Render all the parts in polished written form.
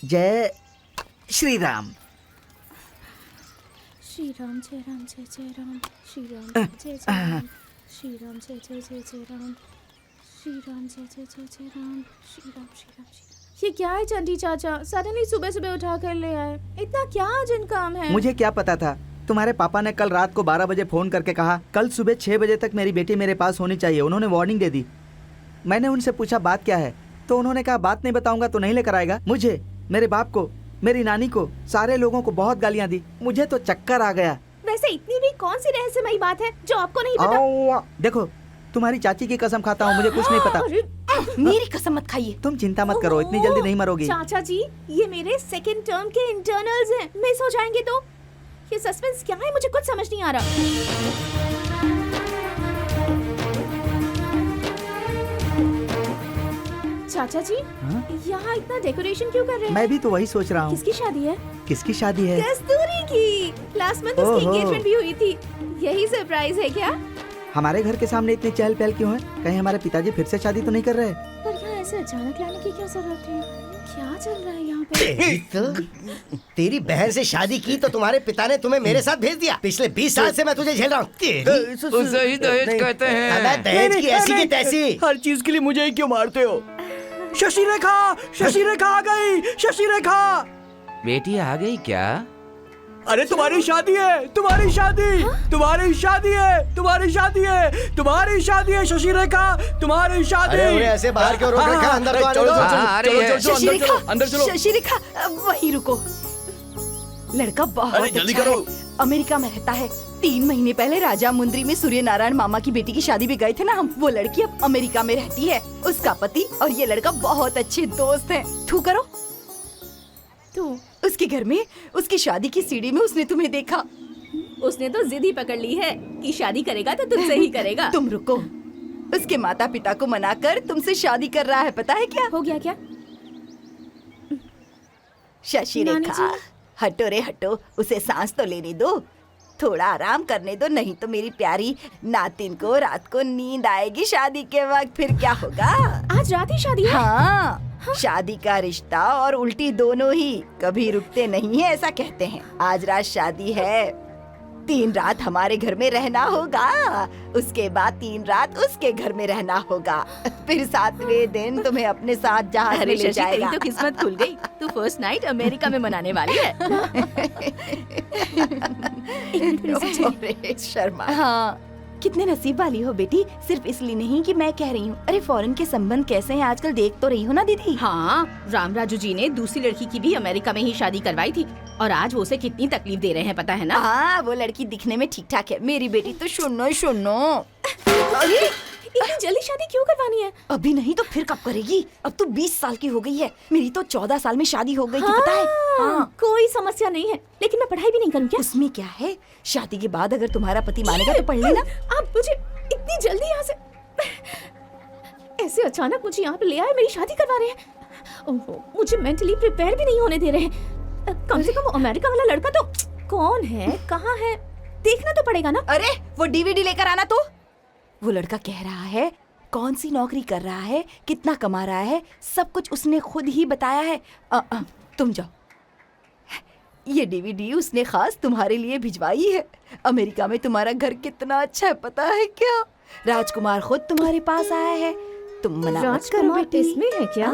जय श्री राम। श्री राम जय राम जय जय राम, श्री राम जय जय राम, श्री राम जय जय जय जय राम, श्री राम जय जय जय जय राम, श्री राम श्री राम श्री राम। ये क्या है चंडी चाचा, सडनली सुबह सुबह उठा कर ले आए, इतना क्या अर्जेंट काम है? मुझे क्या पता था, तुम्हारे पापा ने कल रात को 12 बजे फोन करके कहा कल सुबह 6 बजे तक मेरी बेटी मेरे पास होनी चाहिए। उन्होंने वार्निंग दे दी। मैंने उनसे पूछा बात क्या है, तो उन्होंने कहा बात नहीं बताऊंगा तो नहीं लेकर आएगा। मुझे, मेरे बाप को, मेरी नानी को, सारे लोगों को बहुत गालियां दी। मुझे तो चक्कर आ गया। वैसे इतनी भी कौन सी रहस्यमयी बात है जो आपको नहीं पता? देखो, तुम्हारी चाची की कसम खाता हूँ, मुझे कुछ नहीं पता। मेरी कसम मत खाइए। तुम चिंता मत करो, इतनी जल्दी नहीं मरोगी। चाचा जी, ये मेरे सेकंड टर्म के इंटरनल्स हैं, मिस हो जाएंगे तो। ये सस्पेंस क्या है, मुझे कुछ समझ नहीं आ रहा। चाचा जी, यहाँ इतना डेकोरेशन क्यों कर रहे हैं? मैं भी तो वही सोच रहा हूँ। किसकी शादी है? किसकी शादी है? कस्तूरी की। लास्ट मंथ उसकी एंगेजमेंट भी हुई थी। यही सरप्राइज है क्या? हमारे घर के सामने इतनी चहल पहल क्यों है? कहीं हमारे पिताजी फिर से शादी तो नहीं कर रहे? पर यहाँ ऐसे अचानक लाने की क्या जरूरत है? क्या चल रहा है यहाँ पे? तेरी बहन से शादी की तो तुम्हारे पिता ने तुम्हें मेरे साथ भेज दिया। पिछले 20 साल से मैं तुझे झेल रहा हूँ। उसे ही दहेज कहते हैं। अबे दहेज की ऐसी की तैसी। हर चीज के लिए मुझे ही क्यों मारते हो? शशि रेखा, शशि रेखा आ गई, शशि रेखा। बेटी आ गई क्या? अरे तुम्हारी शादी है, तुम्हारी शादी, तुम्हारी शादी है, तुम्हारी शादी है, तुम्हारी शादी है शशि रेखा, तुम्हारी शादी। अरे उन्हें ऐसे बाहर क्यों रोक रखा? अंदर तो आने दो। शशि अंदर चलो, अंदर चलो। शशि रेखा, वही रुको। लड़का बहुत अरे जल्दी अच्छा करो। है, अमेरिका में रहता है। 3 महीने पहले राजा मुंद्री में सूर्य नारायण मामा की बेटी की शादी भी गए थे ना हम। वो लड़की अब अमेरिका में रहती है। उसका पति और ये लड़का बहुत अच्छे दोस्त हैं। थू करो। तू उसके घर में उसकी शादी की सीढ़ी में उसने तुम्हें देखा। उसने तो जिद ही पकड़ ली है कि शादी करेगा तो तुमसे ही करेगा। तुम रुको। उसके माता पिता को मनाकर तुमसे शादी कर रहा है, पता है क्या? हो गया क्या? शशि नानी रेखा, जी। हटो रे हटो, उसे सांस तो लेने दो, थोड़ा आराम करने दो, नहीं तो मेरी प्यारी नातिन को रात को नींद आएगी शादी के वक्त। फिर क्या होगा? आज रात ही शादी है? हाँ, शादी का रिश्ता और उल्टी दोनों ही कभी रुकते नहीं है, ऐसा कहते हैं। आज रात शादी है, 3 रात हमारे घर में रहना होगा, उसके बाद 3 रात उसके घर में रहना होगा, फिर 7वें दिन तुम्हें अपने साथ जहाज में अरे ले शशि, तेरी जाएगा। तो किस्मत खुल गई। तू फर्स्ट नाइट अमेरिका में मनाने वाली है। अरे शर्मा। हाँ, कितने नसीब वाली हो बेटी। सिर्फ इसलिए नहीं कि मैं कह रही हूँ। अरे फॉरेन के संबंध कैसे हैं आजकल, देख तो रही हो ना दीदी। हाँ, रामराजू जी ने दूसरी लड़की की भी अमेरिका में ही शादी करवाई थी और आज वो उसे कितनी तकलीफ दे रहे हैं पता है ना? हाँ, वो लड़की दिखने में ठीक ठाक है। मेरी बेटी तो सुनो सुनो। अरे इतनी जल्दी शादी क्यों करवानी है? अभी नहीं तो फिर कब करेगी? अब तो 20 साल की हो गई है। मेरी तो 14 साल में शादी हो गई थी, पता है? हाँ, कोई समस्या नहीं है, लेकिन मैं पढ़ाई भी नहीं करूँ क्या? उसमें क्या है? शादी के बाद अगर तुम्हारा पति मानेगा तो पढ़ लेना। आप मुझे इतनी जल्दी यहाँ से ऐसे अचानक मुझे यहाँ पे ले आए, मेरी शादी करवा रहे हैं। ओहो, मुझे मेंटली प्रिपेयर भी नहीं होने दे रहे हैं। कम से कम वो अमेरिका वाला लड़का तो कौन है, कहाँ है, देखना तो पड़ेगा ना। अरे वो डीवीडी लेकर आना। तो वो लड़का कह रहा है कौन सी नौकरी कर रहा है, कितना कमा रहा है, सब कुछ उसने खुद ही बताया है। तुम जाओ, ये डीवीडी उसने खास तुम्हारे लिए भिजवाई है। अमेरिका में तुम्हारा घर कितना अच्छा है पता है क्या? राजकुमार खुद तुम्हारे पास आया है। तुम मना मत करो राजकुमार बेटी। इसमें है क्या?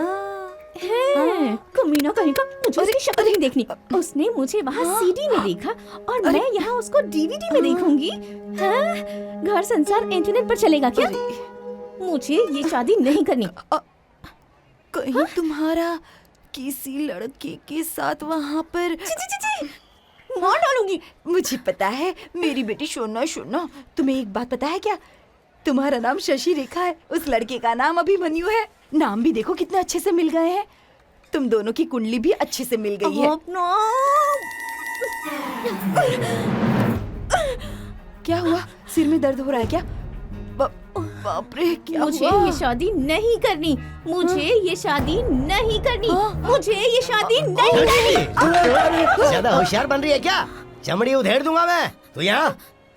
हाँ। कमीना कहीं का, मुझे उसकी शक्ल नहीं देखनी। उसने मुझे वहाँ सीडी में देखा और मैं यहाँ उसको डीवीडी में देखूंगी। हाँ? घर संसार इंटरनेट पर चलेगा क्या? मुझे ये शादी नहीं करनी। कहीं तुम्हारा किसी लड़के के साथ वहाँ पर मार डालूंगी। मुझे पता है मेरी बेटी। सुनो सुनो, तुम्हें एक बात पता है क्या? तुम्हारा नाम शशि रेखा है, उस लड़के का नाम अभिमन्यु है। नाम भी देखो कितने अच्छे से मिल गए हैं। तुम दोनों की कुंडली भी अच्छे से मिल गई है। क्या हुआ? सिर में दर्द हो रहा है क्या? बाप रे, क्या मुझे हुआ? ये शादी नहीं करनी। मुझे ये शादी नहीं करनी। मुझे ये शादी नहीं करनी। ज्यादा होशियार बन रही है क्या? चमड़ी उधेड़ दूंगा मैं। तू यहाँ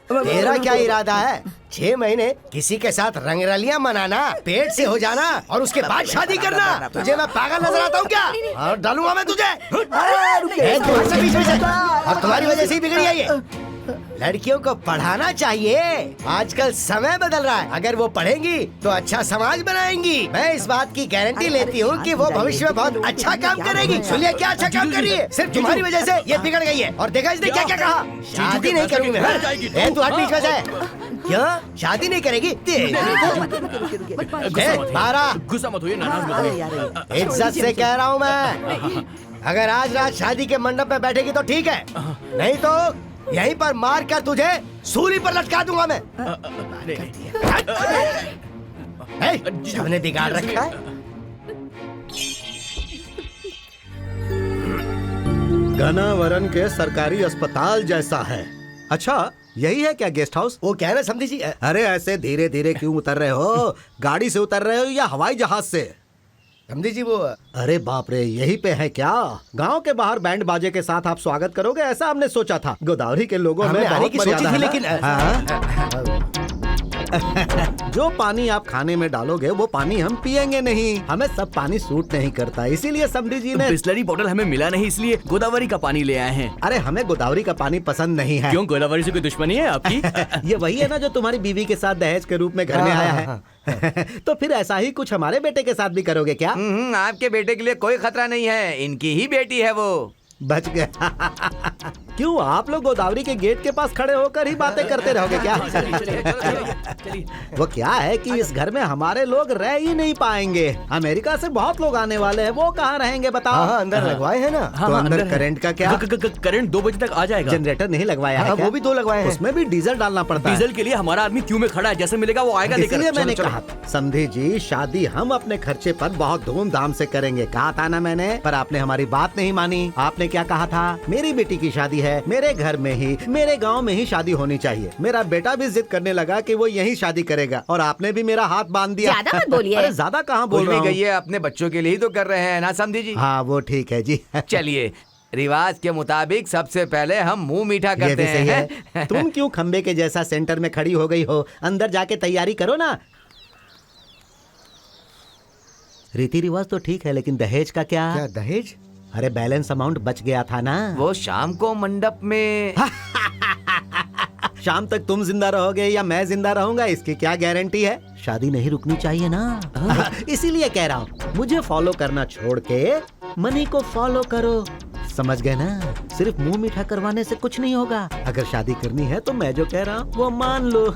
तेरा क्या इरादा है? 6 महीने किसी के साथ रंगरलियां मनाना, पेट से हो जाना और उसके बाद शादी करना। तुझे मैं पागल नजर आता हूँ क्या? और डालूंगा मैं तुझे। तुम से बीच में से। और तुम्हारी वजह से ही बिगड़ी है ये। लड़कियों को पढ़ाना चाहिए। आजकल समय बदल रहा है। अगर वो पढ़ेंगी तो अच्छा समाज बनाएंगी। मैं इस बात की गारंटी लेती हूँ कि वो भविष्य में बहुत अच्छा काम करेगी। सुनिए क्या अच्छा काम कर रही है। सिर्फ तुम्हारी वजह से ये बिगड़ गई है। और देखा इसने क्या क्या कहा? शादी नहीं करूँगी मैं। तू हट बीच में से। क्यों शादी नहीं करेगी? गुस्सा मत होइए, नाराज मत होइए। इज्जत से कह रहा हूँ मैं। अगर आज रात शादी के मंडप में बैठेगी तो ठीक है, नहीं तो यहीं पर मार कर तुझे सूली पर लटका दूंगा मैं। सबने बिगाड़ रखा है। गनावरन के सरकारी अस्पताल जैसा है। अच्छा यही है क्या गेस्ट हाउस? वो क्या है ना समझी जी। अरे ऐसे धीरे धीरे क्यों उतर रहे हो? गाड़ी से उतर रहे हो या हवाई जहाज से? समझी जी वो। अरे बाप रे, यही पे है क्या? गांव के बाहर बैंड बाजे के साथ आप स्वागत करोगे ऐसा हमने सोचा था। गोदावरी के लोगों में आने बहुत की सोची मर्यादा थी है ना? लेकिन जो पानी आप खाने में डालोगे वो पानी हम पिएंगे नहीं। हमें सब पानी सूट नहीं करता, इसीलिए समधी जी ने बिस्लरी बॉटल हमें मिला नहीं, इसलिए गोदावरी का पानी ले आए हैं। अरे हमें गोदावरी का पानी पसंद नहीं है। क्यों, गोदावरी से कोई दुश्मनी है आपकी? ये वही है ना जो तुम्हारी बीवी के साथ दहेज के रूप में घर में आया है। तो फिर ऐसा ही कुछ हमारे बेटे के साथ भी करोगे क्या? आपके बेटे के लिए कोई खतरा नहीं है, इनकी ही बेटी है वो। बच गया। क्यों आप लोग गोदावरी के गेट के पास खड़े होकर ही बातें करते रहोगे क्या? वो क्या है कि इस घर में हमारे लोग रह ही नहीं पाएंगे। अमेरिका से बहुत लोग आने वाले हैं, वो कहाँ रहेंगे बताओ? हाँ, अंदर लगवाए हैं ना। तो अंदर करंट का क्या? करंट 2 बजे तक आ जाएगा। जनरेटर नहीं लगवाया है क्या? वो भी 2 लगवाए हैं। उसमें भी डीजल डालना पड़ता है। डीजल के लिए हमारा आदमी क्यू में खड़ा है, जैसे मिलेगा वो आएगा लेकर। इसलिए मैंने कहा समधी जी शादी हम अपने खर्चे पर बहुत धूमधाम से करेंगे। कहा था ना मैंने, पर आपने हमारी बात नहीं मानी। आपने क्या कहा था? मेरी बेटी की शादी है, मेरे घर में ही, मेरे गांव में ही शादी होनी चाहिए। मेरा बेटा भी जिद करने लगा कि वो यही शादी करेगा और आपने भी मेरा हाथ बांध दिया। ज्यादा मत बोलिए। अरे ज्यादा कहाँ बोल रहा गई हूँ? है, अपने बच्चों के लिए ही तो कर रहे हैं ना समझी जी। हाँ वो ठीक है जी। चलिए रिवाज के मुताबिक सबसे पहले हम मुंह मीठा ये करते भी सही हैं। है। तुम क्यों खंबे के जैसा सेंटर में खड़ी हो गई हो? अंदर जाके तैयारी करो ना। रीति रिवाज तो ठीक है, लेकिन दहेज का क्या? क्या दहेज? अरे बैलेंस अमाउंट बच गया था ना। वो शाम को मंडप में। शाम तक तुम जिंदा रहोगे या मैं जिंदा रहूंगा इसकी क्या गारंटी है? शादी नहीं रुकनी चाहिए ना। इसीलिए कह रहा हूँ मुझे फॉलो करना छोड़ के मनी को फॉलो करो। समझ गए ना? सिर्फ मुंह मीठा करवाने से कुछ नहीं होगा। अगर शादी करनी है तो मैं जो कह रहा हूँ वो मान लो।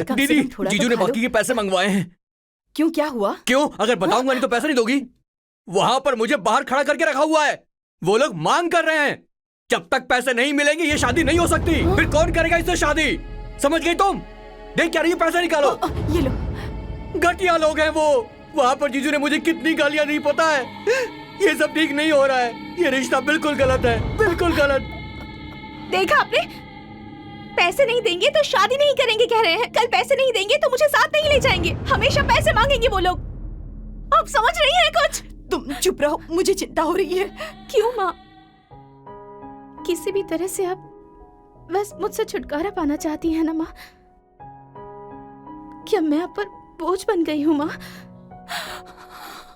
दीदी, जीजू ने बाकी के पैसे मंगवाए हैं। क्यों, क्या हुआ? क्यों? अगर बताऊंगा नहीं तो पैसा नहीं दोगी? वहां पर मुझे बाहर खड़ा करके रखा हुआ है। वो लोग मांग कर रहे हैं, जब तक पैसे नहीं मिलेंगे ये शादी नहीं हो सकती। फिर कौन करेगा इससे शादी? समझ गई तुम? देख क्या रही है, पैसा निकालो। ये लो। घटिया लोग हैं वो। वहां पर जीजू ने मुझे कितनी गालियां दी पता है। ये सब ठीक नहीं हो रहा है। ये रिश्ता बिल्कुल गलत है, बिल्कुल गलत। देखा आपने? पैसे नहीं देंगे तो शादी नहीं करेंगे कह रहे हैं। कल पैसे नहीं देंगे तो मुझे साथ नहीं ले जाएंगे। हमेशा पैसे मांगेंगे वो लोग। आप समझ रही हैं कुछ? तुम चुप रहो, मुझे चिंता हो रही है। क्यों माँ? किसी भी तरह से आप बस मुझसे छुटकारा पाना चाहती हैं ना माँ? क्या मैं आप पर बोझ बन गई हूँ माँ?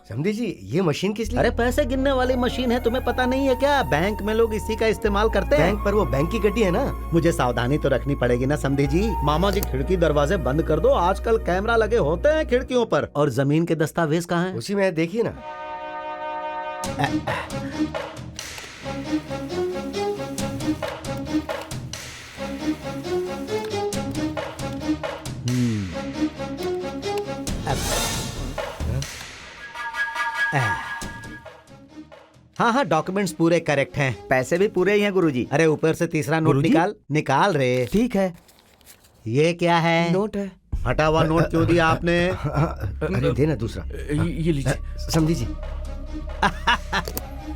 समझी जी ये मशीन किस लिए? अरे पैसे गिनने वाली मशीन है, तुम्हें पता नहीं है क्या? बैंक में लोग इसी का इस्तेमाल करते हैं। बैंक पर वो बैंक की गड्डी है ना। मुझे सावधानी तो रखनी पड़ेगी ना समधी जी। मामा जी खिड़की दरवाजे बंद कर दो, आजकल कैमरा लगे होते हैं खिड़कियों पर। और जमीन के दस्तावेज कहाँ हैं? उसी में देखिए ना। हाँ हाँ डॉक्यूमेंट्स पूरे करेक्ट हैं। पैसे भी पूरे ही हैं गुरुजी। अरे ऊपर से तीसरा नोट गुरुजी? निकाल रे। ठीक है। ये क्या है? नोट है। हटा हुआ नोट क्यों दिया आपने? अरे देना दूसरा। ये लीजिए। समझी जी।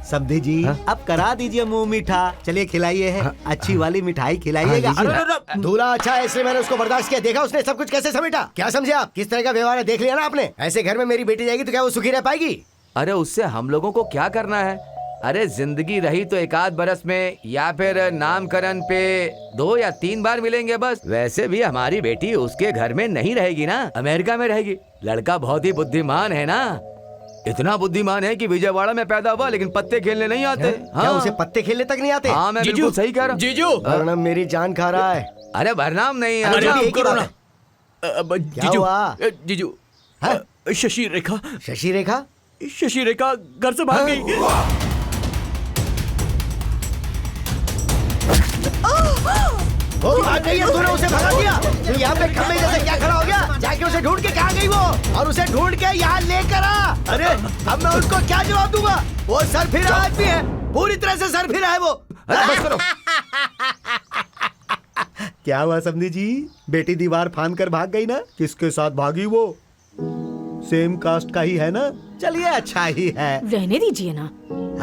समधी जी अब करा दीजिए मुंह मीठा। चलिए खिलाइए है। अच्छी वाली मिठाई खिलाइएगा। दूल्हा अच्छा है इसलिए मैंने उसको बर्दाश्त किया। देखा उसने सब कुछ कैसे समेटा। क्या समझे आप? किस तरह का व्यवहार है देख लिया ना आपने। ऐसे घर में मेरी बेटी जाएगी तो क्या वो सुखी रह पाएगी? अरे उससे हम लोगों को क्या करना है? अरे जिंदगी रही तो एक आध बरस में या फिर नामकरण पे 2 या 3 बार मिलेंगे बस। वैसे भी हमारी बेटी उसके घर में नहीं रहेगी ना, अमेरिका में रहेगी। लड़का बहुत ही बुद्धिमान है ना, इतना बुद्धिमान है कि विजयवाड़ा में पैदा हुआ लेकिन पत्ते खेलने नहीं आते। क्या उसे पत्ते खेलने तक नहीं आते? हाँ मैं बिल्कुल सही कह रहा हूँ। जीजू वर्णम मेरी जान खा रहा है। अरे भरनाम नहीं अरे यार। एक ही बात है। क्या जीजू हुआ? जीजू हाँ? शशि रेखा, शशि रेखा? शशि रेखा घर से भाग गई। वो भाग गई है, तूने उसे भगा दिया। तू यहाँ पे खम्भे जैसे क्या खड़ा हो गया? जाके उसे ढूंढ के कहाँ गई वो? और उसे ढूंढ के यहाँ लेकर आ। अरे अब मैं उनको क्या जवाब दूंगा? वो सरफिरा आदमी है, पूरी तरह से सरफिरा है वो। बस करो। क्या हुआ समधी जी, बेटी दीवार फांद कर भाग गई ना? किसके साथ भागी वो? सेम कास्ट का ही है ना? चलिए अच्छा ही है। रहने दीजिए ना।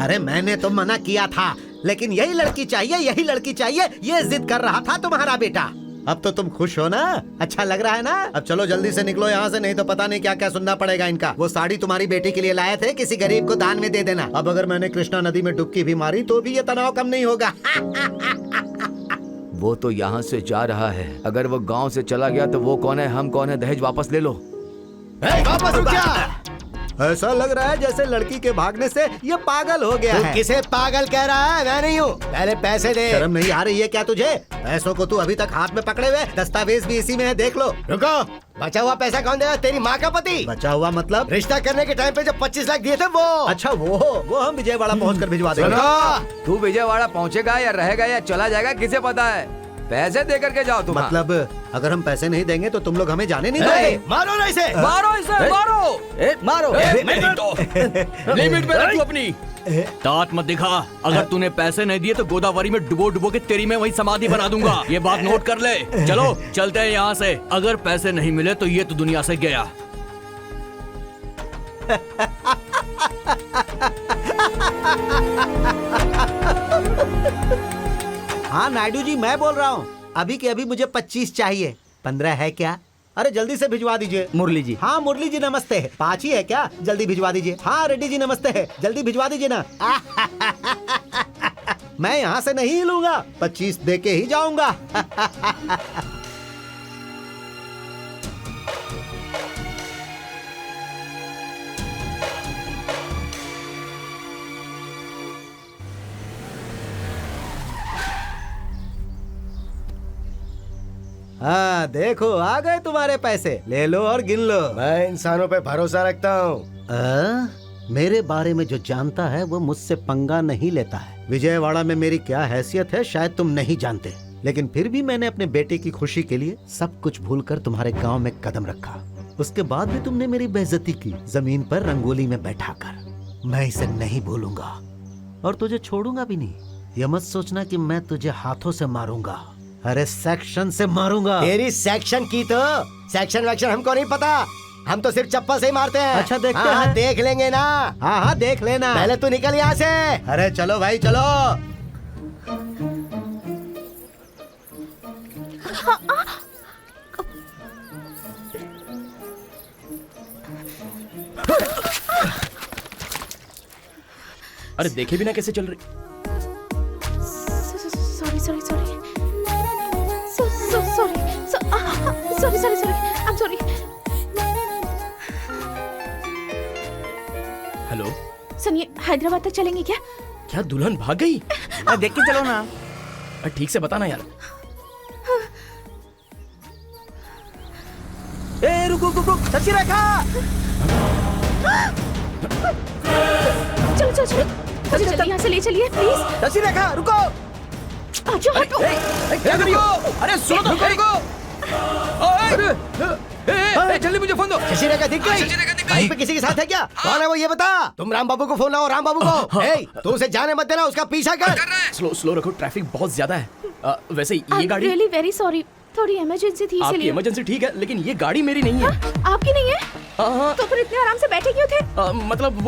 अरे मैंने तो मना किया था, लेकिन यही लड़की चाहिए, यही लड़की चाहिए, ये जिद कर रहा था तुम्हारा बेटा। अब तो तुम खुश हो ना? अच्छा लग रहा है ना? अब चलो जल्दी से निकलो यहाँ से, नहीं तो पता नहीं क्या क्या सुनना पड़ेगा इनका। वो साड़ी तुम्हारी बेटी के लिए लाए थे, किसी गरीब को दान में दे देना। अब अगर मैंने कृष्णा नदी में डुबकी भी मारी तो भी ये तनाव कम नहीं होगा। वो तो यहाँ से जा रहा है, अगर वो गांव से चला गया तो वो कौन है हम कौन है? दहेज वापस ले लो। वापस रुक जा। ऐसा लग रहा है जैसे लड़की के भागने से ये पागल हो गया तू है। किसे पागल कह रहा है? मैं नहीं हूँ। पहले पैसे दे। शर्म नहीं आ रही है क्या तुझे? पैसों को तू अभी तक हाथ में पकड़े हुए, दस्तावेज भी इसी में है, देख लो। रुको, बचा हुआ पैसा कौन देगा? तेरी माँ का पति। बचा हुआ मतलब? रिश्ता करने के टाइम पे जो 25 लाख दिए थे वो। अच्छा वो हम विजयवाड़ा पहुँच कर भिजवा देंगे। सुनो, तू विजयवाड़ा पहुँचेगा या रहेगा या चला जाएगा किसे पता है? पैसे दे करके जाओ तुम। मतलब अगर हम पैसे नहीं देंगे तो तुम लोग हमें जाने नहीं ए, दोगे? मारो ना इसे। मारो इसे, मारो। मारो। लिमिट में रख तू अपनी। तात मत दिखा। अगर तूने पैसे नहीं दिए तो गोदावरी में डुबो डुबो के तेरी मैं वही समाधि बना दूंगा। ये बात नोट कर ले। चलो चलते हैं यहाँ से। अगर पैसे नहीं मिले तो ये तो दुनिया से गया। हाँ नायडू जी मैं बोल रहा हूँ, अभी के अभी मुझे 25 चाहिए। 15 है क्या? अरे जल्दी से भिजवा दीजिए। मुरली जी। हाँ मुरली जी नमस्ते। 5 ही है क्या? जल्दी भिजवा दीजिए। हाँ रेड्डी जी नमस्ते है, जल्दी भिजवा दीजिए ना। मैं यहाँ से नहीं लूंगा, 25 दे के ही जाऊंगा। हाँ देखो आ गए तुम्हारे पैसे, ले लो और गिन लो। मैं इंसानों पे भरोसा रखता हूँ। मेरे बारे में जो जानता है वो मुझसे पंगा नहीं लेता है। विजयवाड़ा में मेरी क्या हैसियत है शायद तुम नहीं जानते, लेकिन फिर भी मैंने अपने बेटे की खुशी के लिए सब कुछ भूलकर तुम्हारे गांव में कदम रखा। उसके बाद भी तुमने मेरी बेइज्जती की, जमीन पर रंगोली में बैठाकर। मैं इसे नहीं भूलूंगा और तुझे छोड़ूंगा भी नहीं। यह मत सोचना कि मैं तुझे हाथों से मारूंगा, अरे सेक्शन से मारूंगा। तेरी सेक्शन की तो सेक्शन वैक्शन हमको नहीं पता, हम तो सिर्फ चप्पल से ही मारते हैं। अच्छा, देखते हाँ, हैं। देख लेंगे ना। हाँ हाँ देख लेना। पहले तू निकल यहाँ से। अरे चलो भाई चलो। अरे देखे भी ना कैसे चल रही। Sorry sorry sorry sorry sorry sorry I am sorry. Hello, सुनिए, हैदराबाद तक चलेंगे क्या? क्या दुल्हन भाग गई? देख के चलो ना। ठीक से बता ना यार। ए रुको रुको रुको, शशि रेखा। चलो चलो चलो मुझे जल्दी यहाँ से ले चलिए प्लीज। शशि रेखा रुको। आजो हटो। अरे सुनो तो, जल्दी मुझे फोन दो। शशि रेखा दिख गई? कहीं पे किसी के साथ है क्या? कौन है वो ये बता। तुम राम बाबू को फोन लाओ, राम बाबू को। ए, तू उसे जाने मत देना, उसका पीछा कर। स्लो स्लो रखो, ट्रैफिक बहुत ज्यादा है। वैसे ये गाड़ी रियली वेरी सॉरी, थोड़ी इमरजेंसी थी आपकी इसलिए। इमरजेंसी ठीक है, लेकिन ये गाड़ी मेरी नहीं है। आपकी नहीं है? हाँ, तो फिर इतने आराम से बैठे क्यों थे? मतलब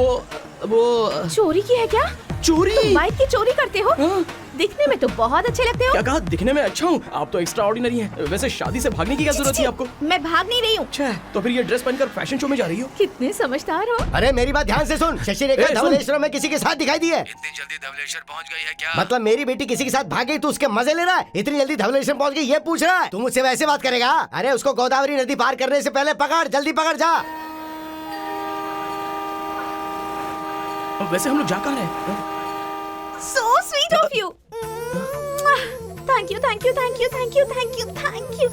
वो चोरी की है क्या? चोरी? बाइक की चोरी करते हो? हाँ। दिखने में तो बहुत अच्छे लगते हो। क्या कहा? दिखने में अच्छा हूँ? आप तो एक्स्ट्रा ऑर्डिनरी हैं। वैसे शादी से भागने की क्या जरूरत थी आपको? मैं भाग नहीं रही हूँ। अच्छा है, तो फिर ये ड्रेस पहनकर फैशन शो में जा रही हो? कितने समझदार हो। अरे मेरी बात ध्यान से सुन, शशि रेखा ए, सुन। धवलेश्वर में किसी के साथ दिखाई दी है। इतनी जल्दी धवलेश्वर पहुंच गई है क्या? मतलब मेरी बेटी किसी के साथ भाग गई, तू उसके मजे ले रहा है? इतनी जल्दी धवलेश्वर पहुंच गई ये पूछ रहा है? तू मुझसे वैसे बात करेगा? अरे उसको गोदावरी नदी पार करने से पहले पकड़, जल्दी पकड़ जा। वैसे हम लोग जा कहाँ रहे हैं? So sweet of you. Thank you, thank you, thank you, thank you, thank you, thank you.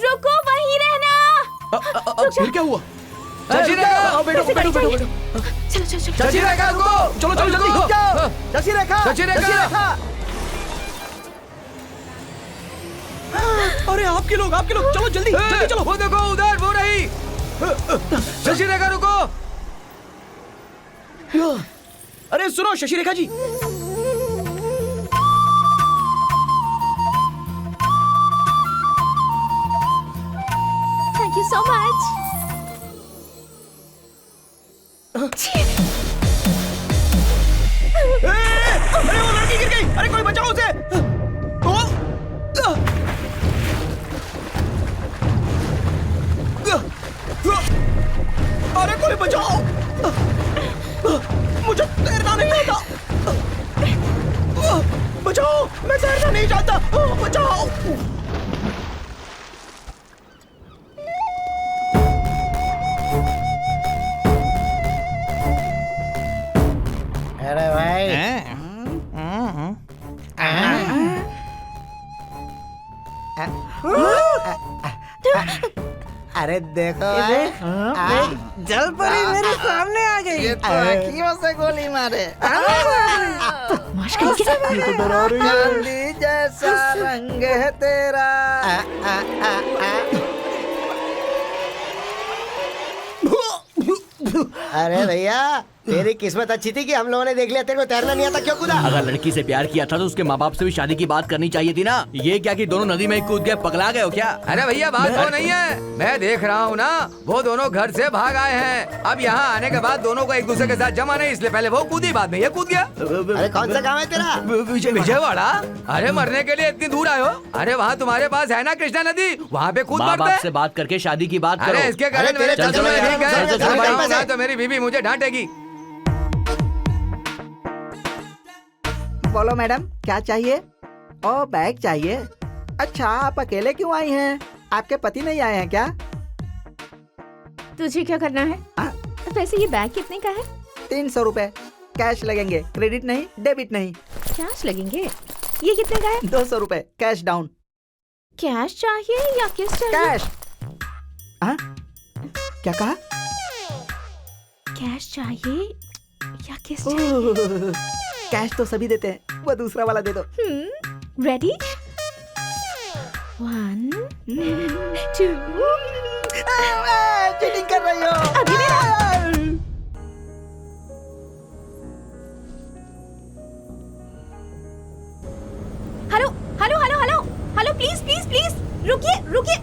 रुको, वहीं रहना। फिर क्या हुआ? शशि रेखा! बैठो बैठो बैठो बैठो। चलो चलो चलो। शशि रेखा रुको! चलो चलो जल्दी। शशि रेखा, शशि रेखा! अरे आपके लोग चलो जल्दी जल्दी चलो। वो देखो उधर वो रही। शशि रेखा रुको! अरे सुनो Shashi Rekha ji. Thank you so much. अरे वो लड़की गिर गई। अरे कोई बचाओ उसे। अरे कोई बचाओ। मुझे तैरना नहीं आता। बचाओ, मैं तैरना नहीं जानता। बचाओ। अरे भाई अरे देखो जल परी मेरे सामने आ गई। ये तो आँखियों से गोली मारे। चांदी जैसा रंग है तेरा। अरे भैया तेरी किस्मत अच्छी थी कि हम लोगों ने देख लिया, तेरे को तैरना नहीं आता, क्यों कूदा? अगर लड़की से प्यार किया था तो उसके माँ बाप से भी शादी की बात करनी चाहिए थी ना। ये क्या कि दोनों नदी में कूद गए, पगला गए हो क्या? अरे भैया बात वो नहीं है, मैं देख रहा हूँ ना, वो दोनों घर से भाग आए हैं। अब यहाँ आने के बाद दोनों को एक दूसरे के साथ जमा नहीं, इसलिए पहले वो कूदी, बाद में ये कूद गया। अरे कौन सा काम है तेरा? विजयवाड़ा? अरे मरने के लिए इतनी दूर आए हो? अरे वहाँ तुम्हारे पास है ना कृष्णा नदी, वहाँ पे कूद माँ बाप पड़ते से हैं। बात करके शादी की बात करो। अरे इसके कारण अरे मेरे तेरे चल चल ठीक है, चल, चल, चल, बढ़ाऊंगा चल, तो मेरी बीवी मुझे डांटेगी। बोलो मैडम क्या चाहिए? ओ बैग चाहिए। अच्छा आप अकेले क्यों आई हैं? आपके पति नहीं आए हैं क्या? तुझे क्या करना है? वैसे ये बैग कितने का है? 300 रुपए कैश लगेंगे, क्रेडिट नहीं, डेबिट नहीं। कैश लगेंगे? ये कितने का है? 200 रुपए कैश डाउन। कैश चाहिए या किस चाहिए? कैश। हाँ? क्या कहा? कैश चाहिए या किस चाहिए? कैश तो सभी देते हैं, वो दूसरा वाला दे दो। रेडी? 1 2 चीटिंग कर रही हो। अभी मेरा। Hello hello hello hello hello, please please please रुकिए रुकिए।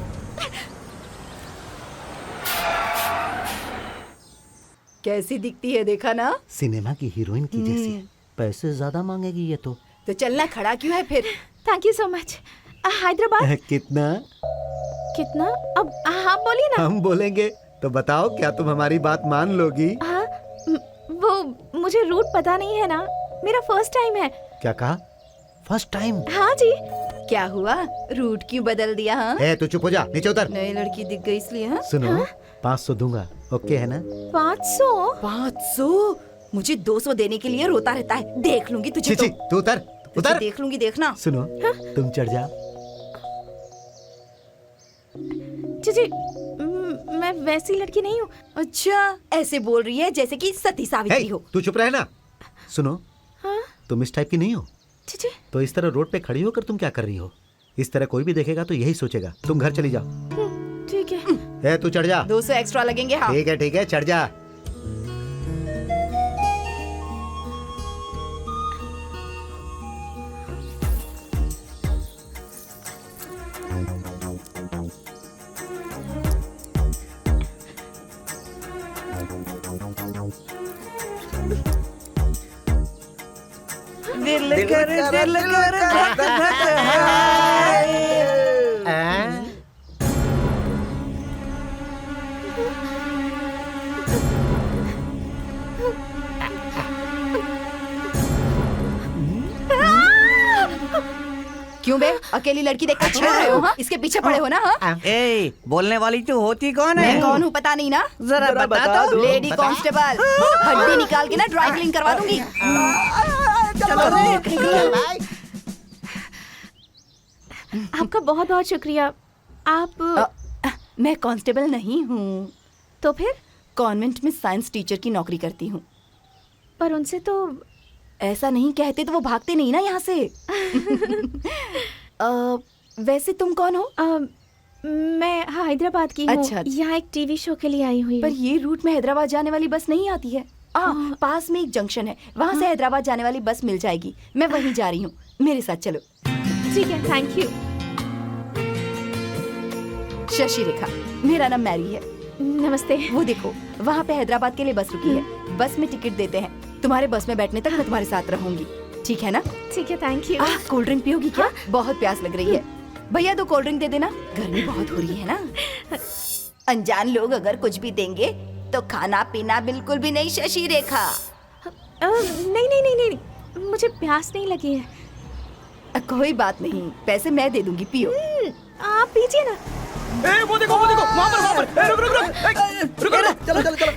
कैसी दिखती है देखा ना? सिनेमा की हीरोइन की जैसी। पैसे ज्यादा मांगेगी ये तो। चलना, खड़ा क्यों है फिर? Thank you so much. Hyderabad. कितना? कितना? अब हाँ बोलिए ना। हम बोलेंगे तो बताओ, क्या तुम हमारी बात मान लोगी? हाँ वो मुझे रूट पता नहीं है ना, मेरा फर्स्ट टाइम है। क्या कहा? First time? हाँ जी। क्या हुआ? रूट क्यों बदल दिया? हाँ, ए तू चुप हो जा, नीचे उतर। नई लड़की दिख गई इसलिए। हाँ, सुनो 500 दूंगा, ओके है ना? 500? 500? मुझे 200 देने के लिए रोता रहता है। देख लूंगी तुझे। छी, तू उतर उतर। देख लूंगी, देखना। सुनो तुम चढ़ जा। जी मैं वैसी लड़की नहीं हूँ। अच्छा, ऐसे बोल रही है जैसे कि सती सावित्री हो। तू चुप रहे ना। सुनो हाँ तुम इस टाइप की नहीं हो, जी। तो इस तरह रोड पे खड़ी होकर तुम क्या कर रही हो? इस तरह कोई भी देखेगा तो यही सोचेगा। तुम घर चली जाओ। ठीक है। ए तू चढ़ जा। 200 एक्स्ट्रा लगेंगे। हाँ ठीक है चढ़ जा। दिल कर धक धक हाय। क्यों बे अकेली लड़की देखकर छेड़ रहे हो? हाँ इसके पीछे पड़े हो ना? हाँ ए, बोलने वाली तो होती कौन मैं है? कौन हूँ पता नहीं ना? जरा बता दो। लेडी कांस्टेबल, हड्डी निकाल के ना ड्राई क्लीन करवा दूंगी। आपका बहुत बहुत शुक्रिया। आप मैं कांस्टेबल नहीं हूँ, तो फिर? कॉन्वेंट में साइंस टीचर की नौकरी करती हूँ। पर उनसे तो ऐसा नहीं कहते तो वो भागते नहीं ना यहाँ से। वैसे तुम कौन हो? मैं हैदराबाद की हूँ। अच्छा, अच्छा। यहाँ एक टीवी शो के लिए आई हुई पर हूँ। ये रूट में हैदराबाद जाने वाली बस नहीं आती है। पास में एक जंक्शन है, वहाँ से हैदराबाद जाने वाली बस मिल जाएगी। मैं वहीं जा रही हूँ, मेरे साथ चलो। ठीक है, थैंक यू। शशि रेखा, मेरा नाम मैरी है। नमस्ते। वो देखो वहाँ पे हैदराबाद के लिए बस रुकी है। बस में टिकट देते हैं। तुम्हारे बस में बैठने तक मैं तुम्हारे साथ रहूंगी, ठीक है ना? ठीक है, थैंक यू। कोल्ड ड्रिंक पियोगी क्या? बहुत प्यास लग रही है। भैया 2 कोल्ड ड्रिंक दे देना, गर्मी बहुत हो रही है ना। अनजान लोग अगर कुछ भी देंगे तो खाना पीना बिल्कुल भी नहीं शशि रेखा। नहीं नहीं नहीं नहीं, मुझे प्यास नहीं लगी है। कोई बात नहीं, पैसे मैं दे दूंगी, पियो। आप पीजिए ना। वो देखो वहाँ पर। रुक रुक रुक रुक। चलो चलो चलो।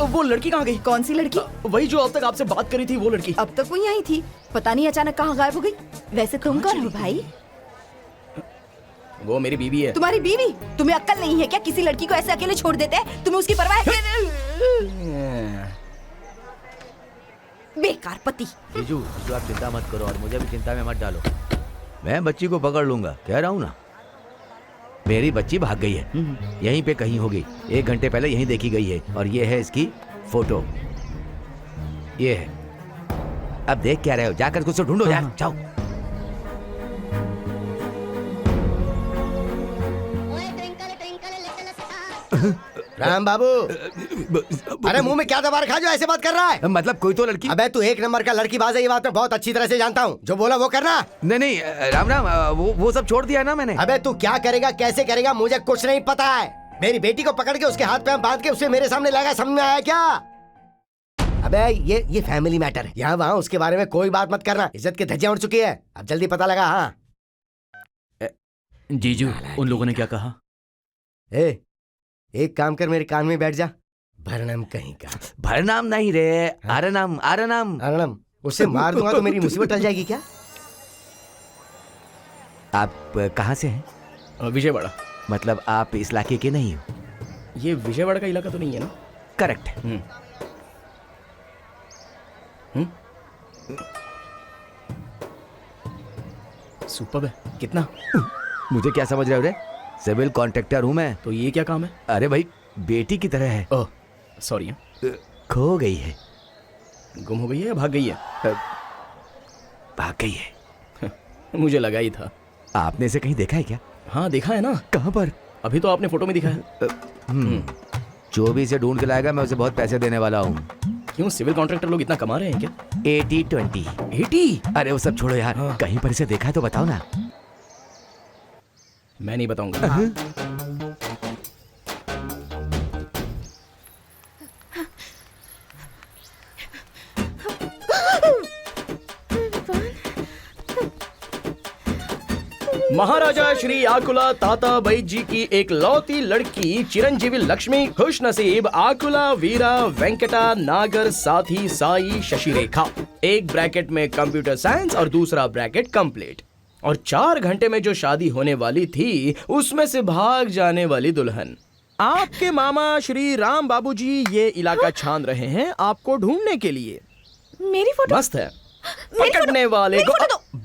वो लड़की कहाँ गई? कौन सी लड़की? वही जो अब तक आपसे बात करी थी, वो लड़की। अब तक वो यहीं थी, पता नहीं अचानक कहाँ गायब हो गई। वैसे तुम कौन हो भाई? वो मेरी बीवी है। तुम्हारी बीवी? तुम्हें अक्ल नहीं है क्या? किसी लड़की को ऐसे अकेले छोड़ देते हैं? तुम्हें उसकी परवाह है? बेकार पति। जीजू आप चिंता मत करो और मुझे भी चिंता में मत डालो। मैं बच्ची को पकड़ लूंगा, कह रहा हूँ ना। मेरी बच्ची भाग गई है, यहीं पे कहीं होगी। 1 घंटे पहले यहीं देखी गई है और ये है इसकी फोटो। ये है। अब देख क्या रहे हो, जाकर कुछ तो ढूंढो यार, जाओ। राम बाबू, अरे मुंह में क्या दबा रखा जो ऐसे बात कर रहा है? मतलब कोई तो लड़की। अबे तू 1 नंबर का लड़कीबाज है, ये बात मैं बहुत अच्छी तरह से जानता हूँ। जो बोला वो करना। नहीं नहीं राम राम, वो सब छोड़ दिया ना मैंने। अबे तू क्या करेगा, कैसे करेगा, मुझे कुछ नहीं पता है। मेरी बेटी को पकड़ के उसके हाथ पे बांध के उसे मेरे सामने लाएगा, समझ में आया क्या? अबे ये फैमिली मैटर है, यहाँ वहाँ उसके बारे में कोई बात मत करना। इज्जत की धज्जियां उड़ चुकी है, अब जल्दी पता लगा। हाँ जीजू, उन लोगों ने क्या कहा? एक काम कर, मेरे कान में बैठ जा। भरनम कहीं का। भरनाम नहीं रे, आरनाम आरनाम। अरनम, उसे मार दूंगा तो मेरी मुसीबत टल जाएगी क्या? आप कहाँ से हैं? विजयवाड़ा। मतलब आप इस इलाके के नहीं हो? ये विजयवाड़ा का इलाका तो नहीं है ना? करेक्ट। सुपर्ब है। कितना? मुझे क्या समझ रहे हो रे? सिविल कॉन्ट्रैक्टर हूँ मैं। तो ये क्या काम है? अरे भाई, बेटी की तरह है। Oh sorry. खो गई है। गुम हो गई है या भाग गई है? भाग गई है। मुझे लगा ही था। आपने इसे कहीं देखा है क्या? हाँ देखा है ना। कहाँ पर? अभी तो आपने फोटो में दिखा है। जो भी इसे ढूंढ के लाएगा मैं उसे बहुत पैसे देने वाला हूँ। क्यों, सिविल कॉन्ट्रैक्टर लोग इतना कमा रहे हैं क्या? 80-20। 80? अरे वो सब छोड़ो यार, हाँ। कहीं पर इसे देखा है तो बताओ ना। मैं नहीं बताऊंगा। महाराजा श्री आकुला ताता बाई जी की एक लौती लड़की चिरंजीवी लक्ष्मी खुश नसीब आकुला वीरा वेंकटा नागर साथी साई शशि रेखा। एक ब्रैकेट में कंप्यूटर साइंस और दूसरा ब्रैकेट कंप्लीट। और 4 घंटे में जो शादी होने वाली थी उसमें से भाग जाने वाली दुल्हन। आपके मामा श्री राम बाबूजी ये इलाका छान रहे हैं आपको ढूंढने के लिए। मेरी फोटो? मस्त है। पकड़ने वाले को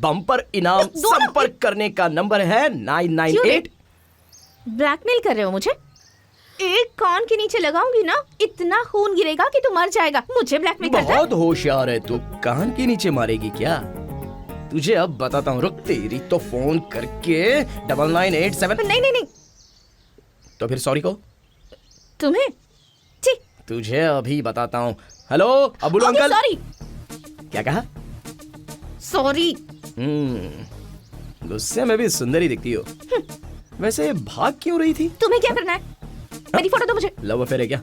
बम्पर इनाम। संपर्क करने का नंबर है 998। ब्लैकमेल कर रहे हो मुझे? एक कान के नीचे लगाऊंगी ना, इतना खून गिरेगा कि तू मर जाएगा। मुझे ब्लैकमेल करता है? बहुत होशियार है तू। कान के नीचे मारेगी क्या? तुझे अब बताता हूँ, रुक। तेरी तो फोन करके 9987। नहीं नहीं नहीं। तो फिर सॉरी को। तुम्हें? छी। तुझे अभी बताता हूँ। Hello Abul uncle. सॉरी। क्या कहा? सॉरी। गुस्से में भी सुंदरी दिखती हो। वैसे भाग क्यों रही थी? तुम्हें क्या करना है? मेरी फोटो दो मुझे। लव अफेयर है क्या?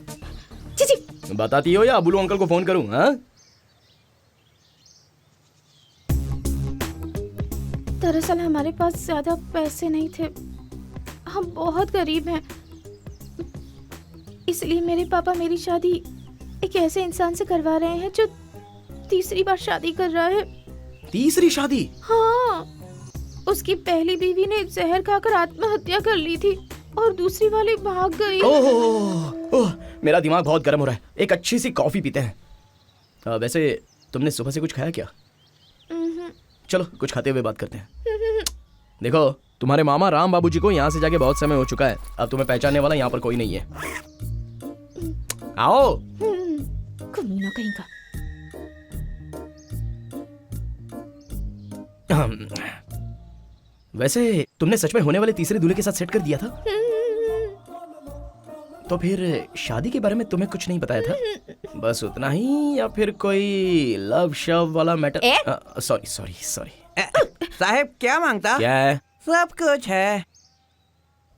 छी छी। बताती हो या अबुल अंकल को फोन करूँ? हाँ? दरअसल हमारे पास ज्यादा पैसे नहीं थे, हम बहुत गरीब हैं, इसलिए मेरे पापा मेरी शादी एक ऐसे इंसान से करवा रहे हैं जो तीसरी बार शादी कर रहा है। तीसरी शादी? हाँ, उसकी पहली बीवी ने जहर खाकर आत्महत्या कर ली थी और दूसरी वाली भाग गई। ओह, मेरा दिमाग बहुत गर्म हो रहा है। एक अच्छी सी कॉफी पीते हैं। वैसे तुमने सुबह से कुछ खाया क्या? चलो कुछ खाते हुए बात करते हैं। देखो तुम्हारे मामा राम बाबूजी को यहाँ से जाके बहुत समय हो चुका है। अब तुम्हें पहचानने वाला यहाँ पर कोई नहीं है। आओ। कमीना कहीं का। वैसे तुमने सच में होने वाले तीसरे दूल्हे के साथ सेट कर दिया था? तो फिर शादी के बारे में तुम्हें कुछ नहीं बताया था? बस उतना ही या फिर कोई लव शव वाला मैटर? सॉरी। साहब क्या मांगता? क्या है? सब कुछ है।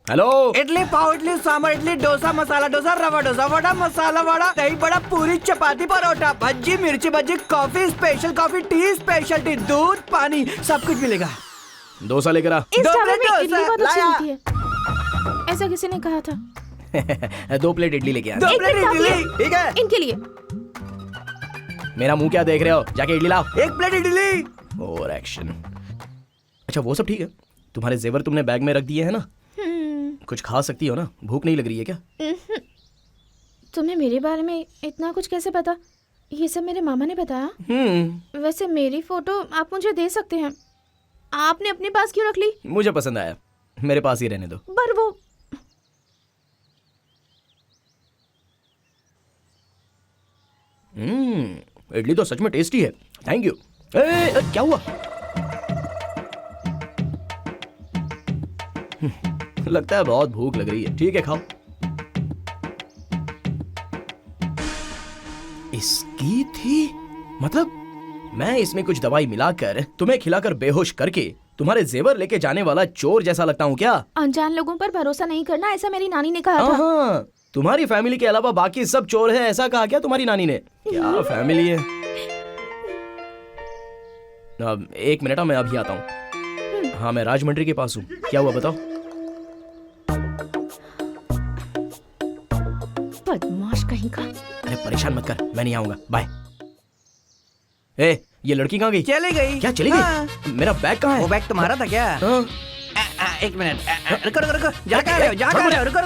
हेलो। इडली पाव, इडली सांभर, इडली डोसा, मसाला डोसा, रवा डोसा, वड़ा, मसाला वड़ा, दही बड़ा, पूरी, चपाती, परोठा, भज्जी, मिर्ची Bhajji, coffee, special coffee, T, special T, दूध, पानी, सब कुछ मिलेगा। डोसा लेकर आ। इस दो ढाबे प्लेट में इडली डोसा, बहुत अच्छी लाया। होती है, ऐसा किसी ने कहा था। 2 प्लेट इडली लेके आ। दो एक प्लेट मिनट इडली। काफी है। ठीक है। इनके लिए। मेरा मुंह क्या देख रहे हो? जाके इडली लाओ। 1 प्लेट इडली। और एक्शन। अच्छा वो सब ठीक है। तुम्हारे जेवर तुमने बैग में रख दिए हैं ना? कुछ खा सकती हो ना? भूख नहीं लग रही है क्या? तुम्हें मेरे बारे में इतना कुछ कैसे पता? ये सब मेरे मामा ने बताया। वैसे मेरी फोटो आप मुझे दे सकते हैं, आपने अपने पास क्यों रख ली? मुझे पसंद आया, मेरे पास ही रहने दो। पर वो इडली तो सच में टेस्टी है। Thank you. क्या हुआ? लगता है बहुत भूख लग रही है। ठीक है खाओ। इसकी थी? मतलब मैं इसमें कुछ दवाई मिलाकर तुम्हें खिलाकर बेहोश करके तुम्हारे जेवर लेके जाने वाला चोर जैसा लगता हूँ क्या? अनजान लोगों पर भरोसा नहीं करना, ऐसा मेरी नानी ने कहा था। हाँ, तुम्हारी फैमिली के अलावा बाकी सब चोर है, ऐसा कहा क्या तुम्हारी नानी ने? क्या फैमिली है? अब 1 मिनट, मैं अभी आता हूँ। हाँ मैं राजमंड्री के पास हूँ। क्या हुआ बताओ? बदमाश कहीं का। अरे परेशान मत कर, मैं नहीं आऊंगा। बाय। ये लड़की कहाँ गई? चली गई। क्या चली गई? हाँ। मेरा बैग कहाँ है? वो बैग तुम्हारा था क्या? हाँ। 1 मिनट। रुको। जा कहाँ रहे हो? रुको।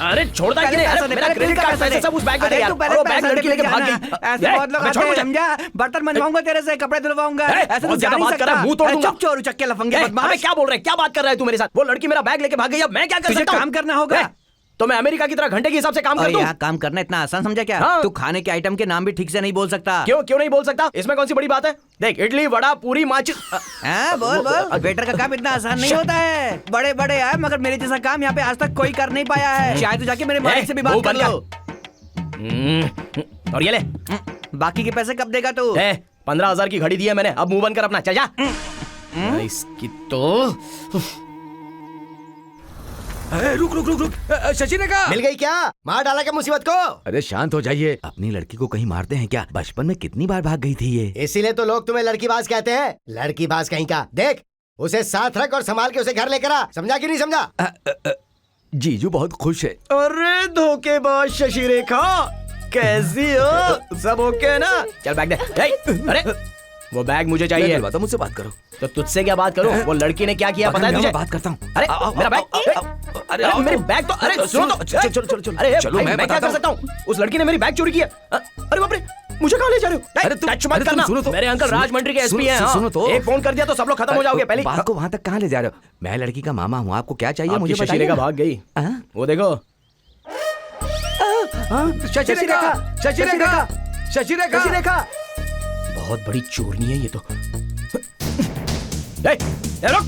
अरे छोड़ता कि नहीं? अरे मेरा क्रेडिट कार्ड पैसे सब उस बैग में थे यार। और वो बैग लड़की लेके भाग गई। ऐसे बहुत लोग आते हैं, समझा? बर्तन मनवाऊंगा तेरे से, कपड़े धुलवाऊंगा। ऐसे तो जा नहीं सकता। मुंह तोड़ दूंगा। चुप चोर उचक्के लफंगे अबे बदमाश। क्या बोल रहे हैं? क्या बात कर रहा है तू मेरे साथ? वो लड़की मेरा बैग लेके भाग गई, अब मैं क्या कर तुझे सकता हूँ? काम करना होगा। तो मैं अमेरिका की तरह घंटे के हिसाब से काम कर और दूं? यहाँ काम करना इतना आसान समझा क्या? हाँ। तू खाने के आइटम के नाम भी ठीक से नहीं बोल सकता। क्यों नहीं बोल सकता? इसमें कौन सी बड़ी बात है? देख, इडली, वड़ा, पूरी, माचिस। हाँ, बोल। वेटर का काम इतना आसान नहीं होता है। बड़े है, मगर मेरे जैसा काम यहाँ पे आज तक कोई कर नहीं पाया है। शायद तो जाके मेरे मालिक से भी बात कर लो। और ये ले। बाकी के पैसे कब देगा तू? 15,000 की घड़ी दी है मैंने, अब मुंह बंद कर अपना, चल जा। इसकी तो रुक। शशि ने कहा मिल गई क्या? मार डाला क्या मुसीबत को? अरे शांत हो जाइए। अपनी लड़की को कहीं मारते हैं क्या? बचपन में कितनी बार भाग गई थी ये। इसीलिए तो लोग तुम्हें लड़कीबाज कहते हैं। लड़कीबाज कहीं का। देख, उसे साथ रख और संभाल के उसे घर लेकर आ। समझा कि नहीं समझा? जीजू बहुत खुश है। अरे धोखेबाज शशि रेखा, कैसी हो? सब ओके ना? चल बैग दे। अरे वो बैग मुझे चाहिए। तो मुझसे बात करो। तो तुझसे क्या बात करूं? वो लड़की ने क्या किया पता है तुझे? बात करता हूँ। अरे मेरा बैग। अरे मेरे बैग तो। अरे सुनो तो। चलो। अरे चलो, भाई, मैं क्या बताता कर सकता हूँ? उस लड़की ने मेरी बैग चोरी किया। अरे बाप रे, मुझे कहाँ ले जा रहे हो? अरे तुम- टच मत अरे तुम करना। सुनो तो। मेरे अंकल सुनो- राजमंड्री के एसपी हैं। सुनो तो। एक फोन कर दिया तो सब लोग खत्म हो जाओगे। पहले बात को वहाँ तक कहाँ ले जा रहे हो? मैं लड़की का मामा हूँ, आपको क्या चाहिए मुझे शशि बताइए रेखा ना। भाग गई। हाँ? वो देखो। शशि रेखा। बहुत बड़ी चोरनी है ये तो। रुक।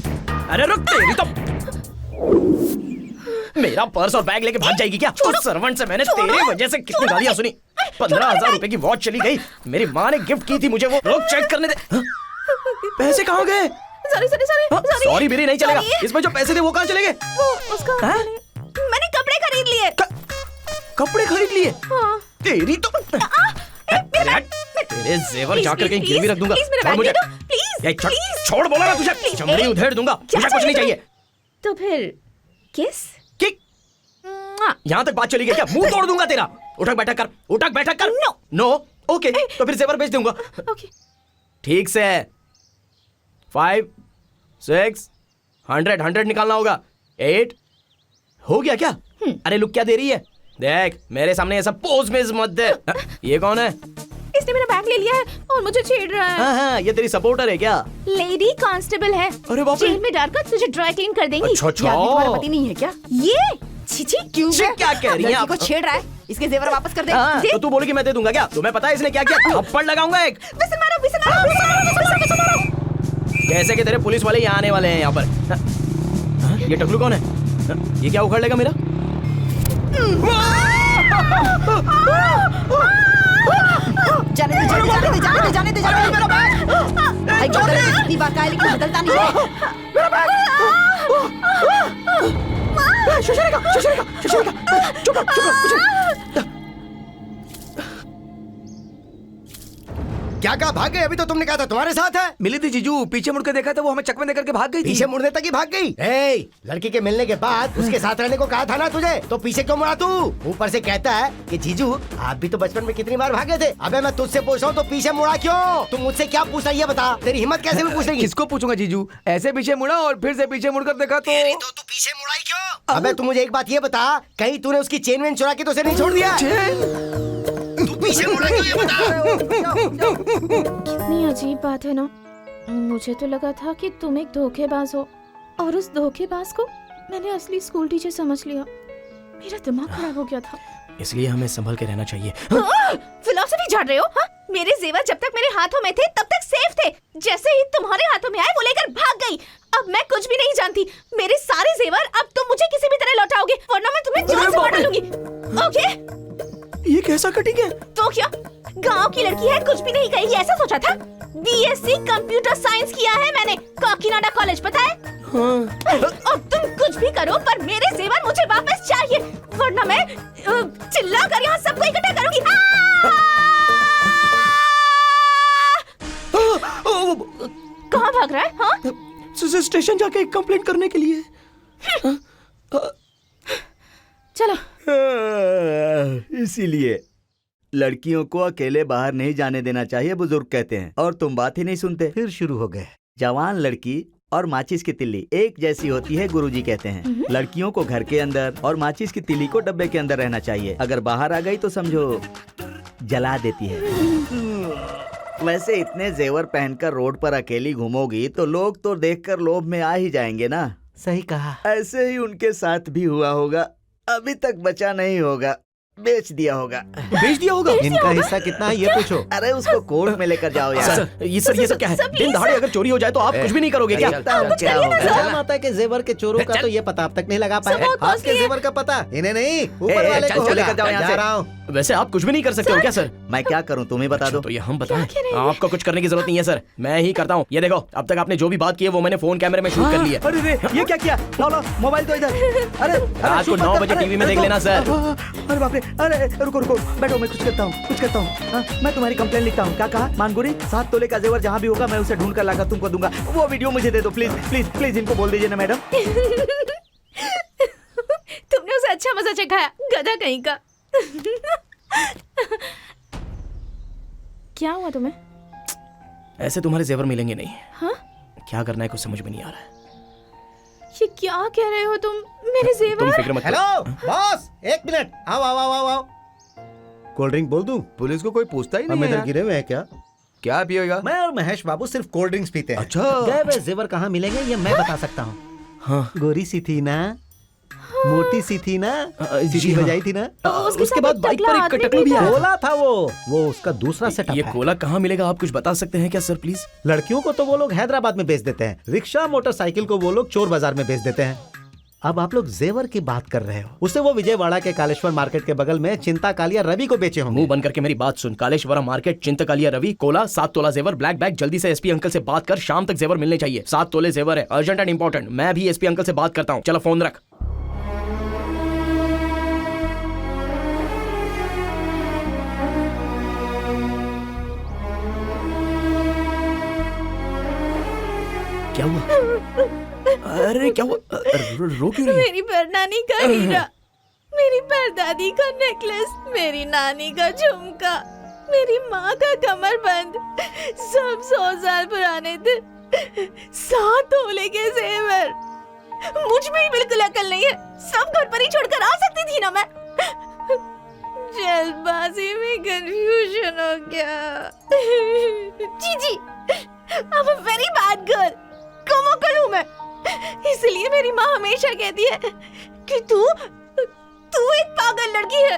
अरे रुक तेरी तो। मेरा पर्स और बैग लेके भाग जाएगी क्या? उस सर्वेंट से मैंने तेरे वजह से कितनी गालियां सुनी। 15,000 रुपए की वॉच चली गई। मेरी माँ ने गिफ्ट की थी मुझे, वो लोग चेक करने दे। हाँ? पैसे कहाँ गए? सॉरी मेरी नहीं चलेगा। इसमें जो पैसे थे वो कहाँ चले गए? वो उसका मैंने कपड़े खरीद लिए। कपड़े खरीद लिए? हाँ। तेरी तो तेरे जेवर जाकर कहीं गिरवी रख दूंगा। छोड़ मुझे, छोड़ बोला ना तुझे, चमड़ी उधेड़ दूंगा। मुझे कुछ नहीं चाहिए। तो फिर किस? किक? यहाँ तक बात चली गई क्या? मुंह तोड़ दूंगा तेरा। उठक बैठक कर, उठक बैठक कर। नो नो ओके, तो फिर जेवर बेच दूंगा। ओके ठीक से 5 6 100 निकालना होगा। 8 हो गया क्या? अरे लुक क्या दे रही है? देख मेरे सामने ऐसा पोज में मत दे। ये कौन है? इसने मेरा बैग ले लिया है और मुझे छेड़ रहा है। हाँ, ये तेरी सपोर्टर है क्या? लेडी कांस्टेबल है। अरे बाप रे। जेल में डालकर तुझे ड्राई क्लीन कर देंगी। अच्छा। ये आदमी तुम्हारा पति नहीं है क्या? ये छिछी क्यों क्या कह रही है आप? को छेड़ रहा है, इसके जेवर वापस कर दे। हाँ, दे। तो तू बोलेगी मैं दे दूंगा क्या? तुम्हें पता है इसने क्या किया? थप्पड़ लगाऊंगा एक। विसल मारो, विसल मारो, विसल मारो, विसल मारो, विसल मारो। जैसे कि तेरे पुलिस वाले यहाँ आने वाले हैं यहाँ पर। हाँ, ये टकलू कौन है? हाँ, ये क्या उखाड़ लेगा मेरा? जाने दे, जाने दे, जाने दे, जाने दे, जाने दे, जाने दे मेरा बैग। भाई कितनी बार कहा लेकिन बदलता नहीं है। मेरा बैग। शुशरिका, चुप रहो। क्या कहा भाग गई? अभी तो तुमने कहा था तुम्हारे साथ है। मिली थी जीजू, पीछे मुड़ के देखा था वो हमें चकमे देकर के भाग गई थी। पीछे मुड़ने तक ही भाग गई। लड़की के मिलने के बाद उसके साथ रहने को कहा था ना तुझे, तो पीछे क्यों मुड़ा तू? ऊपर से कहता है कि जीजू आप भी तो बचपन में कितनी बार भागे थे। अबे मैं तुझसे पूछ रहा हूँ तो पीछे मुड़ा क्यों? तुम मुझसे क्या पूछ रही है बता? तेरी हिम्मत कैसे भी पूछ रही? किसको पूछूंगा जीजू? ऐसे पीछे मुड़ा और फिर से पीछे मुड़कर देखा तो तू पीछे मुड़ाई क्यों? अबे तू मुझे एक बात ये बता, कहीं तूने उसकी चेन वेन चुरा के तो उसे नहीं छोड़ दिया? तू पीछे मुड़ा क्यों, ये बता। कितनी अजीब बात है ना। मुझे तो लगा था कि तुम एक धोखेबाज हो और उस धोखेबाज को मैंने असली स्कूल टीचर समझ लिया। मेरा दिमाग खराब हो गया था। इसलिए हमें संभल के रहना चाहिए। फिलॉसफी झाड़ रहे हो? हाँ? मेरे जेवर जब तक मेरे हाथों में थे तब तक सेफ थे। जैसे ही तुम्हारे हाथों में आए वो लेकर भाग गई। अब मैं कुछ भी नहीं जानती। मेरे सारे जेवर अब तुम मुझे किसी भी तरह लौटाओगे, वरना मैं तुम्हें जान से मार डालूंगी। ओके? ये कैसा कटिंग है? तो क्या गांव की लड़की है, कुछ भी नहीं कहेगी ऐसा सोचा था? बीएससी कंप्यूटर साइंस किया है मैंने, काकीनाडा कॉलेज, पता है? हाँ। अब तुम कुछ भी करो पर मेरे जेवर मुझे वापस चाहिए, वरना मैं चिल्ला कर यहाँ सबको इकट्ठा करूंगी। कहाँ भाग रहा है? हाँ? स्टेशन जाके एक कंप्लेंट करने के लिए। चलो। इसीलिए लड़कियों को अकेले बाहर नहीं जाने देना चाहिए, बुजुर्ग कहते हैं, और तुम बात ही नहीं सुनते। फिर शुरू हो गए। जवान लड़की और माचिस की तिल्ली एक जैसी होती है, गुरुजी कहते हैं। लड़कियों को घर के अंदर और माचिस की तिल्ली को डब्बे के अंदर रहना चाहिए। अगर बाहर आ गई तो समझो जला देती है। वैसे इतने जेवर पहनकर रोड पर अकेली घूमोगी तो लोग तो देखकर लोभ में आ ही जाएंगे ना। सही कहा। ऐसे ही उनके साथ भी हुआ होगा। अभी तक बचा नहीं होगा, बेच दिया होगा। बेच दिया होगा? इनका हिस्सा कितना है ये पूछो। अरे उसको कोर्ट में लेकर जाओ यार। ये सब क्या है? दिन दहाड़े अगर चोरी हो जाए तो आप कुछ भी नहीं करोगे क्या? क्या होगा? माता के जेवर के चोरों का तो ये पता अब तक नहीं लगा पाए। आपके जेवर का पता इन्हें नहीं, ऊपर वाले को लेकर जाओ यहाँ से। वैसे आप कुछ भी नहीं कर सकते हो क्या सर? मैं क्या करूं, तुम ही बता दो। तो ये हम बताएं? आपको कुछ करने की जरूरत नहीं है सर, मैं ही करता हूँ। ये देखो, अब तक आपने जो भी बात की है वो मैंने फोन कैमरे में शूट कर लिया। अरे ये क्या किया? लो मोबाइल तो इधर। अरे रात को 9 बजे टीवी में देख लेना सर। अरे बाप रे, अरे रुको बैठो, मैं कुछ करता हूँ। मैं तुम्हारी कंप्लेन लिखता हूँ। क्या कहा मानगुरी? 7 तोले का जेवर जहाँ भी होगा मैं उसे ढूंढ कर लाकर तुमको दूंगा। वो वीडियो मुझे दे दो प्लीज प्लीज प्लीज। इनको बोल दीजिए ना मैडम। तुमने उसे अच्छा मजा चखाया, गधा कहीं का। क्या हुआ तुम्हें? ऐसे तुम्हारे जेवर मिलेंगे नहीं। हाँ? क्या करना है कुछ समझ में नहीं आ रहा है। ये क्या कह रहे हो तुम? मेरे जेवर? तुम फिक्र मत करो। Hello boss, 1 minute. आओ आओ आओ आओ। कोल्ड ड्रिंक बोल दूं? पुलिस को कोई पूछता ही हम नहीं इधर है। गिरे हुए हैं क्या? क्या पिएगा? मैं और महेश बाबू सिर्फ कोल्ड ड्रिंक्स पीते हैं। अच्छा। गए हुए जेवर कहाँ मिलेंगे ये मैं बता सकता हूँ। हाँ। गोरी सी थी ना, मोटी सी थी ना, जी सीटी हाँ। बजाई थी ना। उसके बाद बाइक पर एक टकलू भी आया। बोला था वो उसका दूसरा सेटअप ये है। कोला कहाँ मिलेगा आप कुछ बता सकते हैं क्या सर प्लीज? लड़कियों को तो वो लोग हैदराबाद में बेच देते हैं, रिक्शा मोटरसाइकिल को वो लोग चोर बाजार में बेच देते हैं। अब आप लोग जेवर की बात कर रहे हो। उसे वो विजयवाड़ा के कालेश्वर मार्केट के बगल में चिंता कालिया रवि को बेचे होंगे। मुंह बंद करके मेरी बात सुन। कालेश्वरा मार्केट, चिंतकालिया रवि, कोला, 7 तोला जेवर, ब्लैक बैग। जल्दी से एसपी अंकल से बात कर, शाम तक जेवर मिलने चाहिए। 7 तोले जेवर है, अर्जेंट एंड इंपॉर्टेंट। मैं भी एसपी अंकल से बात करता हूँ। चलो फोन रख। क्या हुआ? अरे क्या हुआ? रो क्यों रही है? मेरी परनानी का हीरा, मेरी परदादी का नेकलेस, मेरी नानी का झुमका, मेरी माँ का कमरबंद, सब 100 साल पुराने थे। 7 तोले के जेवर। मुझ में ही बिल्कुल अकल नहीं है। सब घर पर ही छोड़कर आ सकती थी ना मैं। जल्दबाजी में कंफ्यूजन हो गया। जी I'm a very bad girl। कम अकल हूँ मैं। इसलिए मेरी माँ हमेशा कहती है कि तू एक पागल लड़की है।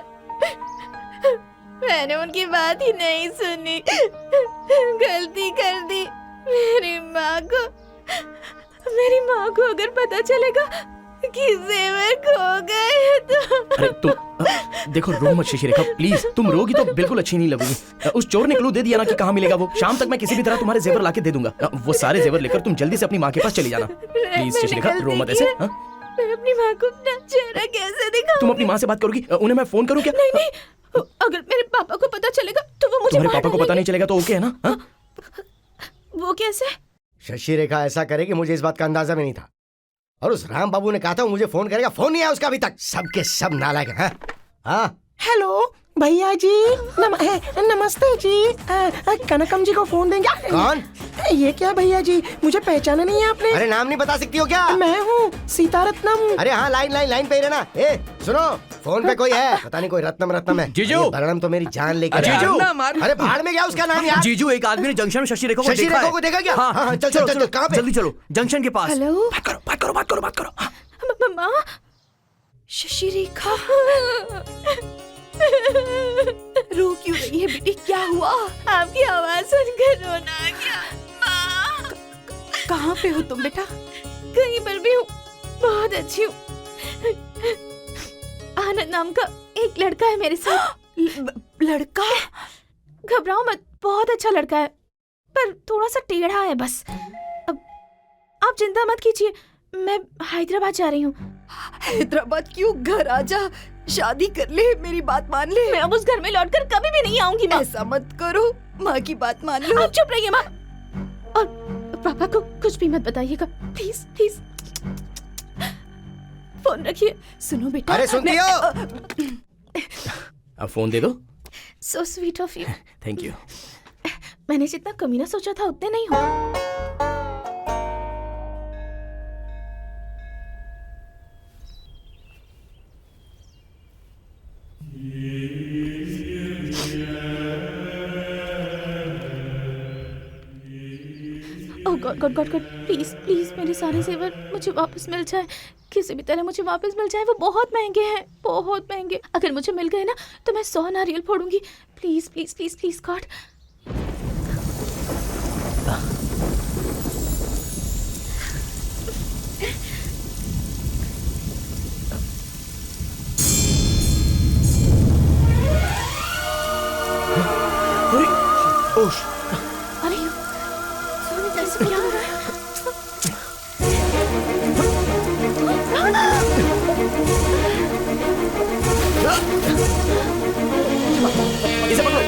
मैंने उनकी बात ही नहीं सुनी, गलती कर दी। मेरी माँ को अगर पता चलेगा कि जेवर खो गए तो। अरे तुम देखो, रो मत शशिरेखा प्लीज। तुम रोगी तो बिल्कुल अच्छी नहीं लगेगी। उस चोर ने क्लू दे दिया ना कि कहाँ मिलेगा वो। शाम तक मैं किसी भी तरह तुम्हारे जेवर लाके दे दूंगा। वो सारे जेवर लेकर तुम जल्दी से अपनी माँ के पास चली जाना। प्लीज शशिरेखा, रो मत ऐसे। मैं अपनी माँ को अपना चेहरा कैसे दिखाऊं? तुम अपनी माँ से बात करोगी? उन्हें मैं फोन करूँ क्या? नहीं, अगर मेरे पापा को पता चलेगा तो वो मुझे तुम्हारे मार पापा को पता नहीं चलेगा तो ओके है ना? वो कैसे? शशि रेखा ऐसा करे कि मुझे इस बात का अंदाजा भी नहीं था। और उस राम बाबू ने कहा था मुझे फोन करेगा, फोन नहीं आया उसका अभी तक। सबके सब नालायक हैं। हाँ हेलो भैया जी, नमस्ते जी। कनकम जी को फोन देंगे? कौन? ये क्या भैया जी, मुझे पहचाना नहीं है आपने? अरे नाम नहीं बता सकती हो क्या? मैं हूँ सीतारत्नम। अरे हाँ, लाइन पे ही रहना। ए सुनो, फोन पे कोई है, पता नहीं कोई रत्नम है। जीजू। ये वर्णम तो मेरी जान लेके अरे गया। जीजू। अरे भाड़ में गया उसका नाम यार। जीजू, एक आदमी ने जंक्शन में शशि रेखा को शशि देखा रेखा है। को देखा क्या? हाँ, हाँ, चलो कहाँ पे? जल्दी चलो जंक्शन के पास। हेलो बात करो। माँ, शशि रेखा रो क्यों रही है बेटी? क्या हुआ? आपकी आवाज सुनकर रोना आ गया। माँ, कहाँ पे हो तुम बेटा? कहीं पर भी हूँ, बहुत अच्छी हूँ। आनंद नाम का एक लड़का है मेरे साथ। लड़का? घबराओ मत, बहुत अच्छा लड़का है, पर थोड़ा सा टेढ़ा है बस। अब आप चिंता मत कीजिए, मैं हैदराबाद जा रही हूँ। हैदराबाद क्यों? घर आजा, शादी कर ले, मेरी बात मान ले। मैं अब उस घर में लौटकर कभी भी नहीं आऊंगी माँ। ऐसा मत करो, माँ की बात मान लो। आप चुप रहिए माँ, और पापा को कुछ भी मत बताइएगा प्लीज। फोन रखिए। सुनो बेटा। अरे सुनती हो? अब फोन दे दो। So sweet of you. Thank you. मैंने जितना कमीना सोचा था उतने नहीं हो। गॉड प्लीज मेरे सारे जेवर मुझे वापस मिल जाए। किसी भी तरह मुझे वापस मिल जाए। वो बहुत महंगे हैं, बहुत महंगे। अगर मुझे मिल गए ना तो मैं 100 नारियल फोड़ूंगी। Please God. अरे सोनी, कैसे क्या हो रहा है? इसे पकड़ो।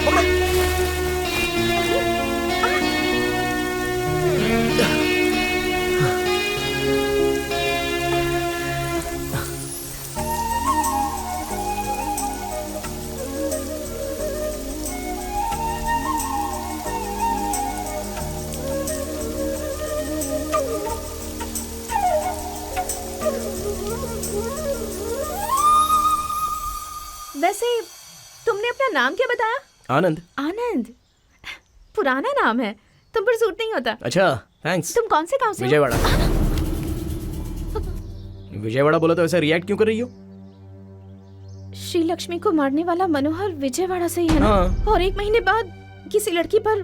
वैसे तुमने अपना नाम क्या बताया? आनंद। आनंद पुराना नाम है, तुम पर सूट नहीं होता। अच्छा, थैंक्स। तुम कौन से गांव से हो? विजयवाड़ा। विजयवाड़ा बोला तो ऐसे रिएक्ट क्यों कर रही हो? श्री लक्ष्मी को मारने वाला मनोहर विजयवाड़ा से ही है ना? हाँ। और 1 महीने बाद किसी लड़की पर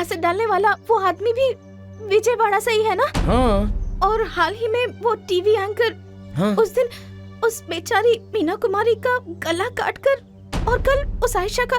एसिड डालने वाला वो आदमी भी विजयवाड़ा से ही है ना? हाँ। और हाल ही में वो टीवी एंकर हाँ? उस दिन उस बेचारी मीना कुमारी का गला काटकर और कल उस आयशा का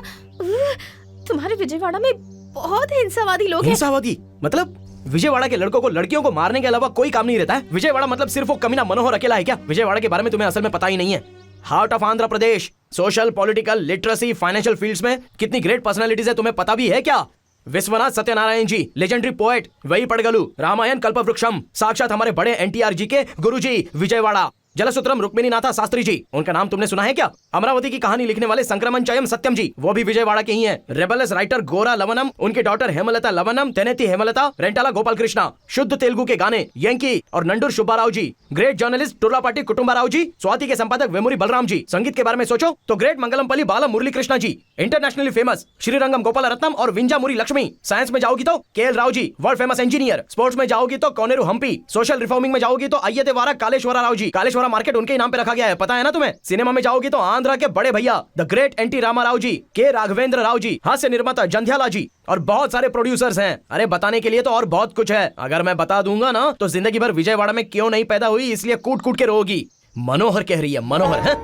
तुम्हारे विजयवाड़ा में बहुत हिंसावादी लोग हैं। हिंसावादी मतलब विजयवाड़ा के लड़कों को लड़कियों को मारने के अलावा कोई काम नहीं रहता है? विजयवाड़ा मतलब सिर्फ वो कमीना मनोहर अकेला है क्या? विजयवाड़ा के बारे में तुम्हें असल में पता ही नहीं है। Heart of Andhra Pradesh, social, political, literacy, financial fields में कितनी ग्रेट पर्सनालिटीज है तुम्हें पता भी है क्या? विश्वनाथ सत्यनारायण जी, लेजेंडरी पोएट, वही पड़गलू, रामायण कल्पवृक्षम, साक्षात हमारे बड़े एनटीआर जी के गुरुजी, विजयवाड़ा, जलसूत्रम रुक्मिणी नाथा शास्त्री जी, उनका नाम तुमने सुना है क्या? अमरावती की कहानी लिखने वाले संक्रमण चयम सत्यम जी, वो भी विजयवाड़ा के ही हैं। रेबलस राइटर गोरा लवनम, उनकी डॉटर हेमलता लवनम, तेनेती हेमलता, रेंटाला गोपाल कृष्णा, शुद्ध तेलुगु के गाने यंकी और नंडूर सुब्बाराव जी, ग्रेट जर्नलिस्ट टुर्लापाटी कुटुंबाराव जी, स्वाति के संपादक वेमुरी बलराम जी, संगीत के बारे में सोचो तो ग्रेट मंगलमपल्ली बाला मुरली कृष्णा जी, इंटरनेशनली फेमस श्रीरंगम गोपाल रत्नम और विंजामुरी लक्ष्मी, साइंस में जाओगी तो KL Rao ji, world famous engineer, sports में जाओगी तो कोनेरू हम्पी, सोशल रिफॉर्मिंग में जाओगी तो अय्यदे वारा कालेश्वरा राव जी, कालेश्वरा मार्केट उनके नाम पे रखा गया है, पता है ना तुम्हें? सिनेमा में जाओगी तो आंध्रा के बड़े भैया द ग्रेट एनटी रामाराव जी, के राघवेंद्र राव जी, हास्य निर्माता जंध्याला जी और बहुत सारे प्रोड्यूसर्स हैं। अरे बताने के लिए तो और बहुत कुछ है, अगर मैं बता दूंगा ना तो जिंदगी भर विजयवाड़ा में क्यों नहीं पैदा हुई इसलिए कूट कूट के रोगी। मनोहर कह रही है, मनोहर है?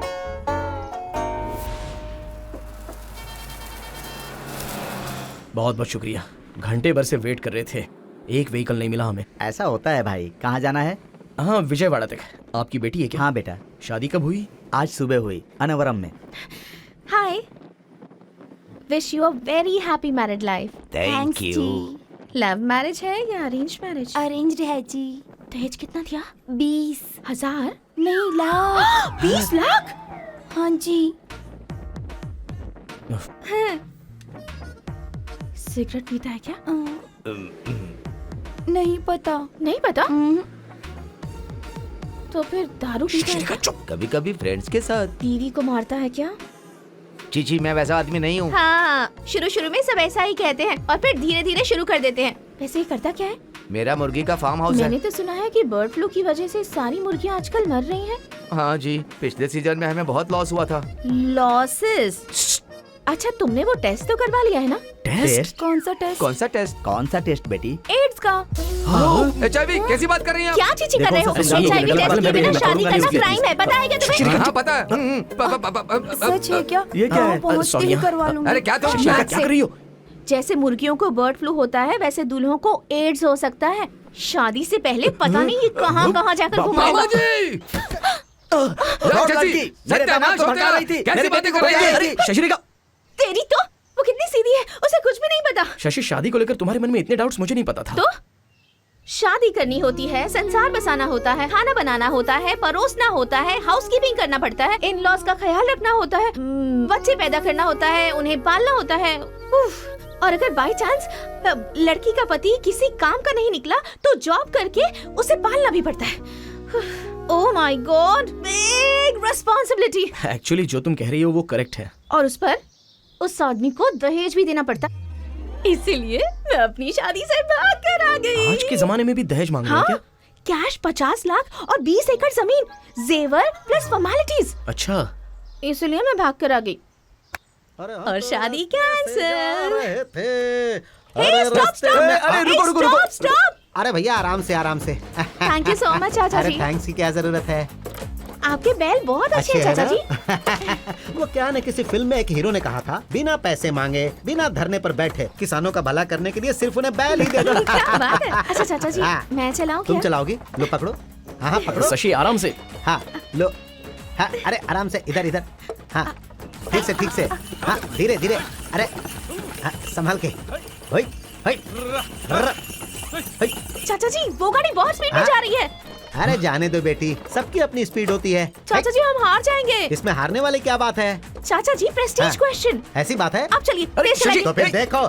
बहुत बहुत शुक्रिया, घंटे भर से वेट कर रहे थे, एक व्हीकल नहीं मिला हमें। ऐसा होता है भाई। कहाँ जाना है? हाँ विजयवाड़ा तक। आपकी बेटी है क्या? हाँ बेटा, शादी कब हुई? आज सुबह हुई, अनवरम में। Hi, wish you a very happy married life. Thank you. Love marriage है या अरेंज मैरिज? अरेंज्ड है जी। दहेज कितना दिया? 20,000 20,000? नहीं लाख। 20 लाख? हाँ जी। सिगरेट पीता है क्या? नहीं पता। नहीं पता? तो फिर दारू पीता है क्या? कभी कभी फ्रेंड्स के साथ। बीवी को मारता है क्या? चीची, मैं वैसा आदमी नहीं हूँ। हाँ, शुरू में सब ऐसा ही कहते हैं और फिर धीरे धीरे शुरू कर देते हैं। वैसे ही करता क्या है? मेरा मुर्गी का फार्म हाउस मैंने है। तो सुना है कि बर्ड फ्लू की वजह से सारी मुर्गियाँ आजकल मर रही हैं। हाँ जी, पिछले सीजन में हमें बहुत लॉस हुआ था। लॉसेस? अच्छा, तुमने वो टेस्ट तो करवा लिया है ना? टेस्ट? कौन सा टेस्ट? कौन सा टेस्ट? कौन सा टेस्ट बेटी? एड्स का। HIV? कैसी बात कर रही हैं आप? क्या चीची कर रहे हो? देखो, HIV गलत टेस्ट बात के बिना मैं शादी करूंगा करना नहीं क्राइम है, पता है क्या तुम्हें? हाँ पता है। सच है क्या? ये क्या है? पहुँचते sorry, ही हाँ। करवा लूंगी। अरे क्या तुम शिशिरा, क्या कर रही हो? जैसे मुर्गियों को बर्ड फ्लू होता है वैसे दूल्हों को एड्स हो सकता है। शादी से पहले पता नहीं ये कहाँ कहाँ जाकर घुमाएगा। मामा जी! लड़की, मेरे दामाद को भगा रही थी। कैसी मेरे बातें बेटे कर को रही भगा है? रही थी। शशिरिका, तेरी तो वो कितनी सीधी है, उसे कुछ भी नहीं पता। शशि, शादी को लेकर तुम्हारे मन में इतने डाउट्स मुझे नहीं पता था। तो शादी करनी होती है, संसार बसाना होता है, खाना बनाना होता है, परोसना होता है, हाउसकीपिंग करना पड़ता है, इन लॉज का ख्याल रखना होता है, बच्चे पैदा करना होता है, उन्हें पालना होता है। उफ, और अगर बाय चांस लड़की का पति किसी काम का नहीं निकला तो जॉब करके उसे पालना भी पड़ता है। Oh my God, big responsibility. Actually जो तुम कह रही हो वो करेक्ट है। और उस पर उस आदमी को दहेज भी देना पड़ता, इसीलिए मैं अपनी शादी से भाग कर आ गई। आज के जमाने में भी दहेज मांग रहे हाँ? हो क्या? कैश 50 लाख और 20 एकड़ जमीन, जेवर प्लस फॉर्मेलिटीज। अच्छा, इसलिए मैं भाग कर आ गई और शादी कैंसिल। स्टॉप। अरे भैया आराम से आराम से। थैंक यू सो मच चाचा अरे जी। थैंक्स की क्या जरूरत है? आपके बैल बहुत अच्छे हैं है चाचा ना? जी। वो क्या ना, किसी फिल्म में एक हीरो ने कहा था, बिना पैसे मांगे, बिना धरने पर बैठे, किसानों का भला करने के लिए सिर्फ उन्हें बैल ही दे दो। क्या बात है। अच्छा चाचा जी, हाँ। मैं चलाऊं तुम क्या? चलाओगी? लो पकड़ो। हाँ हाँ पकड़ो। शशि आराम से। हाँ लो। हाँ अरे आराम से, इधर इधर। हाँ ठीक से। हाँ धीरे धीरे। अरे हाँ, संभाल के। होई, होई, होई। चाचा जी, वो गाड़ी बहुत स्पीड में हाँ? जा रही है। अरे जाने दो बेटी, सबकी अपनी स्पीड होती है। चाचा जी, हम हार जाएंगे। इसमें हारने वाली क्या बात है? चाचा जी, प्रेस्टीज हाँ। क्वेश्चन। ऐसी बात है? आप चलिए, अरे तेज चलाइए। तो फिर देखो।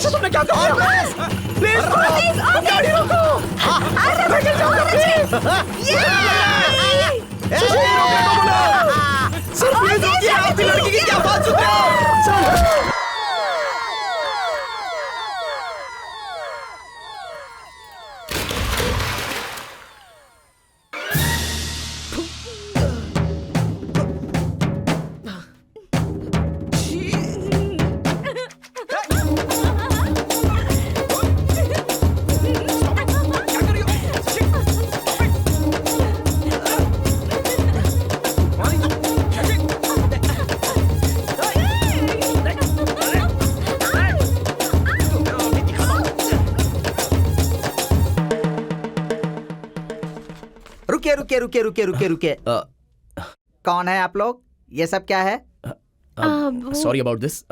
तुमने क्या कहा? प्लीज गाड़ी रोको। सर प्लीज रुकिए, आपकी लड़की की क्या बात सुन रहे हो? रुकिए रुकिए रुकिए रुकिए रुकिए रुकिए कौन है आप लोग? ये सब क्या है? Sorry about this.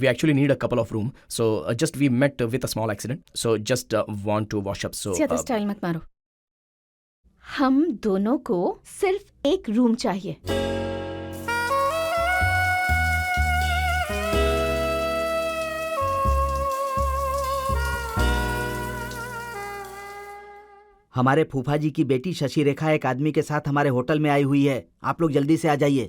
We actually need a couple of room. So just we met with a small accident. So just want to wash up. So ज्यादा स्टाइल मत मारो। हम दोनों को सिर्फ एक रूम चाहिए। हमारे फूफा जी की बेटी शशि रेखा एक आदमी के साथ हमारे होटल में आई हुई है। आप लोग जल्दी से आ जाइए।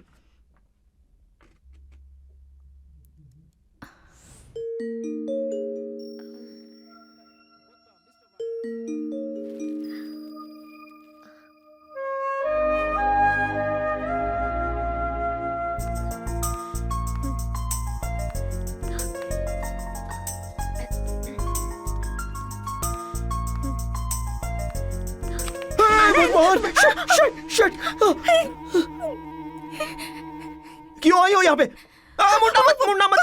क्यों आई हो यहाँ पे?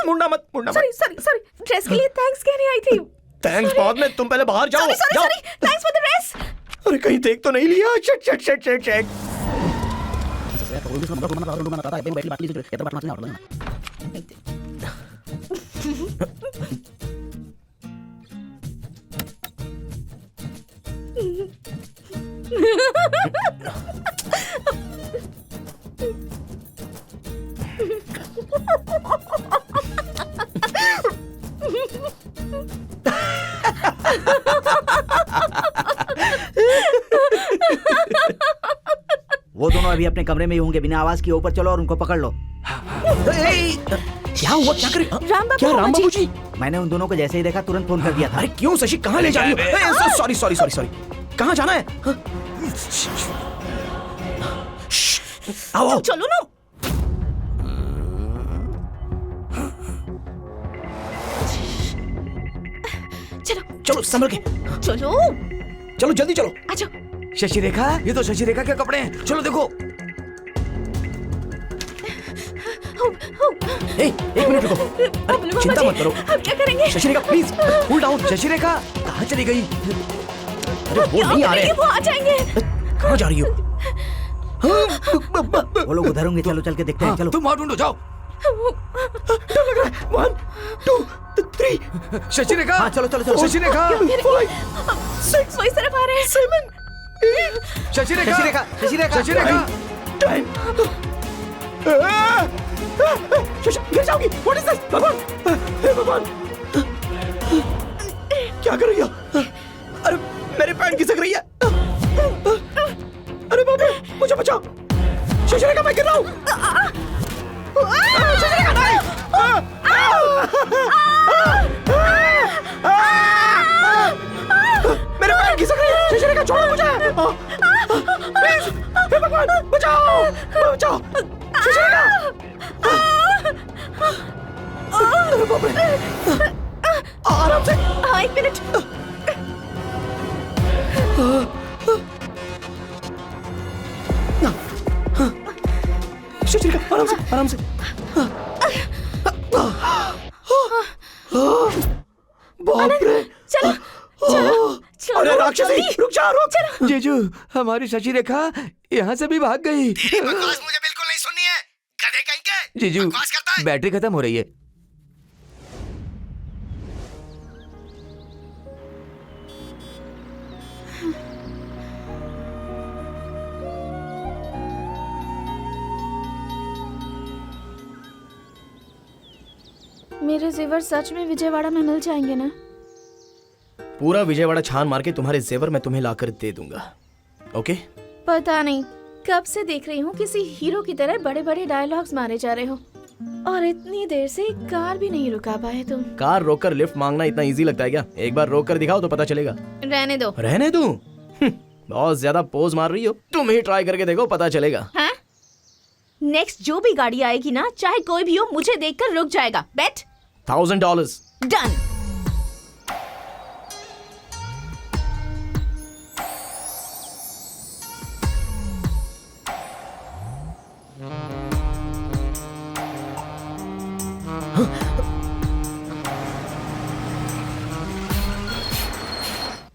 मुंडा मत। सॉरी ड्रेस के लिए थैंक्स कहने आई थी। थैंक्स बाद में, तुम पहले बाहर जाओ। Sorry thanks for the dress. अरे कहीं देख तो नहीं लिया? शिट। वो दोनों अभी अपने कमरे में ही होंगे। बिना आवाज के ऊपर चलो और उनको पकड़ लो। क्या हुआ? क्या करे? क्या राम बाबू जी? मैंने उन दोनों को जैसे ही देखा तुरंत फोन कर दिया था। अरे क्यों शशि, कहाँ ले जा रही हो? सॉरी। कहाँ जाना है? आओ। चलो ना। चलो संभल के। चलो जल्दी चलो। अच्छा शशि रेखा, ये तो शशि रेखा के कपड़े हैं। चलो देखो। एक मिनट रुको। अरे चिंता मत करो। अब क्या करेंगे? शशि रेखा प्लीज कूल डाउन। शशि रेखा कहाँ चली गई? अरे वो नहीं आ रहे। वो आ जाएंगे। कहाँ जा रही हो? वो लोग उधर होंगे। चलो चल के देखते हैं। चलो तुम वहां ढूंढो, जाओ। डर लग रहा है। 1 2 3। शशि रेखा, हाँ चलो चलो चलो। शशि रेखा, 6 वो इस तरफ आ रहे हैं। 7 शशि रेखा, शशि रेखा, शशि रेखा, शशि रेखा। 10। शशि गिर जाओगी। What is this? भगवान, हे भगवान, क्या कर रही हो? अरे मेरी पैंट खिसक रही है। अरे बाप रे, मुझे बचाओ। शशि रेखा, मैं गिर रहा हूँ। शशि रेखा नहीं। मेरे पैर खिसक रही है। शशि रेखा छोड़ो मुझे। प्लीज, हे भगवान, बचाओ। शशि रेखा। अरे बाप रे। आराम से। 1 मिनट। शशि रेखा आराम से। बाप रे। चलो अरे राक्षसी, रुक जा। जीजू, हमारी शशि रेखा यहाँ से भी भाग गई। तेरी बकवास मुझे बिल्कुल नहीं सुननी है, गधे कहीं के। जीजू, बकवास करता है। बैटरी खत्म हो रही है। मेरे जेवर सच में विजयवाड़ा में मिल जाएंगे ना? पूरा विजयवाड़ा छान मार के तुम्हारे जेवर मैं तुम्हें लाकर दे दूंगा। ओके? पता नहीं कब से देख रही हूँ किसी हीरो की तरह बड़े बड़े डायलॉग्स मारे जा रहे हो और इतनी देर से एक कार भी नहीं रुका पाए तुम। कार रोककर लिफ्ट मांगना इतना इजी लगता है क्या? एक बार रोक कर दिखाओ तो पता चलेगा। रहने दो। रहने दूं? बहुत ज्यादा पोज मार रही हो। तुम ही ट्राई करके देखो, पता चलेगा। हाँ? नेक्स्ट जो भी गाड़ी आएगी ना, चाहे कोई भी हो, मुझे देखकर रुक जाएगा। बेट? $1000 डन।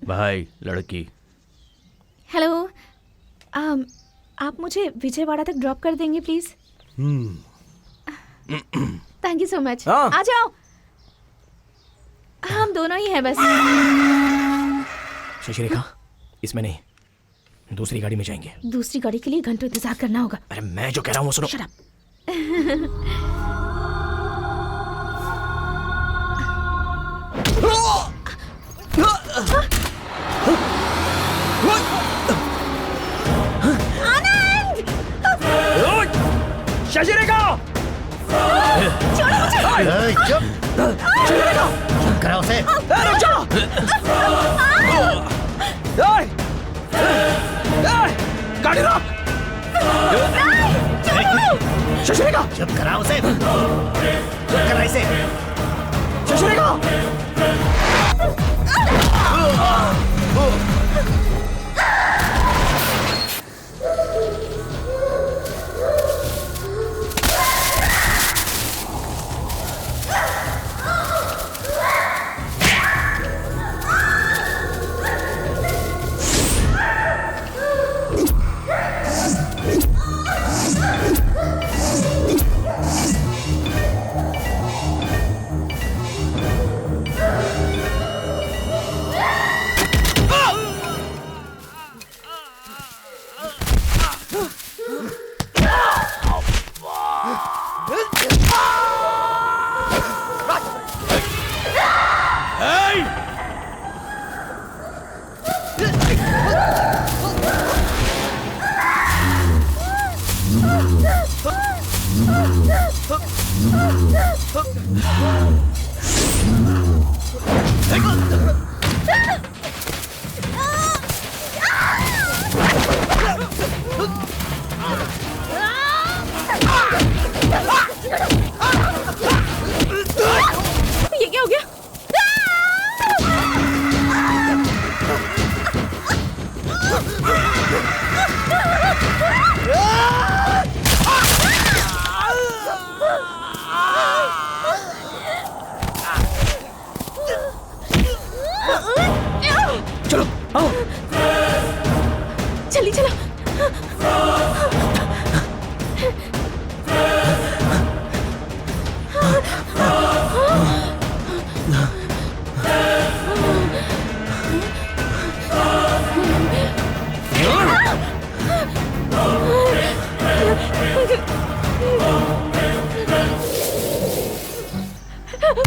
भाई लड़की। हेलो, आप मुझे विजयवाड़ा तक ड्रॉप कर देंगे please? Thank you so much. हाँ। आ जाओ, हम दोनों ही हैं बस। शशिरेखा, इसमें नहीं, दूसरी गाड़ी में जाएंगे। दूसरी गाड़ी के लिए घंटों इंतजार करना होगा। अरे मैं जो कह रहा हूँ वो सुनो। Shut up. शशिरेखा! चुप चुप करा उसे। रुक जाओ! गाड़ी रोक! शशिरेखा! चुप करा उसे। चुप करा इसे। शशिरेखा! ये क्या हो गया? चलो आओ। चली चलो।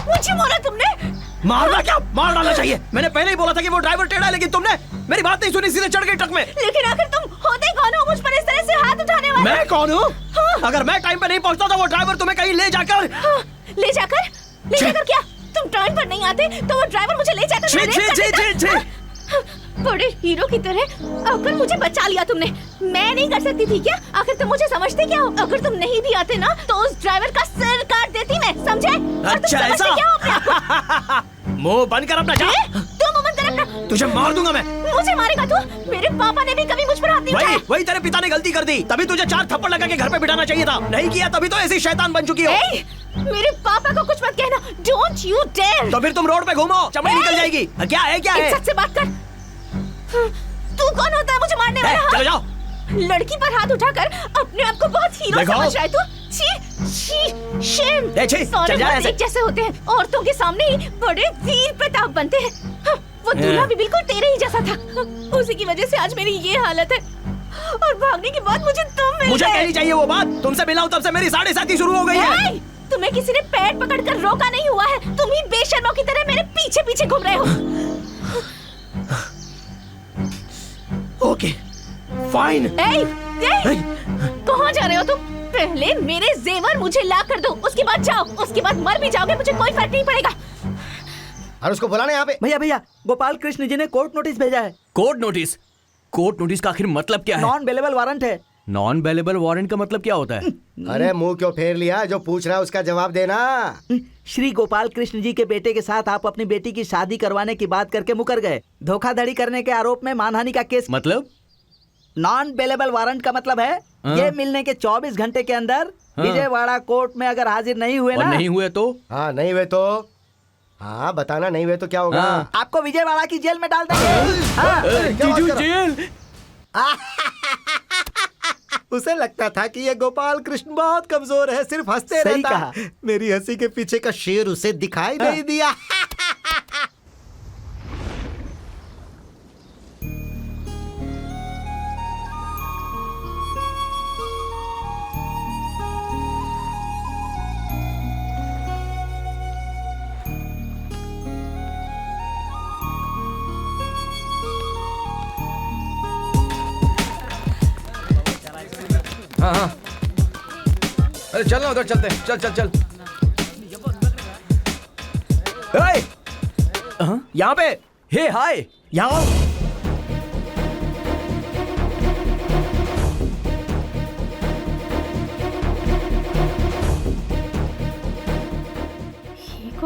मुझे मारा तुमने? मारना क्या? मार डालना चाहिए। मैंने पहले ही बोला था कि वो ड्राइवर टेढ़ा है, लेकिन तुमने मेरी बात नहीं सुनी, सीधे चढ़ गई ट्रक में। लेकिन आखिर तुम होते कौन हो मुझ पर इस तरह से हाथ उठाने वाले? मैं कौन हूँ? अगर मैं टाइम पे नहीं पहुँचता तो वो ड्राइवर तुम्हें कहीं ले जाकर ले जाकर क्या? तुम टाइम पर नहीं आते तो वो ड्राइवर मुझे ले जाकर छी, छी, छी, छी, छी। बड़े हीरो की तरह आकर मुझे बचा लिया तुमने। मैं नहीं कर सकती थी क्या? आखिर तुम मुझे समझते क्या हो? अगर तुम नहीं भी आते ना तो उस ड्राइवर का सिर काट देती मैं, समझे? और तुम अच्छा समझते ऐसा? क्या हो अपने आप को? मुंह बंद कर अपना। जा। तुम मुंह बंद कर अपना। तुझे मार दूंगा मैं। मुझे मारेगा तू? मेरे पापा ने भी कभी मुझ पर हाथ नहीं उठाया। वही तेरे पिता ने गलती कर दी, तभी तुझे 4 थप्पड़ लगा के घर पे बिठाना चाहिए था। नहीं किया तभी तो ऐसी शैतान बन चुकी हो। ए, मेरे पापा को कुछ मत कहना। Don't you dare. तो फिर तुम रोड पे घूमो, चमड़ी निकल जाएगी। क्या है क्या है? सच से बात कर। तू कौन होता है मुझे मारने वाला? चलो जाओ। लड़की पर हाथ उठाकर अपने आप को बहुत हीरो देखो। समझ रहा है तू? छी, छी, शेम। छी, सारे चल जा मर्द ऐसे। एक जैसे होते हैं, औरतों के सामने ही बड़े वीर प्रताप बनते हैं। वो दूल्हा भी बिल्कुल तेरे ही जैसा था। उसी की वजह से आज मेरी ये हालत है। और भागने के बाद मुझे तुम मिल मुझे गए। कहनी चाहिए वो बात। तुमसे मिला हूं तब से मेरी 7:30 शुरू हो गई है। ए, तुम्हें किसी ने पैर पकड़कर रोका नहीं हुआ है। तुम ही बेशर्मों की तरह मेरे पीछे पीछे घूम रहे हो। Okay fine. कहाँ जा रहे हो तुम? पहले मेरे जेवर मुझे ला कर दो, उसके बाद जाओ। उसके बाद मर भी जाओगे, मुझे कोई फर्क नहीं पड़ेगा। और उसको बुलाना यहाँ पे। भैया गोपाल कृष्ण जी ने कोर्ट नोटिस भेजा है। Court notice? कोर्ट नोटिस का आखिर मतलब क्या है? नॉन बेलेबल वारंट है। नॉन बेलेबल वारंट का मतलब क्या होता है? अरे मुंह क्यों फेर लिया? जो पूछ रहा है उसका जवाब देना। श्री गोपाल कृष्ण जी के बेटे के साथ आप अपनी बेटी की शादी करवाने की बात करके मुकर गए। धोखाधड़ी करने के आरोप में मानहानि का केस। मतलब? नॉन बेलेबल वारंट का मतलब है ये मिलने के 24 घंटे के अंदर विजयवाड़ा कोर्ट में अगर हाजिर नहीं हुए और ना। नहीं हुए तो? हाँ नहीं हुए तो? हाँ बताना, नहीं हुए तो क्या होगा? आपको विजयवाड़ा की जेल में डाल देंगे। हाँ। क्या बात कर रहा? जेल? उसे लगता था कि ये गोपाल कृष्ण बहुत कमजोर है, सिर्फ हंसते सही रहता। कहा। मेरी हंसी के पीछे का शेर उसे दिखाई नहीं दिया। हाँ हाँ, अरे चल ना उधर चलते हैं, चल चल चल। यहाँ पे, हे हाय, यहाँ आओ।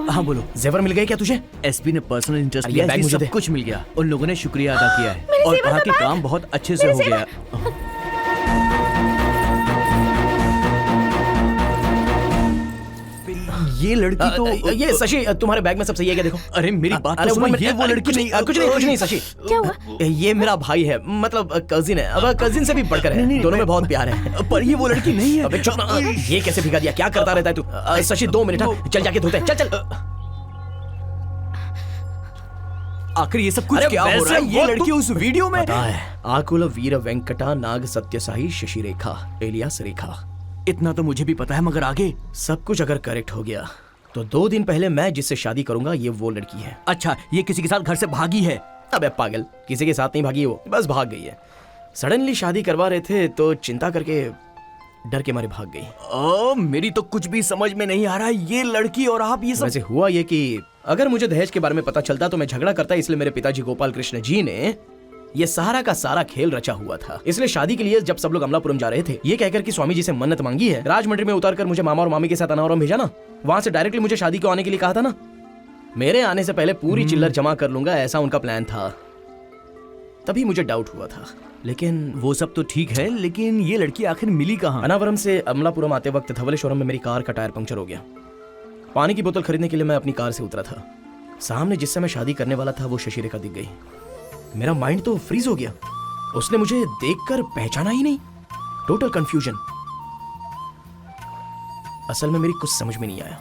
हाँ बोलो, जेवर मिल गए क्या तुझे? एसपी ने पर्सनल इंटरेस्ट अरे लिया, बैग इसलिए मुझे सब दे। कुछ मिल गया। उन लोगों ने शुक्रिया अदा किया है और कहा कि काम बहुत अच्छे से हो गया। ये लड़की तो ये शशि, तुम्हारे बैग में सब सही है क्या? देखो। अरे मेरी बात अरे तो सुनो, वो ये वो लड़की नहीं। कुछ नहीं शशि। क्या हुआ? ये मेरा भाई है, मतलब कजिन है। अब कजिन से भी बढ़कर है, दोनों में बहुत प्यार है। पर ये वो लड़की नहीं है। अबे चुप, ये कैसे भिगा दिया? क्या करता रहता है तू? शशि 2 मिनट, चल जाके धोते हैं। चल चल। आखिर ये सब कुछ अरे क्या हो वैसे रहा है? ये वो लड़की तो- उस वीडियो में पता है, आकुल वीर वेंकटा नाग सत्यसाई शशि रेखा एलियास रेखा। इतना तो मुझे भी पता है, मगर आगे? सब कुछ अगर करेक्ट हो गया तो 2 दिन पहले मैं जिससे शादी करूंगा ये वो लड़की है। अच्छा, ये किसी के साथ घर से भागी है? अबे पागल, किसी के साथ नहीं भागी, वो बस भाग गई है। सडनली शादी करवा रहे थे तो चिंता करके डर के मारे भाग गई। मेरी तो कुछ भी समझ में नहीं आ रहा है। ये लड़की और आप ये सब। वैसे हुआ ये कि अगर मुझे दहेज के बारे में पता चलता तो मैं झगड़ा करता, इसलिए मेरे पिताजी गोपाल कृष्ण जी ने ये सारा का सारा खेल रचा हुआ था। इसलिए शादी के लिए जब सब लोग अमलापुरम जा रहे थे, ये कहकर कि स्वामी जी से मन्नत मांगी है, राजमंड्री में उतारकर मुझे मामा और मामी के साथ अनावरम भेजा ना, वहां से डायरेक्टली मुझे शादी को आने के लिए कहा था ना। मेरे आने से पहले पूरी चिल्लर जमा कर लूंगा, ऐसा उनका प्लान था। तभी मुझे डाउट हुआ था, लेकिन वो सब तो ठीक है, लेकिन ये लड़की आखिर मिली कहाँ? अनावरम से अमलापुरम आते वक्त धवलेश्वरम में मेरी कार का टायर पंक्चर हो गया। पानी की बोतल खरीदने के लिए मैं अपनी कार से उतरा था। सामने जिससे मैं शादी करने वाला था वो शशि रेखा दिख गई। मेरा माइंड तो फ्रीज हो गया। उसने मुझे देखकर पहचाना ही नहीं। Total confusion. असल में मेरी कुछ समझ में नहीं आया।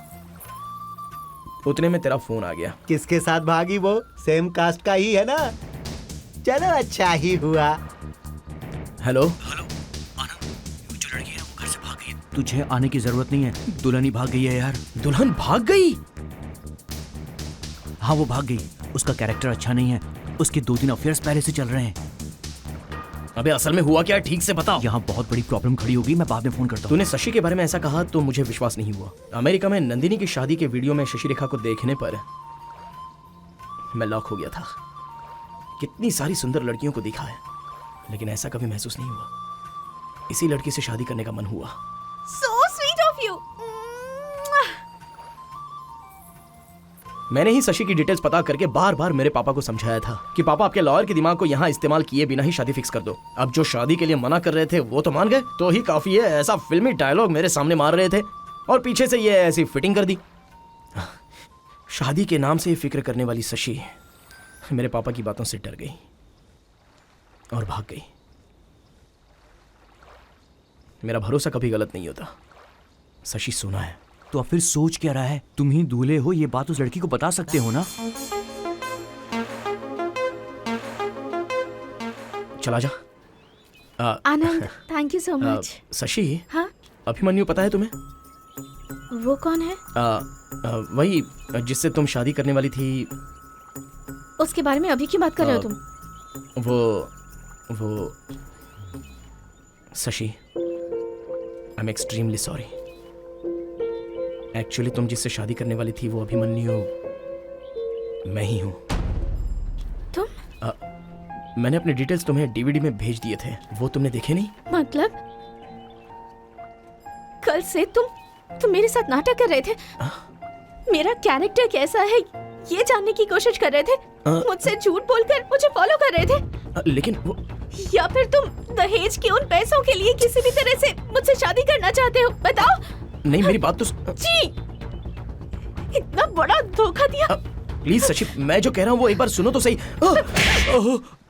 उतने में तेरा फोन आ गया। किसके साथ भागी वो? सेम कास्ट का ही है ना? चलो अच्छा ही हुआ। हेलो। तुझे आने की जरूरत नहीं है, दुल्हन ही भाग गई है यार। दुल्हन भाग गई? हाँ, वो भाग गई। उसका कैरेक्टर अच्छा नहीं है, उसके 2-3 अफेयर्स पहले से चल रहे हैं। अबे असल में हुआ क्या है, ठीक से बताओ। यहाँ बहुत बड़ी प्रॉब्लम खड़ी होगी, मैं बाद में फोन करता हूँ। तूने शशि के बारे में ऐसा कहा तो मुझे विश्वास नहीं हुआ। अमेरिका में नंदिनी की शादी के वीडियो में शशि रेखा को देखने पर मैं लॉक हो गया था। कितनी सारी सुंदर लड़कियों को देखा है, लेकिन ऐसा कभी महसूस नहीं हुआ। इसी लड़की से शादी करने का मन हुआ। So sweet of you. मैंने ही शशि की डिटेल्स पता करके बार बार मेरे पापा को समझाया था कि पापा, आपके लॉयर के दिमाग को यहाँ इस्तेमाल किए बिना ही शादी फिक्स कर दो। अब जो शादी के लिए मना कर रहे थे वो तो मान गए, तो ही काफी है। ऐसा फिल्मी डायलॉग मेरे सामने मार रहे थे और पीछे से ये ऐसी फिटिंग कर दी। शादी के नाम से फिक्र करने वाली शशि मेरे पापा की बातों से डर गई और भाग गई। मेरा भरोसा कभी गलत नहीं होता। शशि सोना है। तो अब फिर सोच क्या रहा है? तुम ही दूल्हे हो, ये बात उस लड़की को बता सकते हो ना? चला जा। Anand, thank you so much. Shashi, हाँ, अभिमन्यु पता है तुम्हें? वो कौन है? वही जिससे तुम शादी करने वाली थी। उसके बारे में अभी की बात कर रहे हो तुम? वो Shashi, I am extremely sorry. Actually तुम जिससे शादी करने वाली थी वो अभिमन्यु मैं ही हूं। तुम? मैंने अपने डिटेल्स तुम्हें डीवीडी में भेज दिए थे, वो तुमने देखे नहीं? मतलब कल से तुम मेरे साथ नाटक कर रहे थे? मेरा कैरेक्टर कैसा है ये जानने की कोशिश कर रहे थे? मुझसे झूठ बोलकर मुझे फॉलो कर रहे थे? लेकिन वो या फिर तुम दहेज के उन पैसों के लिए किसी भी तरह से मुझसे शादी करना चाहते हो? बताओ। नहीं, मेरी बात तो जी, इतना बड़ा धोखा दिया। प्लीज शशि, मैं जो कह रहा हूँ वो एक बार सुनो तो सही।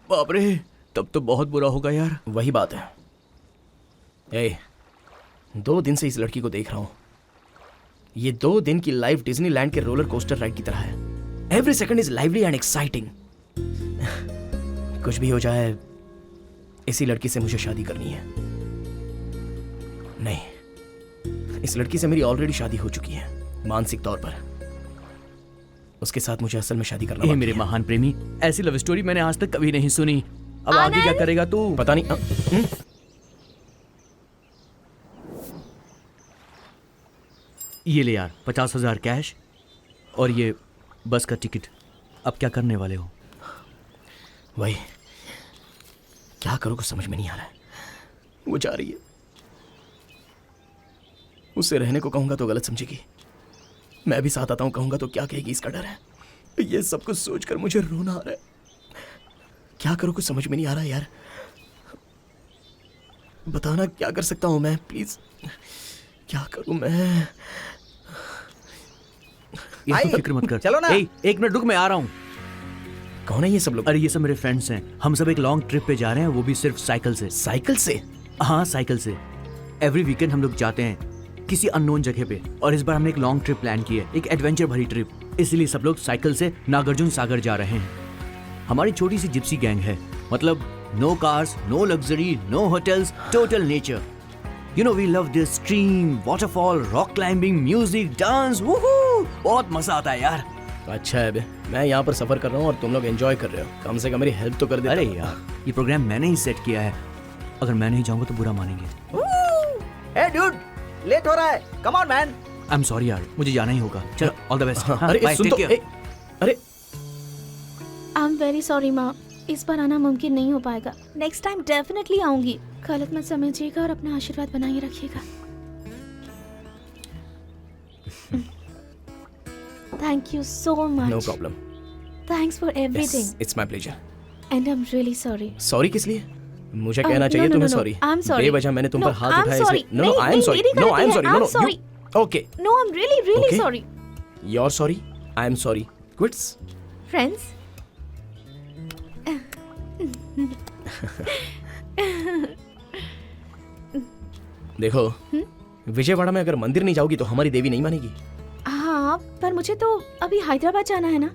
बाप रे, तब तो बहुत बुरा होगा यार। वही बात है, ए, 2 दिन से इस लड़की को देख रहा हूं। ये 2 दिन की लाइफ डिज्नीलैंड के रोलर कोस्टर राइड की तरह है। Every second is lively and exciting. कुछ भी हो जाए, इसी लड़की से मुझे शादी करनी है। नहीं, इस लड़की से मेरी ऑलरेडी शादी हो चुकी है मानसिक तौर पर। उसके साथ मुझे असल में शादी करना ए बाकी मेरे है। महान प्रेमी, ऐसी लव स्टोरी मैंने आज तक कभी नहीं सुनी। अब आगे क्या करेगा तू? पता नहीं। ये ले यार 50,000 कैश और ये बस का टिकट। अब क्या करने वाले हो? वही क्या करूं कुछ समझ में नहीं आ रहा है। वो जा रही है, उससे रहने को कहूंगा तो गलत समझेगी, मैं भी साथ आता हूं कहूंगा तो क्या कहेगी, इसका डर है। ये सब कुछ सोचकर मुझे रोना आ रहा है। क्या करूं कुछ समझ में नहीं आ रहा है यार। बताना क्या कर सकता हूं मैं, प्लीज क्या करूं मैं। ये आई, तो फिक्र मत कर। चलो ना। ए, 1 मिनट रुक, मैं आ रहा हूँ। कौन है ये सब लोग? अरे ये सब मेरे फ्रेंड्स हैं। हम सब एक लॉन्ग ट्रिप पे जा रहे हैं, वो भी सिर्फ साइकिल से। साइकिल से? हाँ साइकिल से। एवरी वीकेंड हम लोग जाते हैं किसी अननोन जगह पे, और इस बार हमने एक लॉन्ग ट्रिप प्लान की है, एक एडवेंचर भरी ट्रिप। इसलिए सब लोग साइकिल से नागार्जुन सागर जा रहे हैं। हमारी छोटी सी जिप्सी गैंग है, मतलब no cars, no luxury, no hotels, total nature. You know we love this stream, waterfall, rock climbing, music, dance, woohoo! बहुत मजा आता है यार। अच्छा है बे, मैं यहाँ पर सफर कर रहा हूँ और तुम लोग एंजॉय कर रहे हो। कम से कम मेरी हेल्प तो कर देता। अरे यार, ये प्रोग्राम मैंने ही सेट किया है। अगर मैं नहीं जाऊंगा तो बुरा मानेंगे। हे डूड, लेट हो रहा है। Come on man. I am sorry यार, मुझे जाना ही होगा। चलो, ऑल द बेस्ट। अरे सुन तो, अरे आई एम वेरी सॉरी माँ, इस बार आना मुमकिन नहीं हो पाएगा। नेक्स्ट टाइम डेफिनेटली आऊंगी। गलत मत समझिएगा और अपना आशीर्वाद बनाए रखिएगा। Thank you so much. No problem. Thanks for everything it's my pleasure. And I am really sorry. Sorry किस लिए? मुझे कहना चाहिए तुम्हें सॉरी। I am sorry. बेवजह मैंने तुम पर हाथ उठाया इसलिए। No no I am sorry. No I am sorry. No no okay. No I am really really Okay. Sorry. You are sorry, I am sorry. क्विट्स। फ्रेंड्स, देखो, विजयवाड़ा में अगर मंदिर नहीं जाओगी तो हमारी देवी नहीं मानेगी। हाँ, पर मुझे तो अभी हैदराबाद जाना है ना।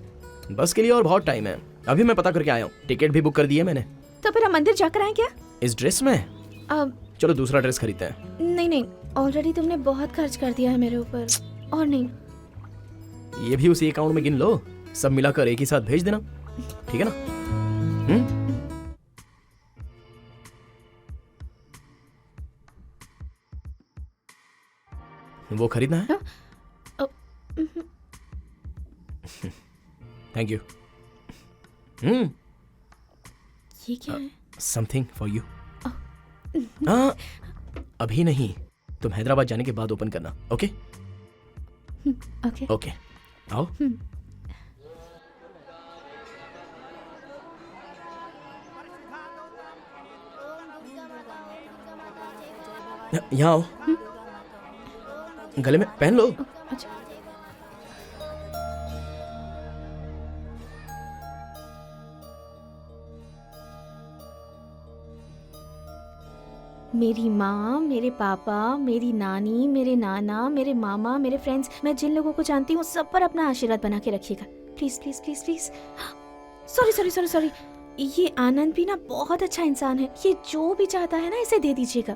बस के लिए और बहुत टाइम है। अभी मैं पता करके आया हूँ, टिकट भी बुक कर दी है मैंने। तो फिर हम मंदिर जाकर आए क्या? इस ड्रेस में? अब चलो दूसरा ड्रेस खरीदते हैं। नहीं नहीं, ऑलरेडी तुमने बहुत खर्च कर दिया है मेरे ऊपर। और नहीं, ये भी उसी अकाउंट में गिन लो, सब मिलाकर एक ही साथ भेज देना, ठीक है ना? वो खरीदना है? Thank you. ये क्या है? Something for you. अभी नहीं, तुम हैदराबाद जाने के बाद ओपन करना। Okay okay. ओके, आओ। यहाँ आओ, गले में पहन लो। अच्छा, मेरी माँ, मेरे पापा, मेरी नानी, मेरे नाना, मेरे मामा, मेरे फ्रेंड्स, मैं जिन लोगों को जानती हूँ सब पर अपना आशीर्वाद बना के रखिएगा। Please please please please. Sorry sorry sorry sorry. ये आनंद भी ना बहुत अच्छा इंसान है। ये जो भी चाहता है ना इसे दे दीजिएगा।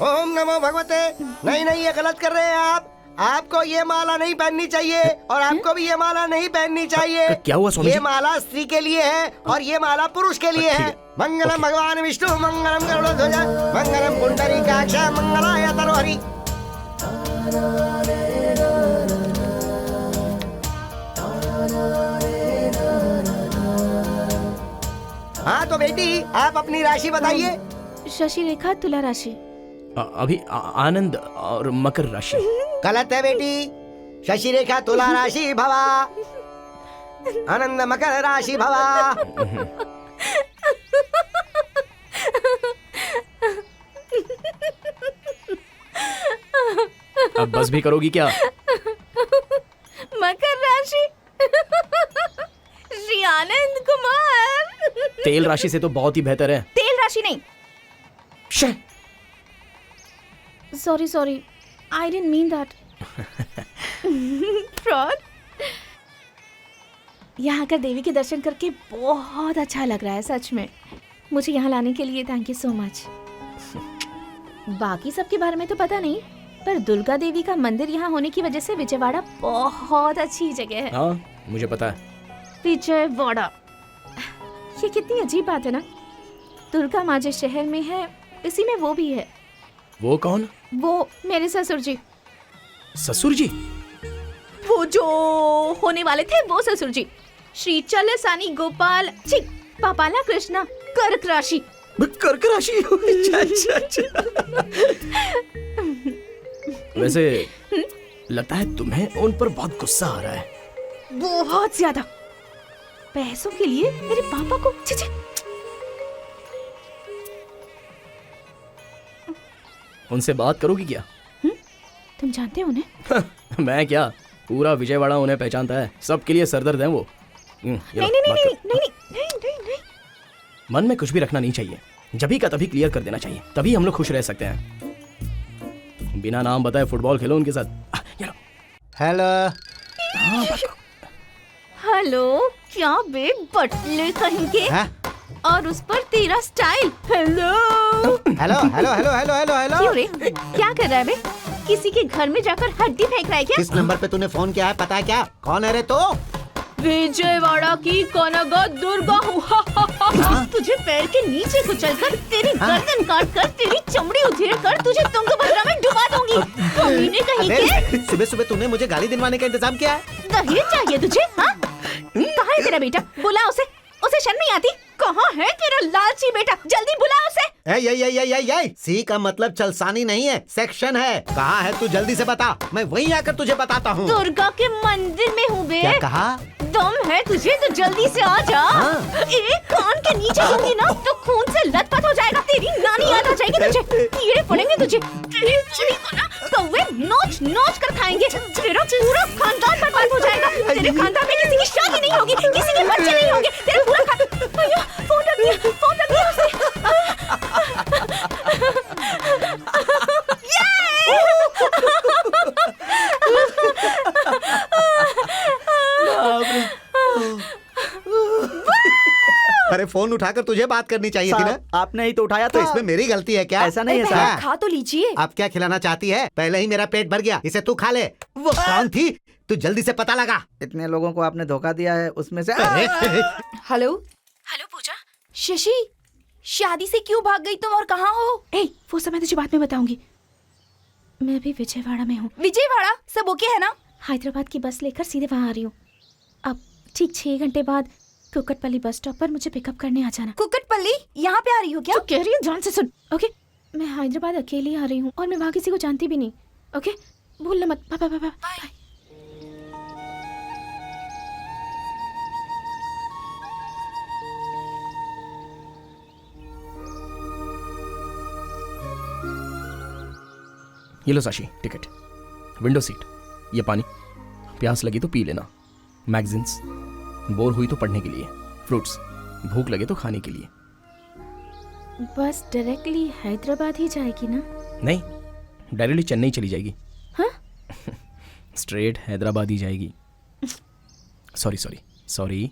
ओम नमो भगवते। नहीं नहीं, ये गलत कर रहे हैं आप। आपको ये माला नहीं पहननी चाहिए और आपको भी ये माला नहीं पहननी चाहिए। क्या हुआ स्वामी ये जी? माला स्त्री के लिए है और ये माला पुरुष के लिए है। मंगलम भगवान विष्णु, मंगलम गरुड़ध्वज, मंगलम पुंडरीकाक्ष, मंगलाय तनोहरि। हाँ तो बेटी, आप अपनी राशि बताइए। शशि रेखा, तुला राशि। अभी आनंद और मकर राशि। गलत है बेटी। शशि रेखा तुला राशि भवा, आनंद मकर राशि भवा। अब बस भी करोगी क्या? मकर राशि। श्री आनंद कुमार। तेल राशि से तो बहुत ही बेहतर है। तेल राशि नहीं। शे, sorry I didn't mean that. Fraud. यहाँ आकर देवी के दर्शन करके बहुत अच्छा लग रहा है सच में। मुझे यहाँ लाने के लिए थैंक यू सो मच। बाकी सबके बारे में तो पता नहीं, पर दुर्गा देवी का मंदिर यहाँ होने की वजह से विजयवाड़ा बहुत अच्छी जगह है। हाँ मुझे पता है। विजयवाड़ा, ये कितनी अजीब बात है ना। दुर्गा माँ जिस शहर में है इसी में वो भी है। वो कौन? वो मेरे ससुर जी। ससुर जी? वो जो होने वाले थे वो ससुर जी, श्री चलसानी गोपाल जी पापाला कृष्णा कर्क राशि। कर्क राशि? अच्छा। वैसे लगता है तुम्हें उन पर बहुत गुस्सा आ रहा है। बहुत ज्यादा। पैसों के लिए मेरे पापा को छी। उनसे बात करोगी क्या? तुम जानते हो उन्हें? मैं क्या, पूरा विजयवाड़ा उन्हें पहचानता है। सबके लिए सरदर्द है वो। नहीं। मन में कुछ भी रखना नहीं चाहिए, जभी का तभी क्लियर कर देना चाहिए, तभी हम लोग खुश रह सकते हैं। बिना नाम बताए फुटबॉल खेलो उनके साथ। हेलो। हेलो, क्या बे बटले कहेंगे? हाँ? और उस पर तेरा स्टाइल। Hello hello. क्यों रे, क्या कर रहा है बे? किसी के घर में जाकर हड्डी फेंक रहा है क्या? किस नंबर पे तूने फोन किया है पता है क्या? कौन है रे तू? विजयवाड़ा की कनगा दुर्गा हूँ। तुझे पैर के नीचे कुचलकर तेरी गर्दन काट कर तेरी चमड़ी उधेड़ कर तुझे तुंगभद्रा में डुबा दूंगी। कमीने कहीं के। सुबह सुबह तूने मुझे गाली दिलवाने का इंतजाम किया है? दहेज चाहिए तुझे? हाँ? कहाँ है तेरा बेटा? बुला उसे शर्म नहीं आती? कहाँ है तेरा लालची बेटा? जल्दी बुला उसे। सी का मतलब चलसानी नहीं है, सेक्शन है। कहाँ है तू? जल्दी से बता, मैं वहीं आकर तुझे बताता हूँ। दुर्गा के मंदिर में हूँ बे। क्या कहा? दम है तुझे तो जल्दी से आ जा। एक कान के नीचे होंगी ना तो खून से लथपथ हो जाएगा। तेरी नानी याद आ जाएगी तुझे। कीड़े पड़ेंगे तुझे। तेरी चूड़ी को ना कौवे नोच नोच कर खाएंगे। तेरा पूरा खानदान बर्बाद हो जाएगा। तेरे खानदान में किसी की शादी नहीं होगी, किसी के बच्चे नहीं होंगे। तेरा पूरा अय्यो, फोन रख दिया उसने। अरे फोन उठाकर तुझे बात करनी चाहिए थी ना। साहब, आपने ही तो उठाया तो था। इसमें मेरी गलती है क्या? ऐसा नहीं है पहले साहब। खा तो लीजिए। अब क्या खिलाना चाहती है? पहले ही मेरा पेट भर गया, इसे तू खा ले। वो कौन थी? तू जल्दी से पता लगा। इतने लोगों को आपने धोखा दिया है, उसमें से हेलो पूजा। शशि, शादी से क्यों भाग गई तुम और कहाँ हो? वो सब मैं तुझे बाद में बताऊंगी। मैं भी विजयवाड़ा में हूँ। विजयवाड़ा? सब ओके है ना? हैदराबाद की बस लेकर सीधे वहाँ आ रही हूँ। अब ठीक 6 घंटे बाद कुकटपल्ली बस स्टॉप पर मुझे पिकअप करने आ जाना। कुकटपल्ली? यहाँ पे आ रही हो क्या? जो कह रही हूँ ध्यान से सुन। ओके, मैं हैदराबाद अकेली आ रही हूँ और मैं वहाँ किसी को जानती भी नहीं। ओके, भूलना मत। Bye bye bye bye. ये लो साशी, टिकट, विंडो सीट, ये पानी, प्यास लगी तो पी लेना, मैगजीन्स, बोर हुई तो पढ़ने के लिए, फ्रूट्स, भूख लगे तो खाने के लिए। बस डायरेक्टली हैदराबाद ही जाएगी ना? नहीं, डायरेक्टली चेन्नई चली जाएगी। हाँ? स्ट्रेट हैदराबाद ही जाएगी। सॉरी।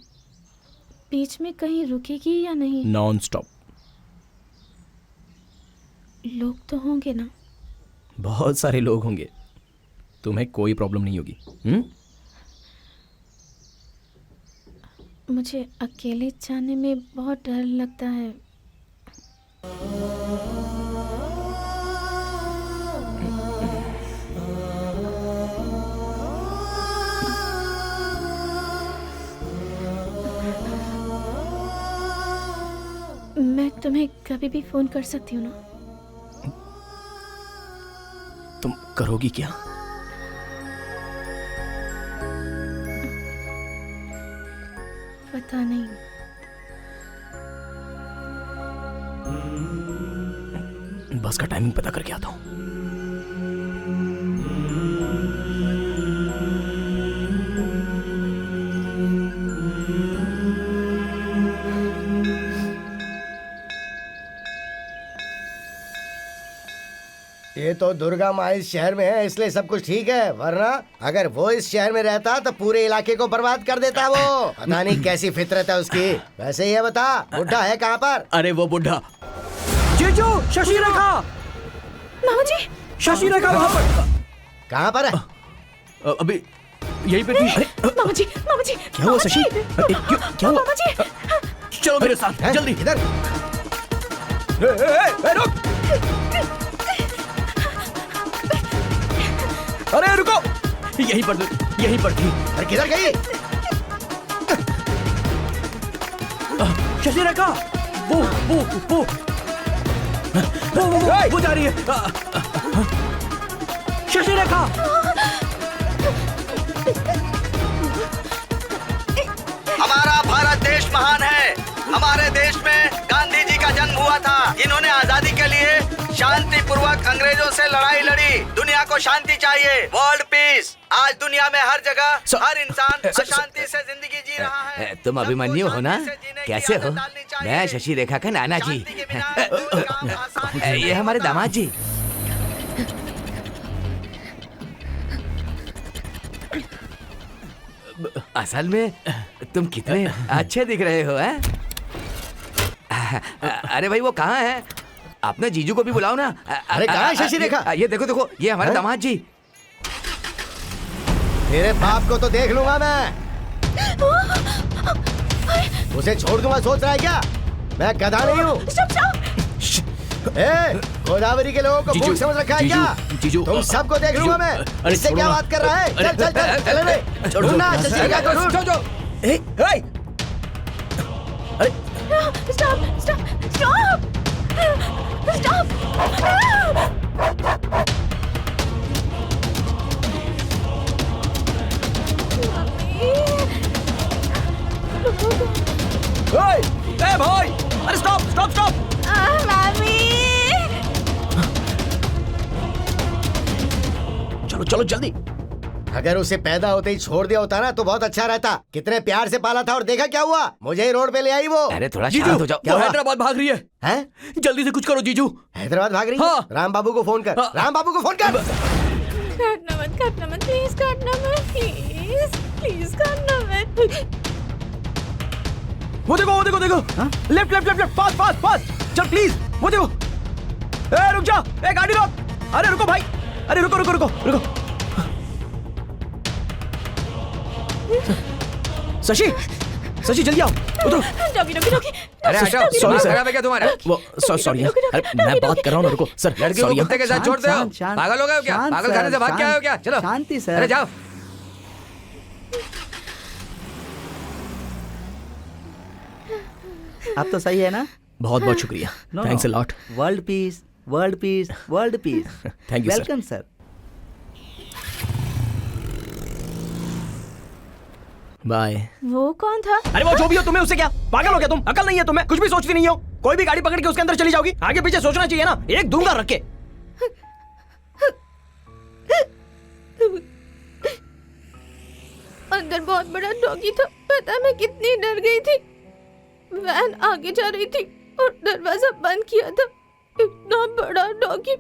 बीच में कहीं रुकेगी या नहीं? Non stop. लोग तो होंगे ना? बहुत सारे लोग होंगे, तुम्हें कोई प्रॉब्लम नहीं होगी। मुझे अकेले जाने में बहुत डर लगता है। मैं तुम्हें कभी भी फोन कर सकती हूँ ना? तुम करोगी क्या? पता नहीं। बस का टाइमिंग पता करके आता हूँ। ये तो दुर्गा माँ इस शहर में है इसलिए सब कुछ ठीक है, वरना अगर वो इस शहर में रहता तो पूरे इलाके को बर्बाद कर देता वो। पता नहीं कैसी फितरत है उसकी। वैसे ये बता, बुढ़ा है कहाँ पर? अरे वो बुढ़ा जीजू, शशि रेखा, मामा जी, शशि रेखा वहाँ पर। कहाँ पर है? अभी यहीं पे थी। अरे, मामा जी, मामा जी, क्या हुआ शशि? क्या हुआ? मामा जी, चलो मेरे साथ हैं? जल्दी। इधर। रुक। अरे रुको, यहीं पर थी। अरे किधर गई? शशि रेखा, वो जा रही है। शशि रेखा, हमारा भारत देश महान है। हमारे देश में गांधी जी का जन्म हुआ था, इन्होंने आजादी के लिए शांति पूर्वक अंग्रेजों से लड़ाई लड़ी। दुनिया को शांति चाहिए, वर्ल्ड पीस। आज दुनिया में हर जगह हर इंसान अशांति से जिंदगी जी रहा है। तुम अभिमन्यु हो ना? कैसे हो? मैं शशि रेखा का नाना जी। ये हमारे दामाद जी। असल में तुम कितने अच्छे दिख रहे हो, हैं? अरे भाई वो कहाँ है? अपने जीजू को भी बुलाओ ना। अरे कहाँ है शशि रेखा? ये देखो, ये हमारे दामाद जी। तेरे बाप को तो देख लूंगा मैं। उसे छोड़ दूंगा सोच रहा है क्या? मैं गधा नहीं हूँ। गोदावरी के लोगों को भूख समझ रखा है क्या? जीजू, तुम सबको देख लूंगा मैं। अरे इससे क्या बात कर रहा है? चल रे। ढूंढना शशि रेखा को ढूंढ। अरे स्टॉप। भाई, अरे स्टॉप। चलो जल्दी। अगर उसे पैदा होते ही छोड़ दिया होता ना तो बहुत अच्छा रहता। कितने प्यार से पाला था और देखा क्या हुआ? मुझे ही रोड पे ले आई वो। अरे थोड़ा जीजू, शांत हो जाओ। वो हैदराबाद भाग रही है। हैं? जल्दी से कुछ करो जीजू। हैदराबाद भाग रही? हाँ। राम बाबू को फोन कर। हाँ। राम बाबू को फोन कर। काटना मत, प्लीज काटना मत, प्लीज काटना मत। वो देखो। Left, fast. चल प्लीज, वो देखो। रुक जा, गाड़ी रोक। अरे रुको भाई, अरे रुको। शशि जल्दी आओ, उतरो। डॉगी। अरे हटाओ, सॉरी सर। खराब है क्या तुम्हारा? वो सॉरी, अरे मैं बात कर रहा हूँ ना, रुको सर। लड़की को सॉरी। कुत्ते के साथ छोड़ दो। शांत, पागल हो गए हो क्या? शांत, पागल खाने से भाग के आए हो क्या? चलो शांति सर। अरे जाओ। अब तो सही है ना? बहुत शुक्रिया। Thanks a lot. World peace. Thank you sir. Welcome sir. Bye. वो कौन था? अरे वो जो भी हो, तुम्हें उससे क्या? पागल हो क्या तुम? अकल नहीं है तुम्हें? कुछ भी सोचती नहीं हो? कोई भी गाड़ी पकड़ के उसके अंदर चली जाओगी? आगे पीछे सोचना चाहिए ना। एक दूंगा रख के। अंदर बहुत बड़ा डॉगी था। पता मैं कितनी डर गई थी। वैन आगे जा रही थी और दरवाजा बंद किया था। इतना बड़ा डॉगी,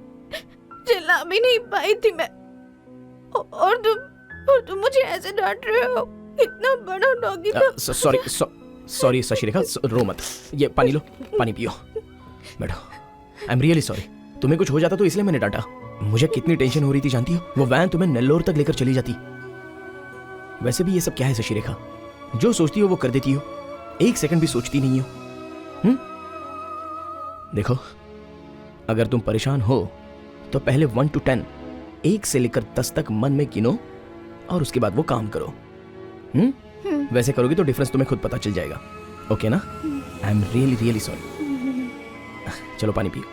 चिल्ला भी नहीं पाई थी मैं। और तुम मुझे ऐसे डांट रहे हो? इतना बड़ा डॉगी था। सॉरी शशि रेखा, रो मत। ये पानी लो, पानी पियो। बैठो। आई एम रियली सॉरी। तुम्हें कुछ हो जाता तो इसलिए मैंने डांटा। मुझे कितनी टेंशन हो रही थी जानती हो? वो वैन तुम्हें नेल्लोर तक लेकर चली जाती। वैसे भी ये सब क्या है शशि रेखा? जो सोचती हो वो कर देती हो, एक सेकंड भी सोचती नहीं हो। देखो, अगर तुम परेशान हो तो पहले 1 to 10, 1 से लेकर 10 तक मन में गिनो और उसके बाद वो काम करो। वैसे करोगी तो डिफरेंस तुम्हें खुद पता चल जाएगा। ओके ना? आई एम रियली सॉरी। चलो पानी पियो।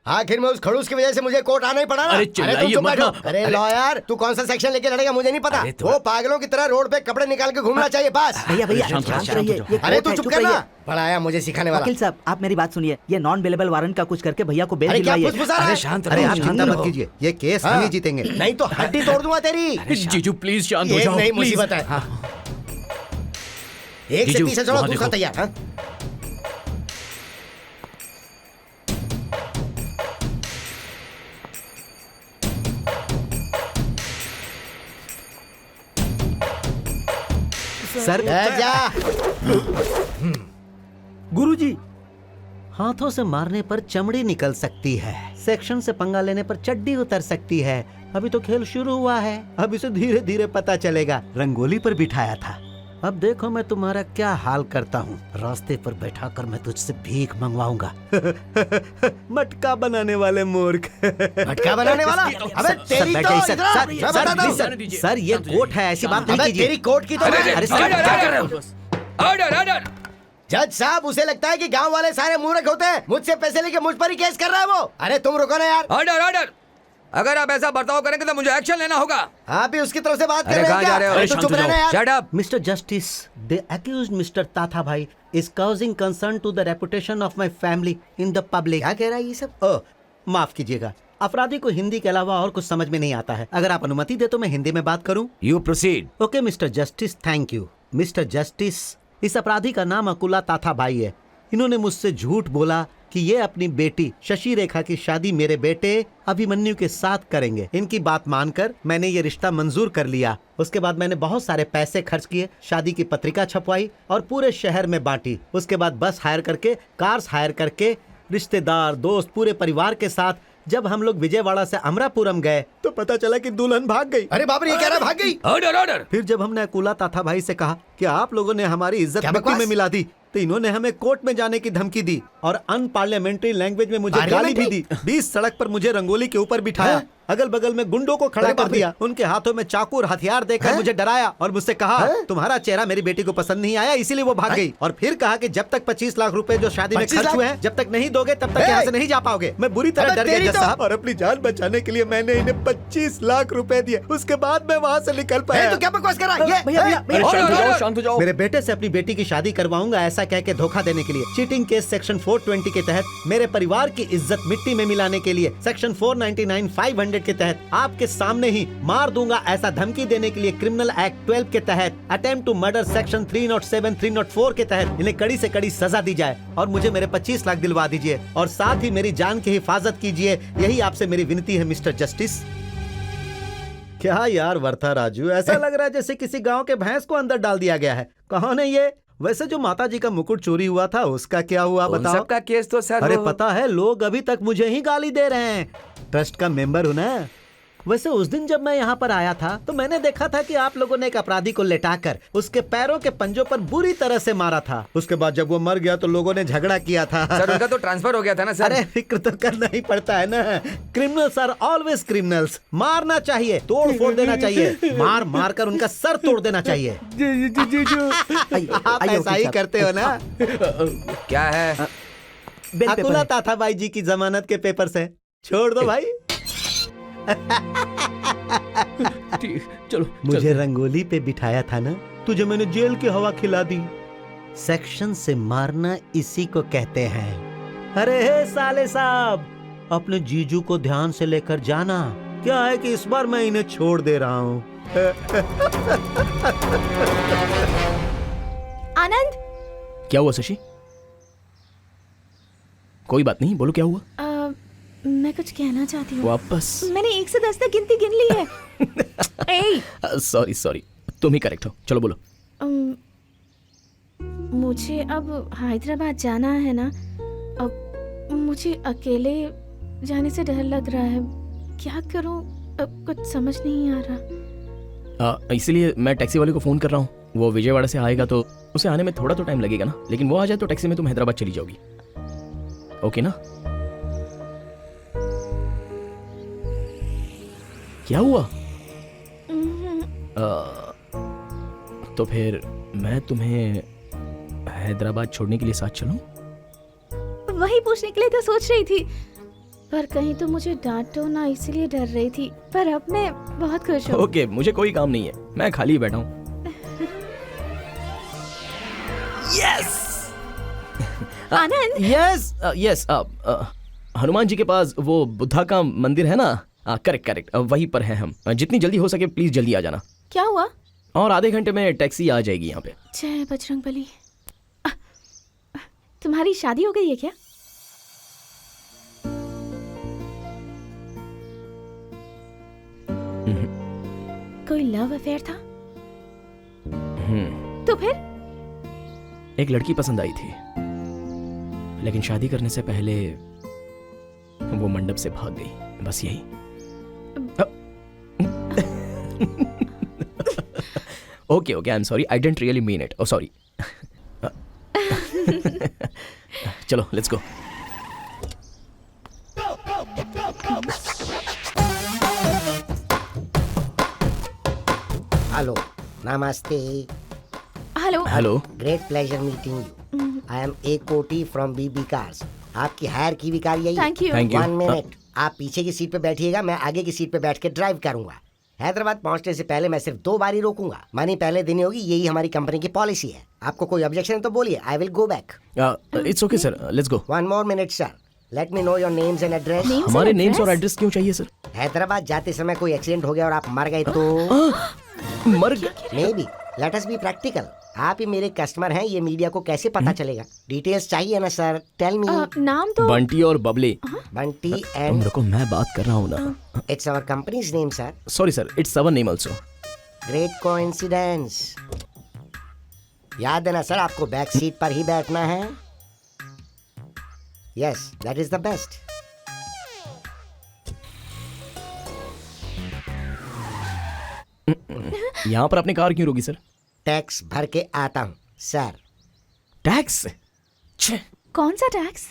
आखिर में उस खड़ूस की वजह से मुझे कोर्ट आना ही पड़ा ना। अरे तुम चिल्लाइए चुप मत बैठो। ना। अरे लॉयर, तू कौन सा सेक्शन लेके लड़ेगा मुझे नहीं पता। वो पागलों की तरह रोड पे कपड़े निकाल के घूमना चाहिए बस। भैया शांत रहिए। ये अरे कोर्ट तू है, चुप चुप करना। रहिए। पढ़ाया मुझे सिखाने वाला। वकील साहब, आप मेरी बात सुनिए। ये नॉन बेलेबल वारंट का कुछ करके भैया को बेल अरे क्या दिलवाइए। फुसफुसा रहा है? शांत अरे रहो, आप शांत चिंता मत रहो। कीजिए, ये केस हाँ। हम ही जीतेंगे। नहीं तो हड्डी तोड़ दूंगा तेरी। जीजू प्लीज शांत हो एक जाओ। नहीं प्लीज। मुसीबत है। एक से जीजू, पीछे चलो, वहाँ दूसरा देखो। तैयार। हाँ? सर बैठ जा। गुरुजी, हाथों से मारने पर चमड़ी निकल सकती है, सेक्शन से पंगा लेने पर चड्डी उतर सकती है। अभी तो खेल शुरू हुआ है, अब इसे धीरे धीरे पता चलेगा। रंगोली पर बिठाया था, अब देखो मैं तुम्हारा क्या हाल करता हूँ। रास्ते पर बैठाकर मैं तुझसे भीख मंगवाऊंगा। मटका बनाने वाले मूर्ख। मटका बनाने वाला? अबे तेरी बैठ तो जाइए, सर। इधर आओ, सर, मैं सर, बताता हूँ। सर, ये कोर्ट है, ऐसी बात नहीं अबे कीजिए। तेरी कोर्ट की तो अरे सर, क्या कर रहे हो? Order order. जज साहब, उसे लगता है कि गांव वाले सारे मूर्ख होते हैं। मुझसे पैसे लेके मुझ पर ही केस कर रहा है वो। अरे तुम रुको ना यार। Order order. अगर आप ऐसा बर्ताव करेंगे तो मुझे एक्शन लेना होगा। आप भी उसकी तरफ से बात कर अरे रहे हैं कहाँ क्या? जा रहे हो? अरे तो चुप रहना यार। Shut up. Mr. Justice, the accused Mr. Tatha Bhai is causing concern to the reputation of my family in the public. क्या कह रहा है ये सब? ओह, माफ कीजिएगा, अपराधी को हिंदी के अलावा और कुछ समझ में नहीं आता है। अगर आप अनुमति दे तो मैं हिंदी में बात करूं? You proceed. Okay mister justice, thank you. Mister justice, इस अपराधी का नाम अकुला ताथा भाई है। इन्होंने मुझसे झूठ बोला कि ये अपनी बेटी शशि रेखा की शादी मेरे बेटे अभिमन्यु के साथ करेंगे। इनकी बात मानकर मैंने ये रिश्ता मंजूर कर लिया। उसके बाद मैंने बहुत सारे पैसे खर्च किए, शादी की पत्रिका छपवाई और पूरे शहर में बांटी। उसके बाद बस हायर करके, कार्स हायर करके, रिश्तेदार, दोस्त, पूरे परिवार के साथ जब हम लोग विजयवाड़ा से अमरापुरम गए तो पता चला कि दुल्हन भाग गई। अरे बाप रे, ये कह रहा है भाग गई। Order order. फिर जब हमने अकुला ताथा भाई से कहा कि आप लोगों ने हमारी इज्जत क्या मिट्टी बकवास? में मिला दी, तो इन्होंने हमें कोर्ट में जाने की धमकी दी और अनपार्लियामेंट्री लैंग्वेज में मुझे गाली भी दी। 20 सड़क पर मुझे रंगोली के ऊपर बिठाया, हाँ? अगल बगल में गुंडों को खड़ा अरे कर बाप रे। दिया, उनके हाथों में चाकू और हथियार देकर मुझे डराया और मुझसे कहा तुम्हारा चेहरा मेरी बेटी को पसंद नहीं आया, इसीलिए वो भाग गई। और फिर कहा कि जब तक 25 लाख रुपए जो शादी में 25 खर्च लाख? हुए हैं, जब तक नहीं दोगे तब तक ए! यहाँ से नहीं जा पाओगे। मैं बुरी तरह अबे डर गया तेरी जज तो- साहब, और अपनी जान बचाने के लिए मैंने इन्हें 25 लाख रुपए दिए। उसके बाद मैं वहाँ से निकल ए, पाया। तो क्या बकवास कर रहा है? ये भैया, भैया, ए, अरे शांत हो जाओ, ऑर्डर। शांत हो जाओ। मेरे बेटे से अपनी बेटी की शादी करवाऊंगा ऐसा कह के धोखा देने के लिए, चीटिंग केस सेक्शन 420 के तहत मेरे परिवार की इज्जत मिट्टी में मिलाने के लिए, सेक्शन 499 500 के तहत आपके सामने ही मार दूंगा ऐसा धमकी देने के लिए, क्रिमिनल एक्ट 12 के तहत, अटेम्प्ट टू मर्डर सेक्शन 307 304 के तहत इन्हें कड़ी से कड़ी सजा दी जाए और मुझे मेरे 25 लाख दिलवा दीजिए और साथ ही मेरी जान की हिफाजत कीजिए। यही आपसे मेरी विनती है मिस्टर जस्टिस। क्या यार वर्था राजू, ऐसा लग रहा है जैसे किसी गांव के भैंस को अंदर डाल दिया गया है। कौन है ये? वैसे जो माताजी का मुकुट चोरी हुआ था उसका क्या हुआ उन बताओ? सबका केस तो सर अरे वो- पता है, लोग अभी तक मुझे ही गाली दे रहे हैं। ट्रस्ट का मेंबर हूं ना। वैसे उस दिन जब मैं यहाँ पर आया था तो मैंने देखा था कि आप लोगों ने एक अपराधी को लेटाकर उसके पैरों के पंजों पर बुरी तरह से मारा था। उसके बाद जब वो मर गया तो लोगों ने झगड़ा किया था। सर उनका तो ट्रांसफर हो गया था ना सर। अरे फिक्र तो करना ही पड़ता है ना। Criminals are always criminals. मारना चाहिए, तोड़ फोड़ देना चाहिए, मार मार कर उनका सर तोड़ देना चाहिए। आप आइए, ऐसा ही वकील करते हो ना? क्या है? बेल पेपर अकुला है। ताथा भाई जी की जमानत के पेपर से छोड़ दो भाई। ठीक, चलो मुझे रंगोली पे बिठाया था ना, तुझे मैंने जेल की हवा खिला दी। सेक्शन से मारना इसी को कहते हैं। अरे हे साले साहब, अपने जीजू को ध्यान से लेकर जाना। क्या है कि इस बार मैं इन्हें छोड़ दे रहा हूँ। आनंद, क्या हुआ शशि? कोई बात नहीं, बोलो क्या हुआ? मैं कुछ कहना चाहती हूँ। वापस? मैंने 1 से 10 तक गिनती गिन ली है। ए, सॉरी सॉरी, तुम ही करेक्ट हो। चलो बोलो। मुझे अब हैदराबाद जाना है ना। अब मुझे अकेले जाने से डर लग रहा है। क्या करूँ, अब कुछ समझ नहीं आ रहा। इसीलिए मैं टैक्सी वाले को फोन कर रहा हूँ। वो विजयवाड़ा से आएगा तो उसे आने में थोड़ा तो टाइम लगेगा ना, लेकिन वो आ जाए तो टैक्सी में तुम हैदराबाद चली जाओगी। ओके ना? क्या हुआ? तो फिर मैं तुम्हें हैदराबाद छोड़ने के लिए साथ चलूं? वही पूछने के लिए तो सोच रही थी, पर कहीं तो मुझे डांटो ना, इसीलिए डर रही थी। पर अब मैं बहुत खुश हूँ। ओके, मुझे कोई काम नहीं है, मैं खाली ही बैठा हूँ। आनंद, यस यस, हनुमान जी के पास वो बुद्धा का मंदिर है ना? करेक्ट करेक्ट, वहीं पर हैं हम। जितनी जल्दी हो सके प्लीज जल्दी आ जाना। क्या हुआ? और आधे घंटे में टैक्सी आ जाएगी यहाँ पे। जय बजरंगबली। तुम्हारी शादी हो गई है क्या? कोई लव अफेयर था? तो फिर? एक लड़की पसंद आई थी, लेकिन शादी करने से पहले वो मंडप से भाग गई, बस यही। Okay okay, I am sorry, I didn't really mean it. Oh sorry. चलो लेट्स गो। हेलो, नमस्ते। Hello. Hello. Great pleasure meeting you. I am a Koti from BB cars. आपकी हायर की भी कार यही? Thank you. Thank you. 1 minute, आप पीछे की seat पे बैठिएगा, मैं आगे की सीट पे बैठ के ड्राइव करूंगा। हैदराबाद पहुंचने से पहले मैं सिर्फ 2 बार ही रोकूंगा, मनी पहले देनी होगी, यही हमारी कंपनी की पॉलिसी है। आपको कोई ऑब्जेक्शन है तो बोलिए, I will go back. It's okay sir, let's go. 1 more minute sir, let me know your names and address. हमारे नेम्स और एड्रेस क्यों चाहिए सर? हैदराबाद जाते समय कोई एक्सीडेंट हो गया और आप मर गए तो मर गए? May be, let us be practical. आप ही मेरे कस्टमर हैं, ये मीडिया को कैसे पता चलेगा? डिटेल्स चाहिए ना सर, टेल मी। नाम तो बंटी और बबली। बंटी तुम एंड रुको, मैं बात कर रहा हूँ ना। It's our company's name sir. Sorry sir, it's our name also. Great coincidence. याद है ना सर, आपको बैक सीट पर ही बैठना है। Yes, that is the best. यहाँ पर अपनी कार क्यों रोकी सर? टैक्स भर के आता हूँ सर। टैक्स? छे, कौन सा टैक्स?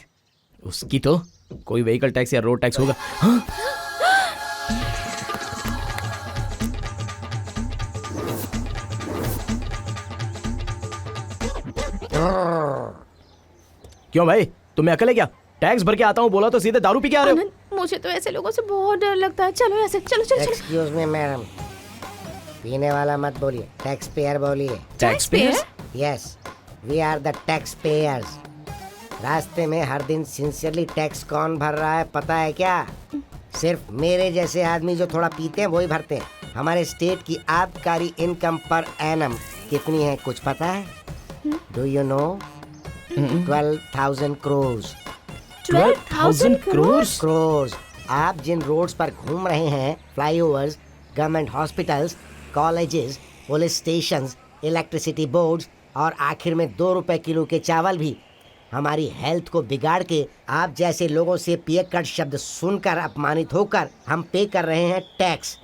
उसकी तो कोई व्हीकल टैक्स या रोड टैक्स होगा। हाँ? क्यों भाई, तुम्हें अकल है क्या? टैक्स भर के आता हूँ बोला तो सीधे दारू पी के आ रहे हो? आनंद, मुझे तो ऐसे लोगों से बहुत डर लगता है। चलो ऐसे, चलो चलो चलो। एक्सक्यूज मी मैडम, पीने वाला मत बोलिए, टैक्स पेयर बोलिए। Tax payers? Yes, we are the tax payers. रास्ते में हर दिन सिंसियरली टैक्स कौन भर रहा है पता है क्या? सिर्फ मेरे जैसे आदमी जो थोड़ा पीते हैं वही भरते हैं। हमारे स्टेट की आबकारी इनकम पर एनम कितनी है कुछ पता है? Do you know? 12,000 crores। 12,000 crores? Crores. आप जिन रोड्स पर घूम रहे हैं, flyovers, government hospitals, colleges, police stations, electricity boards और आखिर में 2 रुपए किलो के चावल भी हमारी हेल्थ को बिगाड़ के आप जैसे लोगों से पियक्कड़ शब्द सुनकर अपमानित होकर हम पे कर रहे हैं tax.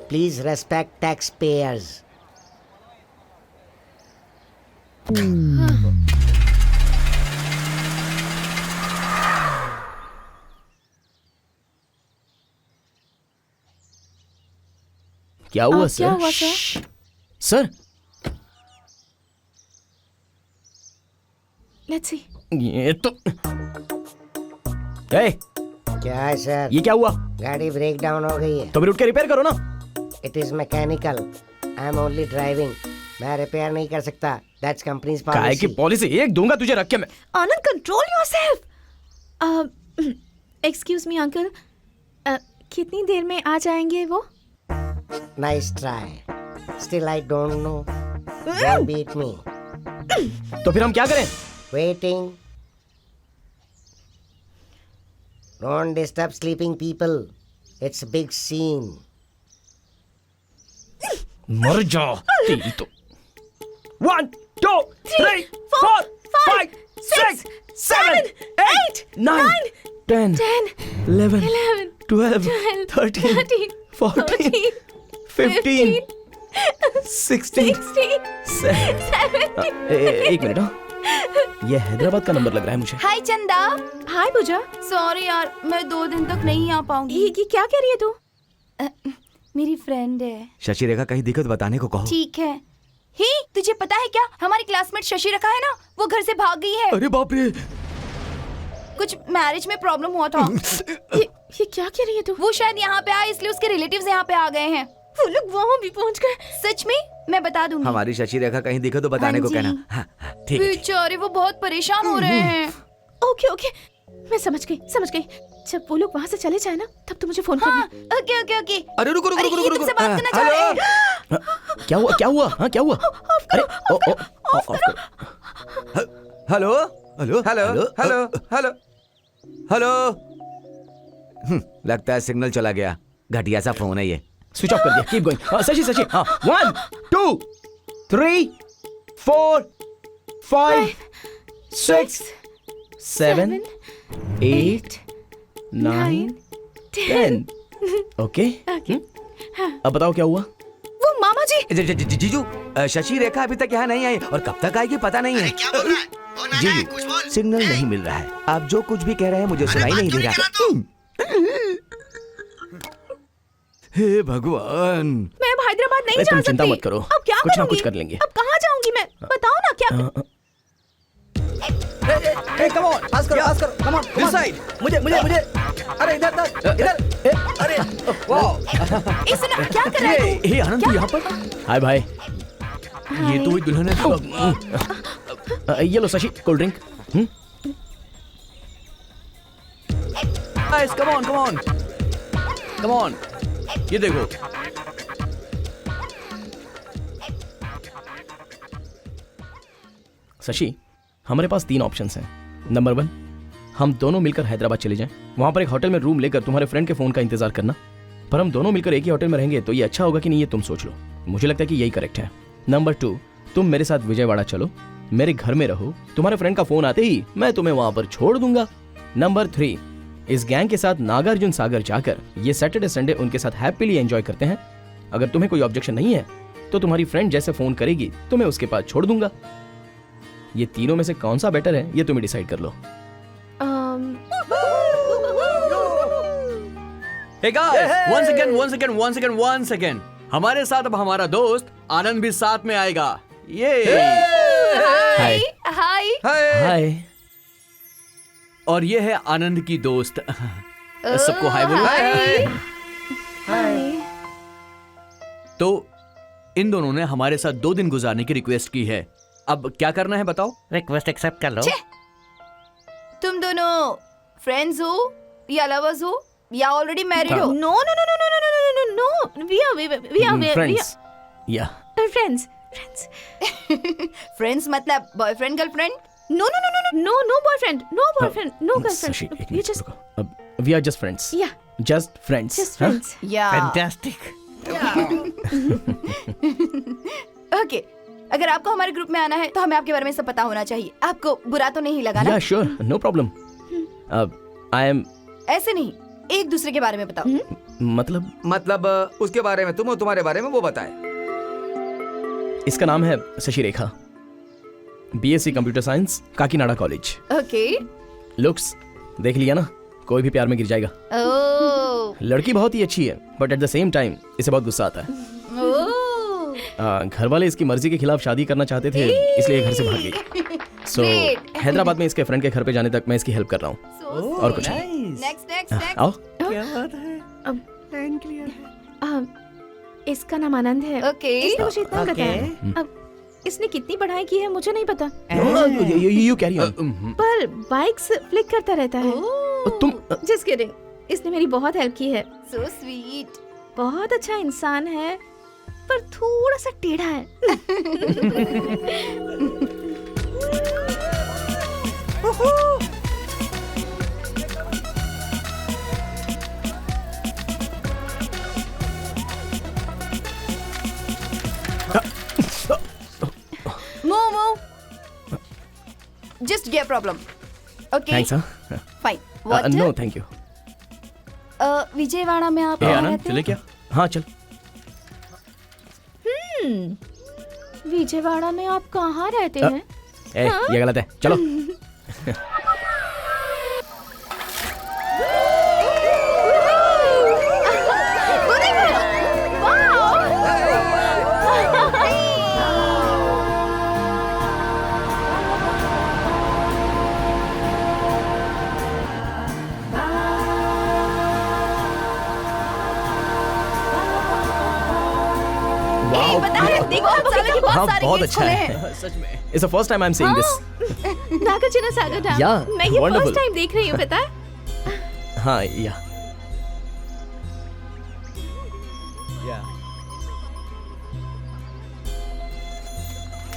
Please respect tax payers. क्या हुआ सर? क्या हुआ सर? Sir let's see. ये तो क्या है सर? ये क्या हुआ? गाड़ी ब्रेक डाउन हो गई है। तो फिर उठ के रिपेयर करो ना। It is mechanical, I am only driving. मैं रिपेयर नहीं कर सकता, दैट्स कंपनीज काय की पॉलिसी। पॉलिसी? एक दूंगा तुझे रख के मैं। Anand, control yourself. Excuse me uncle, कितनी देर में आ जाएंगे वो? Nice try, still I don't know. Don't beat me. तो फिर हम क्या करें? Waiting. Don't disturb sleeping people. It's a big scene. मर जा तेरी तो। 1 2 3 4 5 6 7 8 9 10 11 12 13 14 15 16 एक मिनट। हाँ, ये हैदराबाद का नंबर लग रहा है मुझे। हाय चंदा। हाय पूजा। सॉरी यार, मैं 2 दिन तक नहीं आ पाऊंगी। ये क्या कह रही है तू? मेरी फ्रेंड है। शशि रेखा कहीं दिक्कत बताने को कहो। ठीक है। ही, तुझे पता है क्या, हमारी क्लासमेट शशि रेखा है ना, वो घर से भाग गई है। अरे बाप रे। कुछ मैरिज में प्रॉब्लम हुआ था। ये क्या कह रही है तू? वो शायद यहाँ पे आए, इसलिए उसके रिलेटिव्स यहाँ पे आ गए हैं। वो लोग वहाँ भी पहुँच गए? सच में? मैं बता दूंगी। हमारी शशि रेखा कहीं दिखे तो बताने हाँ को जी। कहना। हाँ, हाँ, ठीक है। बेचारे वो बहुत परेशान हो रहे हैं। ओके ओके, मैं समझ गई समझ गई। जब वो लोग वहाँ से चले जाए ना, तब तू मुझे फोन हाँ, करना। Okay okay okay. अरे रुको रुको अरे, रुको ये रुको तुमसे रुको। बात करना चाह रहे हैं। क्या हुआ? क्या हुआ? हाँ क्या हुआ? अरे ओ ओ hello hello hello hello hello hello. लगता है सिग्नल चला गया। घटिया सा फोन है ये। स्विच ऑफ कर दिया। Keep going. शशि शशि। हाँ 1 2 3, 4, 5, 6, 7, 8, 9, 10. ओके अब बताओ क्या हुआ? वो मामा जी। जीजू, शशि रेखा अभी तक यहाँ नहीं आई और कब तक आएगी पता नहीं है। जीजू, सिग्नल नहीं मिल रहा है। आप जो कुछ भी कह रहे हैं मुझे सुनाई नहीं दे रहा। हे भगवान। मैं अब हैदराबाद नहीं अरे जा तुम सकती। चिंता मत करो, अब क्या कुछ ना करूंगी? कुछ कर लेंगे। अब कहाँ जाऊंगी मैं? बताओ ना क्या। कम ऑन, पास करो, कम ऑन, This side. मुझे अरे इधर अरे वाह। इसने क्या कर रहा है तू? हे आनंद, तू यहाँ पर? हाय भाई, ये तो वही दुल्हन है। ये लो Shashi, cold drink. Guys, come on. ये देखो। शशि, हमारे पास 3 ऑप्शंस हैं। नंबर 1, हम दोनों मिलकर हैदराबाद चले जाएं, वहां पर एक होटल में रूम लेकर तुम्हारे फ्रेंड के फोन का इंतजार करना। पर हम दोनों मिलकर एक ही होटल में रहेंगे तो ये अच्छा होगा कि नहीं, ये तुम सोच लो। मुझे लगता है कि यही करेक्ट है। नंबर 2, तुम मेरे साथ विजयवाड़ा चलो, मेरे घर में रहो, तुम्हारे फ्रेंड का फोन आते ही मैं तुम्हें वहां पर छोड़ दूंगा। नंबर 3, इस गैंग के साथ नागार्जुन सागर जाकर ये सैटरडे संडे उनके साथ हैप्पीली एंजॉय करते हैं। अगर तुम्हें कोई ऑब्जेक्शन नहीं है तो तुम्हारी फ्रेंड जैसे फोन करेगी तो मैं उसके पास छोड़ दूंगा। ये तीनों में से कौन सा बेटर है ये तुम्हें डिसाइड कर लो। Hey guys, one second. हमारे साथ अब हमारा दोस्त आनंद भी साथ में आएगा। ये हाय हाय। हाय। और ये है आनंद की दोस्त। सबको हाय बोलो। हाय। तो इन दोनों ने हमारे साथ 2 दिन गुजारने की रिक्वेस्ट की है। अब क्या करना है बताओ? रिक्वेस्ट एक्सेप्ट कर लो। तुम दोनों फ्रेंड्स हो या लवर्स हो या ऑलरेडी मैरिड हो? No. We are friends. या friends. फ्रेंड्स मतलब boyfriend girlfriend? No boyfriend, no girlfriend. Shashi, एक We मिनट just रुको। अब we are just friends. yeah, just friends. just friends. Yeah fantastic. Okay, अगर आपको हमारे ग्रुप में आना है तो हमें आपके बारे में सब पता होना चाहिए। आपको बुरा तो नहीं लगा ना? Yeah sure, no problem. I am ऐसे नहीं, एक दूसरे के बारे में बताओ। मतलब उसके बारे में तुम और तुम्हारे बारे में वो बताए। इसका नाम है Shashi Rekha, BSc computer science, Kakinada college. Okay. Looks देख लिया ना, कोई भी प्यार में गिर जाएगा। ओह लड़की बहुत ही अच्छी है but at the same time इसे बहुत गुस्सा आता है। घर वाले इसकी मर्जी के खिलाफ शादी करना चाहते थे, इसलिए घर से भाग गई। सो हैदराबाद में इसके फ्रेंड के घर पे जाने तक मैं इसकी हेल्प कर रहा हूँ, और कुछ नहीं। नेक्स्ट आओ। क्या बात है? इसका नाम आनंद है। ओके। इसने मुझे इतना बताया। अब इसने कितनी पढ़ाई की है मुझे नहीं पता, यू कैरी ऑन। पर बाइक्स फ्लिक करता रहता है। तुम जस्ट किडिंग, इसने मेरी बहुत हेल्प की है। So sweet. बहुत अच्छा इंसान है पर थोड़ा सा टेढ़ा है। Move. Just get problem. Okay. Thanks. Fine. What? No thank you. Vijayawada में आप ए कहाँ आनंद, रहते चले हैं? क्या? हाँ चल। विजयवाड़ा में आप कहाँ रहते हैं? ए ये गलत है, चलो। देखो आप सालों के हाँ बहुत सारे बहुत गेट्स अच्छा खुले है, हैं। सच में। It's the first time I am seeing this. Nagarjuna Sagar dam. Yeah, मैं ये wonderful. फर्स्ट टाइम देख रही हूँ, पता है? हाँ या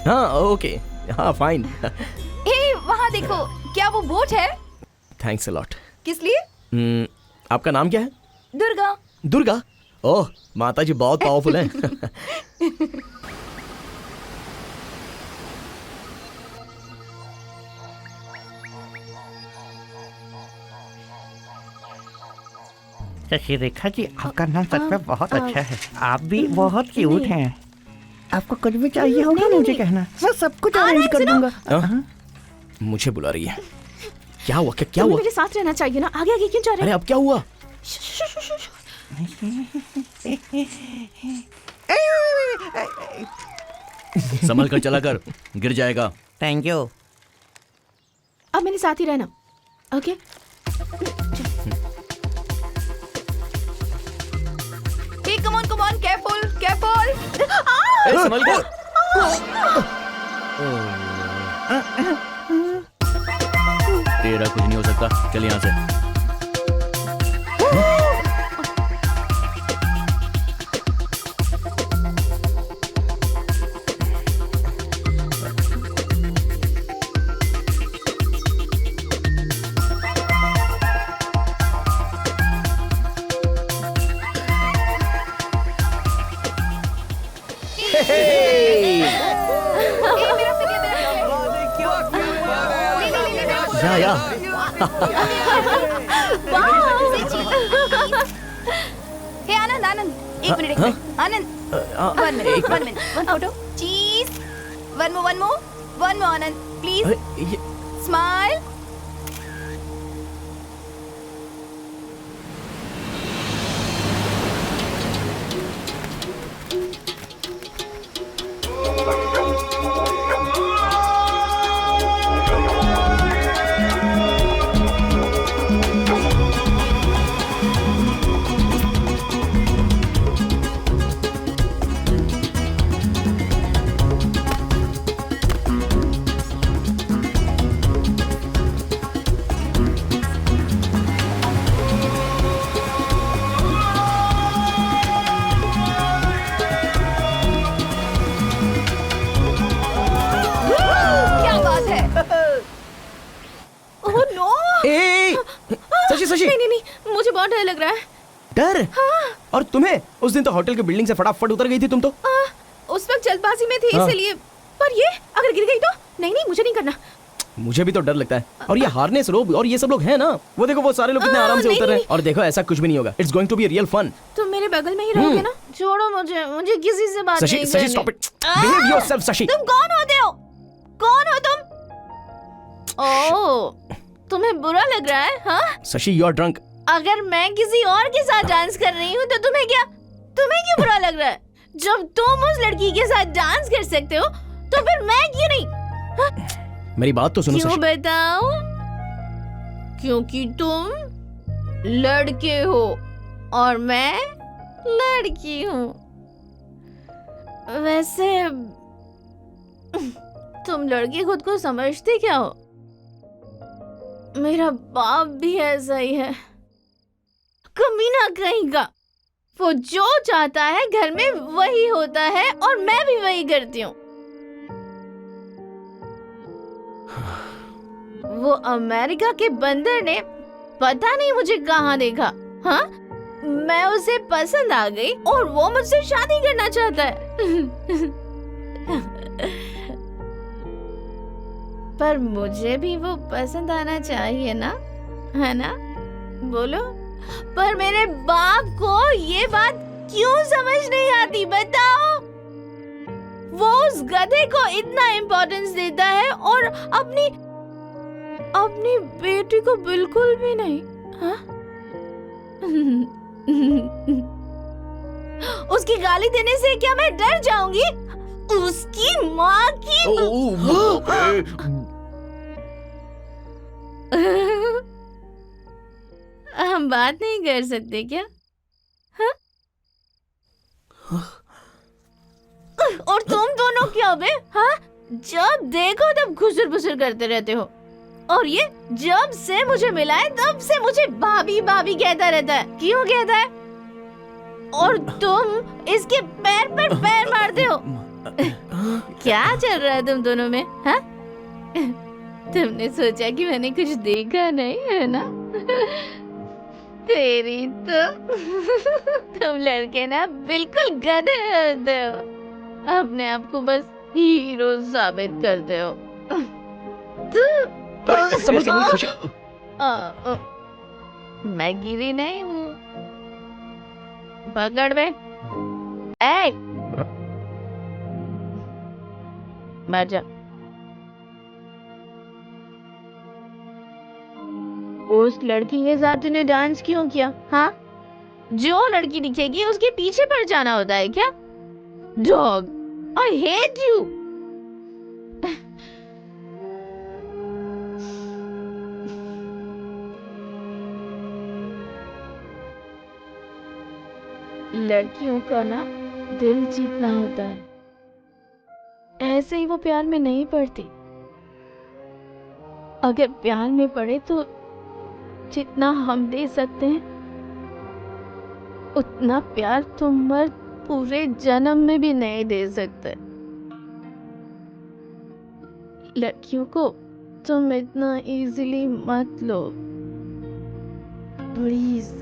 हाँ ओके, हाँ फाइन। ए वहाँ देखो, क्या वो बोट है? Thanks a lot. किस लिए? आपका नाम क्या है? दुर्गा। दुर्गा? ओह माता जी बहुत पावरफुल हैं। शशि रेखा जी, आपका नाम सच में बहुत अच्छा है। आप भी बहुत क्यूट हैं। आपको कुछ भी चाहिए होगा मुझे कहना, मैं सब कुछ अरेंज कर दूंगा। हाँ? मुझे बुला रही है। क्या हुआ? क्या तुम्हें हुआ? मेरे साथ रहना चाहिए ना, आगे आगे क्यों जा रहे अरे अब क्या हुआ? संभल कर चला कर, गिर जाएगा। Thank you. अब मेरे साथ ही रहना, okay? Hey, come on, careful. ए, संभल कर। तेरा कुछ नहीं हो सकता, चल यहाँ से। या हे आनंद, एक मिनट, आनंद, वन मिनट, वन फोटो, चीज, one more Anand, please, smile. Shashi, नहीं, मुझे बहुत डर लग रहा है। डर? हाँ। और तुम्हें? उस दिन तो होटल की बिल्डिंग से फटाफट उतर गई थी तुम तो। उस वक्त जल्दबाजी में थी, हाँ। इसलिए। पर ये अगर गिर गई तो? नहीं, मुझे नहीं करना। मुझे भी तो डर लगता है। और ये हार्नेस रोब और ये सब लोग हैं ना, वो देखो वो सारे लोग कितने आराम से उतर रहे हैं। और देखो ऐसा कुछ भी नहीं होगा। It's going to be real fun. तुम मेरे बगल में ही रहोगे ना? छोड़ो मुझे किसी से बात नहीं Shashi, stop it. Behave yourself Shashi. तुम कौन होते हो? कौन हो तुम? ओह, तुम्हें बुरा लग रहा है? हाँ? Shashi, you are drunk. अगर मैं किसी और के साथ डांस कर रही हूँ तो तुम्हें क्यों बुरा लग रहा है? जब तुम उस लड़की के साथ डांस कर सकते हो तो फिर मैं क्यों नहीं? हाँ? मेरी बात तो सुनो क्यों शशि। बताओ? क्योंकि तुम लड़के हो और मैं लड़की हूँ। वैसे तुम लड़के खुद को समझते क्या हो? मेरा बाप भी ऐसा ही है, कमीना कहीं का। वो जो चाहता है घर में वही होता है और मैं भी वही करती हूँ। वो अमेरिका के बंदर ने पता नहीं मुझे कहाँ देखा, हाँ? मैं उसे पसंद आ गई और वो मुझसे शादी करना चाहता है। पर मुझे भी वो पसंद आना चाहिए ना, है ना? बोलो। पर मेरे बाप को ये बात क्यों समझ नहीं आती, बताओ? वो उस गधे को इतना इम्पोर्टेंस देता है और अपनी बेटी को बिल्कुल भी नहीं, हाँ? उसकी गाली देने से क्या मैं डर जाऊंगी? उसकी माँ की हम बात नहीं कर सकते क्या? हाँ? और तुम दोनों क्या बे? हाँ? जब देखो तब घुसर फुसर करते रहते हो। और ये जब से मुझे मिला है तब से मुझे भाभी भाभी कहता रहता है। क्यों कहता है? और तुम इसके पैर पर पैर मारते हो। क्या चल रहा है तुम दोनों में? हाँ? तुमने सोचा कि मैंने कुछ देखा नहीं है ना? तेरी तो तुम लड़के ना बिल्कुल गधे होते हो, अपने आप को बस हीरो साबित करते हो। मैं गिरी नहीं हूँ, पकड़ में ए बैठ जा। उस लड़की के साथ तूने डांस क्यों किया? हाँ, जो लड़की दिखेगी उसके पीछे पड़ जाना होता है क्या? Dog, I hate you. लड़कियों का ना दिल जीतना होता है, ऐसे ही वो प्यार में नहीं पड़ती। अगर प्यार में पड़े तो जितना हम दे सकते हैं उतना प्यार तुम मर्द पूरे जन्म में भी नहीं दे सकते। लड़कियों को तुम इतना इजीली मत लो प्लीज।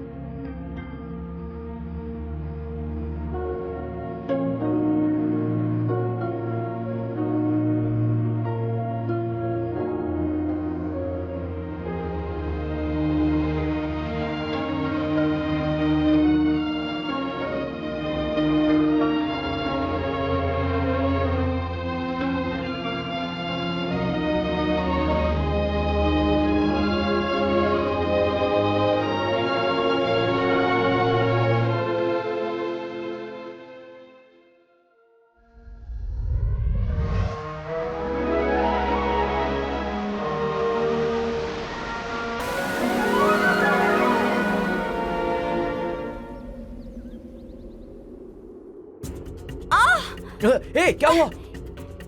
ए, क्या हुआ?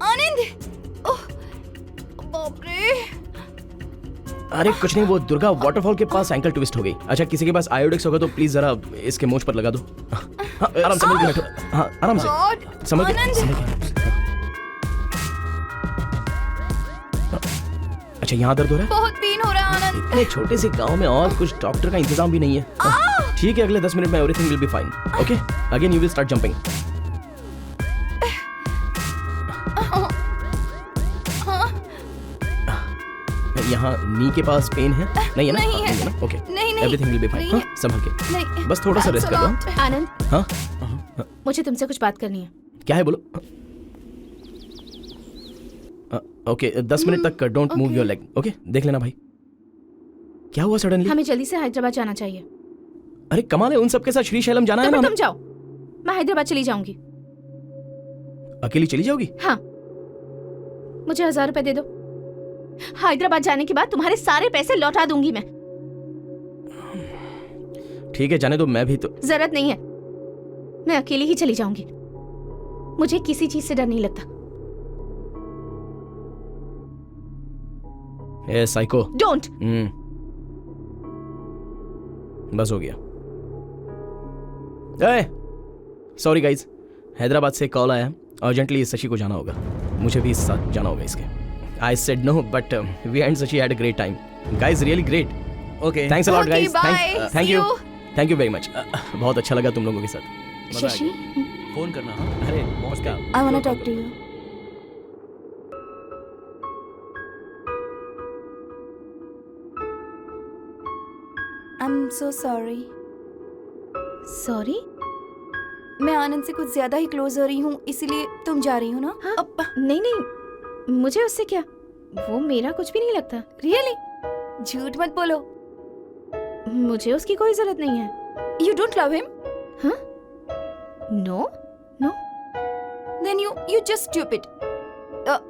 आनंद, ओह, बाप रे। अरे कुछ नहीं, वो दुर्गा वाटरफॉल के पास एंकल ट्विस्ट हो गई। अच्छा, किसी के पास आयोडेक्स होगा तो प्लीज जरा इसके मोच पर लगा दो। हाँ, आराम से बैठो। हाँ, आराम से संभल के, संभल के। अच्छा, यहाँ दर्द हो रहा है? बहुत पेन हो रहा है आनंद। इतने छोटे से गांव में और कुछ डॉक्टर का इंतजाम भी नहीं है। ठीक है, अगले 10 मिनट में everything will be fine. Okay, again you will start jumping. यहाँ नी के पास पेन है? नहीं है ना? नहीं है। ओके, नहीं, नहीं। Everything will be fine. संभल के, नहीं, बस थोड़ा सा रेस्ट कर लो। आनंद, हाँ, मुझे तुमसे कुछ बात करनी है। क्या है, बोलो। ओके, 10 मिनट तक don't move your leg. Okay, देख लेना भाई। क्या हुआ सडनली? हमें जल्दी से हैदराबाद जाना चाहिए। अरे कमाल है, उन सबके साथ श्रीशैलम जाना है तो ना? तुम जाओ, मैं हैदराबाद चली जाऊंगी। अकेली चली जाओगी? हाँ, मुझे 1000 रुपए दे दो। हैदराबाद जाने के बाद तुम्हारे सारे पैसे लौटा दूंगी मैं। ठीक है, जाने दो, मैं भी तो। जरूरत नहीं है, मैं अकेली ही चली जाऊंगी। मुझे किसी चीज से डर नहीं लगता। ए साइको, डोंट। बस हो गया। ए, सॉरी गाइज, हैदराबाद से कॉल आया, अर्जेंटली शशि को जाना होगा। मुझे भी इस साथ जाना होगा इसके। I said no but we and Shashi had a great time. Guys really great. Okay, thanks a lot guys. bye. Thank you very much. बहुत अच्छा लगा तुम लोगों के साथ। शशि, फोन करना। हाँ, अरे नमस्कार। I wanna talk to you. I'm so sorry. Sorry. मैं आनंद से कुछ ज्यादा ही क्लोज हो रही हूँ, इसीलिए तुम जा रही हो ना? हाँ? नहीं नहीं, मुझे उससे क्या, वो मेरा कुछ भी नहीं लगता। रियली? झूठ मत बोलो। मुझे उसकी कोई जरूरत नहीं है। You don't love him? हाँ? No no. Then you just stupid.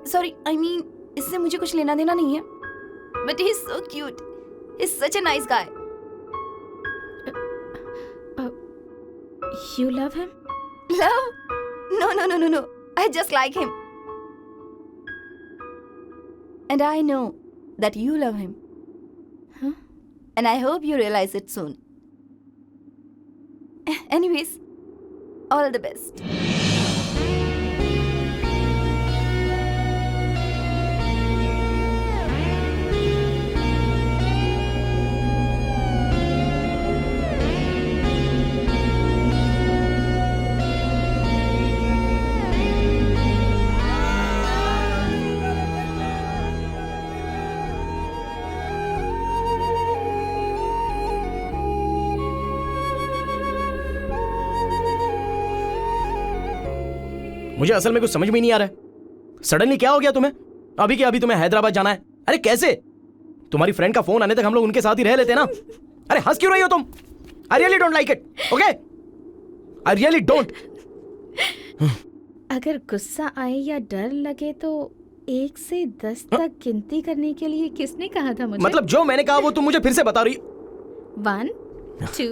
Sorry, I mean, इससे मुझे कुछ लेना देना नहीं है। But he's so cute. He's such a nice guy. You love him? Love? No. I just like him. And I know that you love him. Huh? And I hope you realize it soon. Anyways, all the best. मुझे असल में कुछ समझ में नहीं आ रहा है। Suddenly क्या हो गया तुम्हें? अभी के अभी तुम्हें हैदराबाद जाना है। अरे कैसे? तुम्हारी फ्रेंड का फोन आने तक हम लोग उनके साथ ही रह लेते ना। अरे हंस क्यों रही हो तुम? I really don't like it, okay? I really don't. अगर गुस्सा आए या डर लगे तो 1 से 10 तक गिनती करने के लिए किसने कहा था मुझे? मतलब जो मैंने कहा वो तुम मुझे फिर से बता रही। 1 2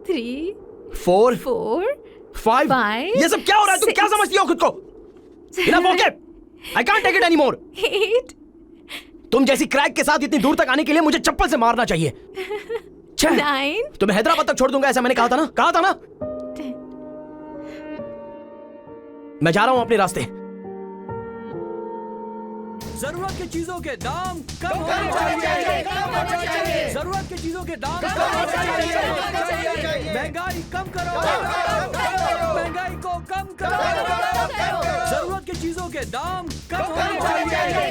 3 4 4 5 5 ये सब क्या हो रहा है? तुम क्या समझती हो खुद को? Enough, okay? I can't take it anymore. 8 तुम जैसी क्रैक के साथ इतनी दूर तक आने के लिए मुझे चप्पल से मारना चाहिए। 9 तुम्हें हैदराबाद तक छोड़ दूंगा, ऐसा मैंने कहा था ना? कहा था ना? मैं जा रहा हूं अपने रास्ते। जरूरत की चीजों के दाम कम होने चाहिए। जरूरत की चीजों के दाम कम होने चाहिए। महंगाई कम करो, महंगाई को कम करो। जरूरत की चीजों के दाम कम होने चाहिए।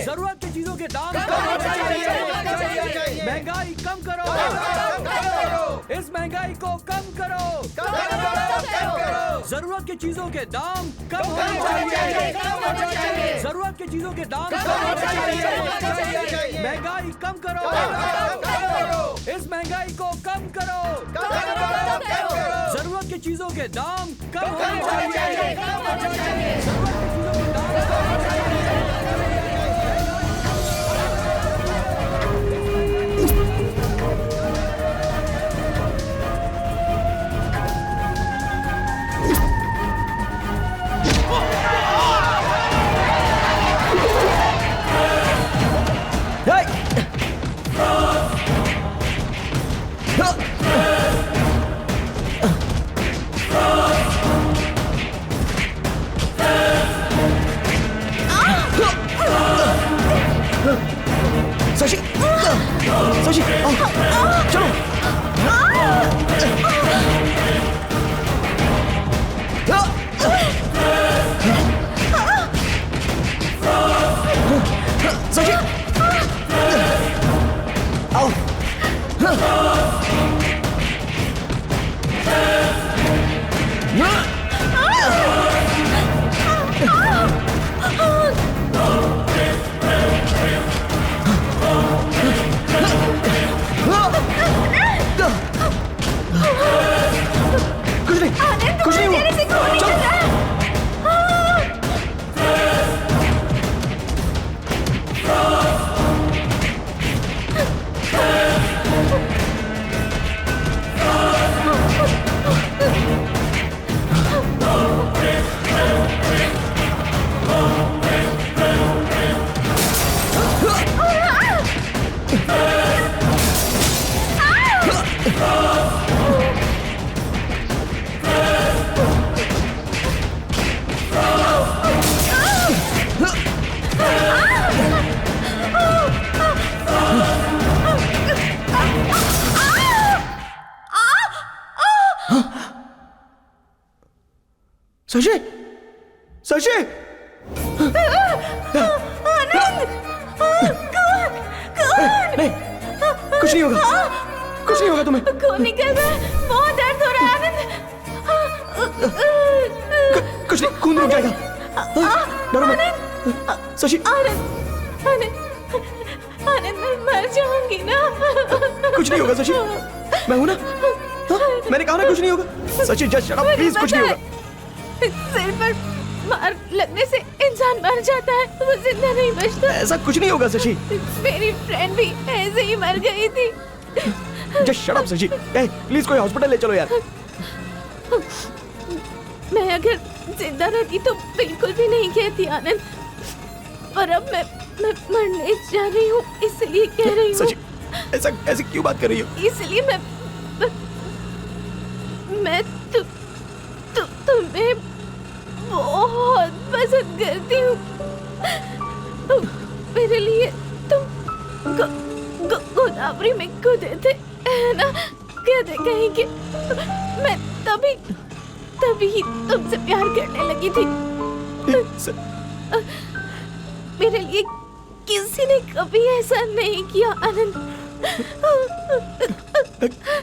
जरूरत की चीजों के दाम कम होने चाहिए। महंगाई कम करो, इस महंगाई को कम करो। जरूरत की चीजों के दाम कम होने चाहिए। जरूरत की चीजों के दाम कम होने चाहिए। महंगाई कम करो, इस महंगाई को कम करो। जरूरत की चीजों के दाम कम होने चाहिए। जरूरत की चीजों के दाम कम होने चाहिए। शशि, शशि, चलो। शशि, आओ। कुछ नहीं हुआ। चलो। शशि, शशि, नहीं, कुछ नहीं होगा, कुछ नहीं होगा तुम्हें। खून निकल रहा है, बहुत दर्द हो रहा है आनंद। कुछ नहीं, खून रुक जाएगा। डरो मत। शशि, आनंद, मैं मर जाऊंगी ना। कुछ नहीं होगा शशि, मैं हूं ना। मैंने कहा ना कुछ नहीं होगा। Shashi just shut up please, कुछ नहीं होगा। सिर पर मार लगने से इंसान मर जाता है, वो जिंदा नहीं बचता। ऐसा कुछ नहीं होगा शशि। मेरी फ्रेंड भी ऐसे ही मर गई थी। Just shut up Shashi, please कोई हॉस्पिटल ले चलो यार। मैं अगर जिंदा रहती तो बिल्कुल भी नहीं कहती आनंद, पर अब मैं मरने जा रही हूँ, इसलिए कह रही हूँ। शशि, ऐसे क्यों बात कर रही हो? इसलिए मैं तुम्हें बहुत पसंद करती हूँ। मेरे लिए तुम गोदावरी में कूदे थे ना, कहते कहीं कि मैं तभी तुमसे प्यार करने लगी थी। मेरे लिए किसी ने कभी ऐसा नहीं किया आनंद।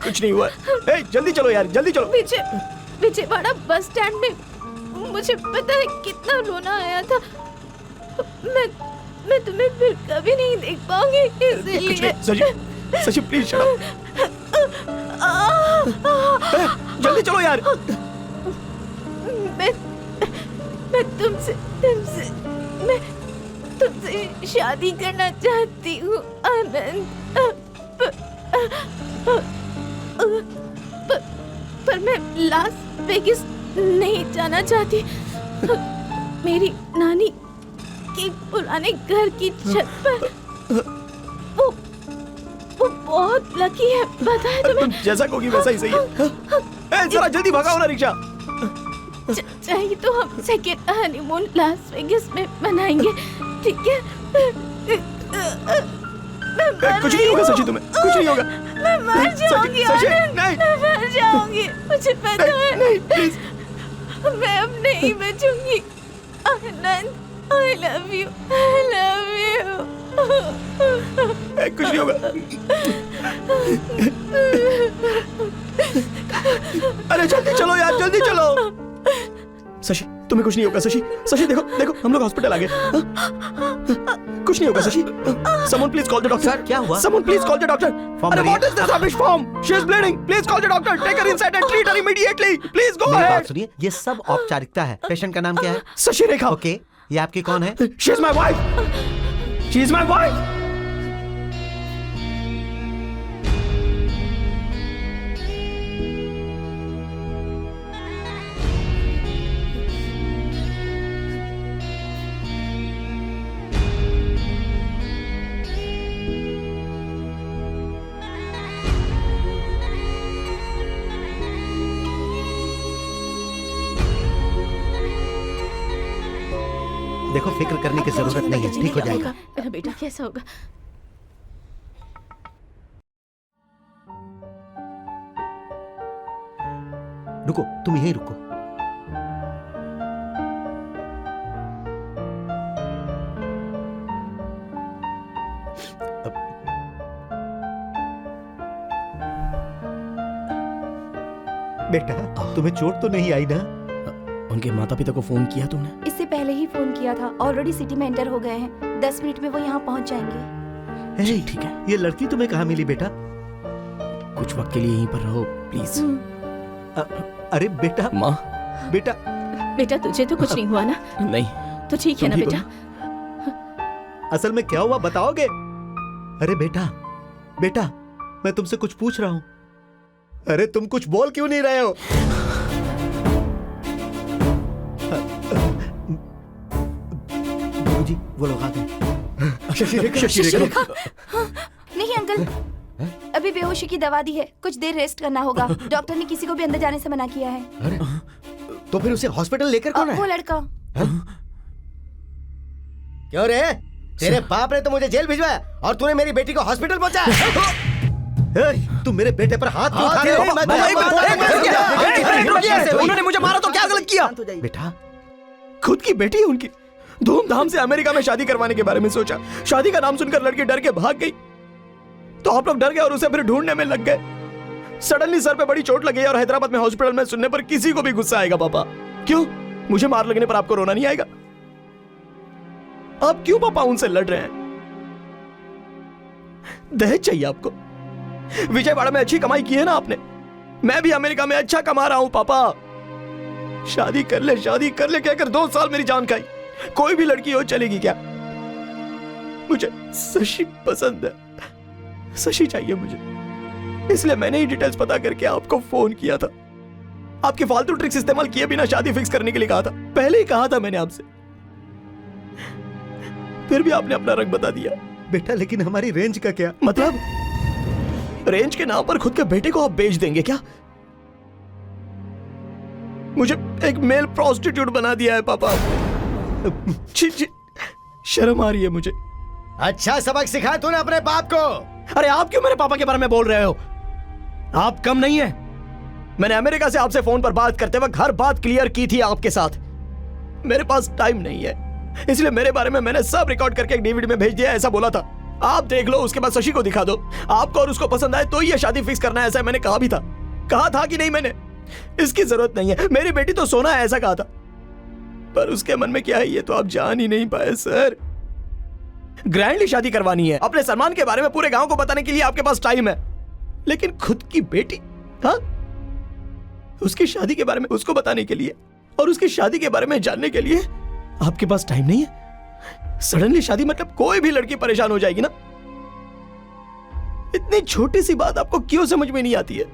कुछ नहीं हुआ। जल्दी चलो यार, जल्दी चलो। विजयवाड़ा बस स्टैंड में मुझे पता है कितना रोना आया था। मैं तुम्हें फिर कभी नहीं देख पाऊंगी, इसीलिए। सची प्लीज शट अप। जल्दी चलो यार। मैं तुमसे शादी करना चाहती हूँ आनंद। पर मैं लास वेगास नहीं जाना चाहती। मेरी नानी के पुराने घर की छत पर वो बहुत लकी है, पता है तुम्हें? तुम जैसा कहोगी वैसा ही सही है। जरा जल्दी भगाओ ना रिक्शा। चाहिए तो हम सेकेंड हनीमून लास वेगास में मनाएंगे, ठीक है? कुछ नहीं होगा सची, तुम्हें कुछ नहीं होगा। मैं मर जाऊंगी आनंद, मैं मर जाऊंगी, मुझे पता है। नहीं प्लीज, मैं अब नहीं बचूंगी आनंद। I love you, I love you। कुछ नहीं होगा। अरे जल्दी चलो यार, जल्दी चलो। शशि तुम्हें कुछ नहीं होगा। शशि देखो देखो, हम लोग हॉस्पिटल आ गए। कुछ नहीं होगा Shashi. Someone please call the doctor। Sir, क्या हुआ? Someone please call the doctor। अरे what is this rubbish form? She is bleeding। Please call the doctor। Take her inside and treat her immediately। Please go मेरी ahead। बात सुनिए, ये सब औपचारिकता है। पेशेंट का नाम क्या है? शशि रेखा। ओके, ये आपकी कौन है? She is my wife। She is my wife। देखो, फिक्र करने की जरूरत नहीं है, ठीक हो जाएगा। मेरा बेटा कैसा होगा? रुको, तुम यहीं रुको। बेटा, तुम्हें चोट तो नहीं आई ना? उनके माता पिता को फोन किया तुमने? इससे पहले ही फोन किया था। ऑलरेडी सिटी में एंटर हो गए हैं। 10 मिनट में वो यहाँ पहुँच जाएंगे। जी ठीक है। ये लड़की तुम्हें कहाँ मिली बेटा? कुछ वक्त के लिए यहीं पर रहो प्लीज। अरे बेटा, माँ। बेटा तुझे तो कुछ नहीं हुआ ना? नहीं। तो ठीक है ना बेटा? असल में क्या हुआ बताओगे? अरे बेटा, मैं तुमसे कुछ पूछ रहा हूँ। अरे तुम कुछ बोल क्यों नहीं रहे हो? जी वो लोग आ गए। शशि रेखा। नहीं अंकल, अभी बेहोशी की दवा दी है, कुछ देर रेस्ट करना होगा। डॉक्टर ने किसी को भी अंदर जाने से मना किया है। अरे तो फिर उसे हॉस्पिटल लेकर कौन है? वो लड़का। क्यों रे? तेरे बाप ने तो मुझे जेल भिजवाया और तूने मेरी बेटी को हॉस्पिटल पहुंचाया। तुम मेरे बेटे पर हाथ क्यों उठा रहे हो? उन्होंने मुझे मारा तो क्या गलत किया? बेटा, खुद की बेटी है उनकी, धूमधाम से अमेरिका में शादी करवाने के बारे में सोचा। शादी का नाम सुनकर लड़की डर के भाग गई, तो आप लोग डर गए और उसे फिर ढूंढने में लग गए। सडनली सर पे बड़ी चोट लगी और हैदराबाद में हॉस्पिटल में सुनने पर किसी को भी गुस्सा आएगा पापा। क्यों? मुझे मार लगने पर आपको रोना नहीं आएगा? आप क्यों पापा उनसे लड़ रहे हैं? दहेज चाहिए आपको? विजयवाड़ा में अच्छी कमाई की है ना आपने, मैं भी अमेरिका में अच्छा कमा रहा हूं पापा। शादी कर ले कहकर 2 साल मेरी जान खाई। कोई भी लड़की हो चलेगी क्या? मुझे शशि पसंद है, शशि चाहिए मुझे, इसलिए मैंने ही डिटेल्स पता करके आपको फोन किया था। आपके फालतू ट्रिक्स इस्तेमाल किए बिना शादी फिक्स करने के लिए कहा था, पहले ही कहा था मैंने आपसे, फिर भी आपने अपना रंग बता दिया। बेटा लेकिन हमारी रेंज का क्या? मतलब रेंज के नाम पर खुद के बेटे को आप बेच देंगे क्या? मुझे एक मेल प्रोस्टिट्यूट बना दिया है पापा। शर्म आ रही है मुझे। अच्छा सबक सिखाया तूने अपने बाप को। अरे आप क्यों मेरे पापा के बारे में बोल रहे हो? आप कम नहीं है। मैंने अमेरिका से आपसे फोन पर बात करते वक्त हर बात क्लियर की थी आपके साथ। मेरे पास टाइम नहीं है, इसलिए मेरे बारे में मैंने सब रिकॉर्ड करके एक डीवीडी में भेज दिया, ऐसा बोला था। आप देख लो, उसके बाद शशि को दिखा दो। आपको और उसको पसंद आए तो ये शादी फिक्स करना है, ऐसा मैंने कहा भी था। कहा था कि नहीं मैंने? इसकी जरूरत नहीं है, मेरी बेटी तो सोना है, ऐसा कहा था। पर उसके मन में क्या है ये तो आप जान ही नहीं पाए सर। ग्रैंडली शादी करवानी है, अपने सलमान के बारे में पूरे गांव को बताने के लिए आपके पास टाइम है, लेकिन खुद की बेटी, हाँ, उसकी शादी के बारे में उसको बताने के लिए और उसकी शादी के बारे में जानने के लिए आपके पास टाइम नहीं है। सडनली शादी मतलब कोई भी लड़की परेशान हो जाएगी ना। इतनी छोटी सी बात आपको क्यों समझ में नहीं आती है?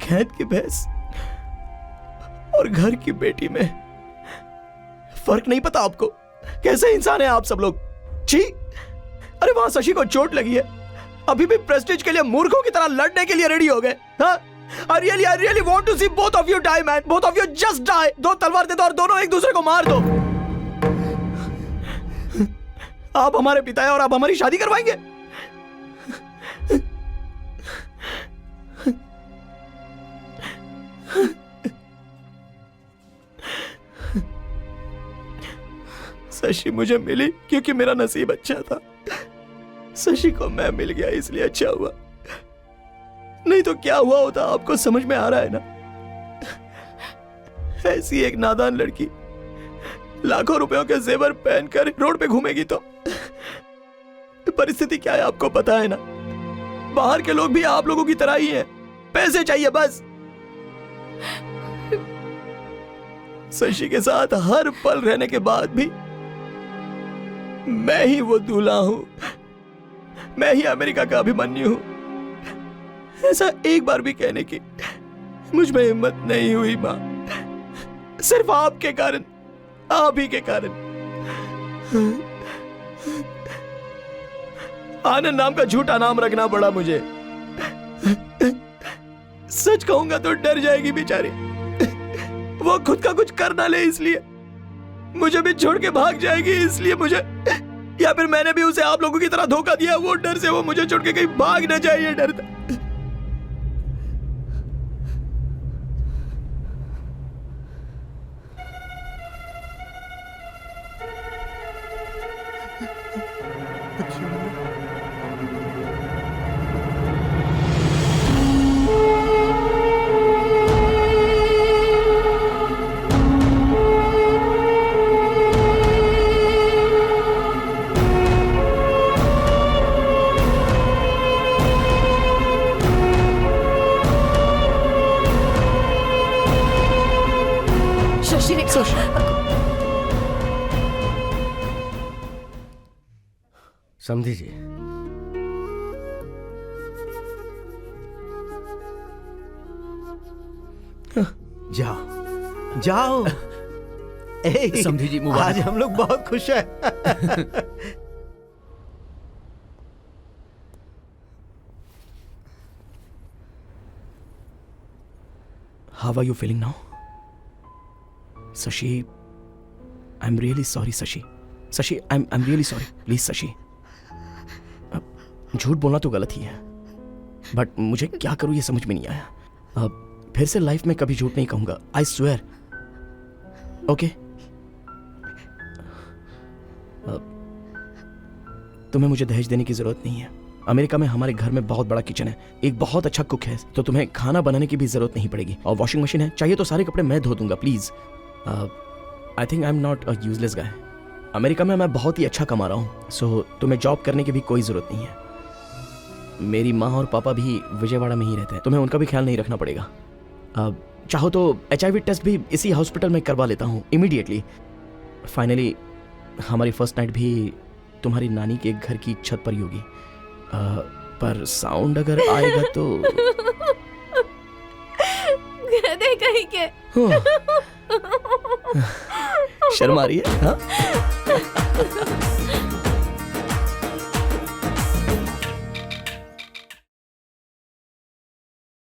खेत की भैंस और घर की बेटी में फर्क नहीं पता आपको? कैसे इंसान है आप सब लोग? छी! अरे वहां शशि को चोट लगी है, अभी भी प्रेस्टीज के लिए मूर्खों की तरह लड़ने के लिए रेडी हो गए। हाँ? I really want to see both of you die, man. Both of you just die. दो तलवार दे दो और दोनों एक दूसरे को मार दो। आप हमारे पिता हैं और आप हमारी शादी करवाएंगे? शशि मुझे मिली क्योंकि मेरा नसीब अच्छा था। शशि को मैं मिल गया इसलिए अच्छा हुआ, नहीं तो क्या हुआ होता आपको समझ में आ रहा है ना? ऐसी एक नादान लड़की लाखों रुपयों के जेवर पहनकर रोड पे घूमेगी तो परिस्थिति क्या है आपको पता है ना? बाहर के लोग भी आप लोगों की तरह ही हैं, पैसे चाहिए बस। शशि के साथ हर पल रहने के बाद भी मैं ही वो दूल्हा हूं, मैं ही अमेरिका का अभिमन्यु हूं। ऐसा एक बार भी कहने की मुझ में हिम्मत नहीं हुई मां, सिर्फ आपके कारण, आप ही के कारण। आनंद नाम का झूठा नाम रखना पड़ा मुझे। सच कहूंगा तो डर जाएगी बेचारी, वो खुद का कुछ कर ना ले इसलिए, मुझे भी छोड़ के भाग जाएगी इसलिए मुझे, या फिर मैंने भी उसे आप लोगों की तरह धोखा दिया, वो डर से वो मुझे छोड़ के कहीं भाग ना जाए, ये डर था। समझी जी, जाओ जाओ। समझी जी, मुबारक। आज हम लोग बहुत खुश हैं। How are you feeling now? Sashi, I'm really sorry, Sashi. Sashi, I'm really sorry. Please, Sashi. झूठ बोलना तो गलत ही है, बट मुझे क्या करूं ये समझ में नहीं आया। अब फिर से लाइफ में कभी झूठ नहीं कहूंगा, आई स्वेयर। ओके? तुम्हें मुझे दहेज देने की जरूरत नहीं है। अमेरिका में हमारे घर में बहुत बड़ा किचन है, एक बहुत अच्छा कुक है, तो तुम्हें खाना बनाने की भी जरूरत नहीं पड़ेगी, और वॉशिंग मशीन है, चाहिए तो सारे कपड़े मैं धो दूंगा। Please, I think I am not a useless guy. America में मैं बहुत ही अच्छा कमा रहा हूँ, सो तुम्हें जॉब करने की भी कोई जरूरत नहीं है। मेरी माँ और पापा भी विजयवाड़ा में ही रहते हैं, तुम्हें उनका भी ख्याल नहीं रखना पड़ेगा। चाहो तो HIV टेस्ट भी इसी हॉस्पिटल में करवा लेता हूँ इमीडिएटली। फाइनली हमारी फर्स्ट नाइट भी तुम्हारी नानी के घर की छत पर ही होगी, पर साउंड अगर आएगा तो गधे कहीं के। शर्म आ रही है? हाँ?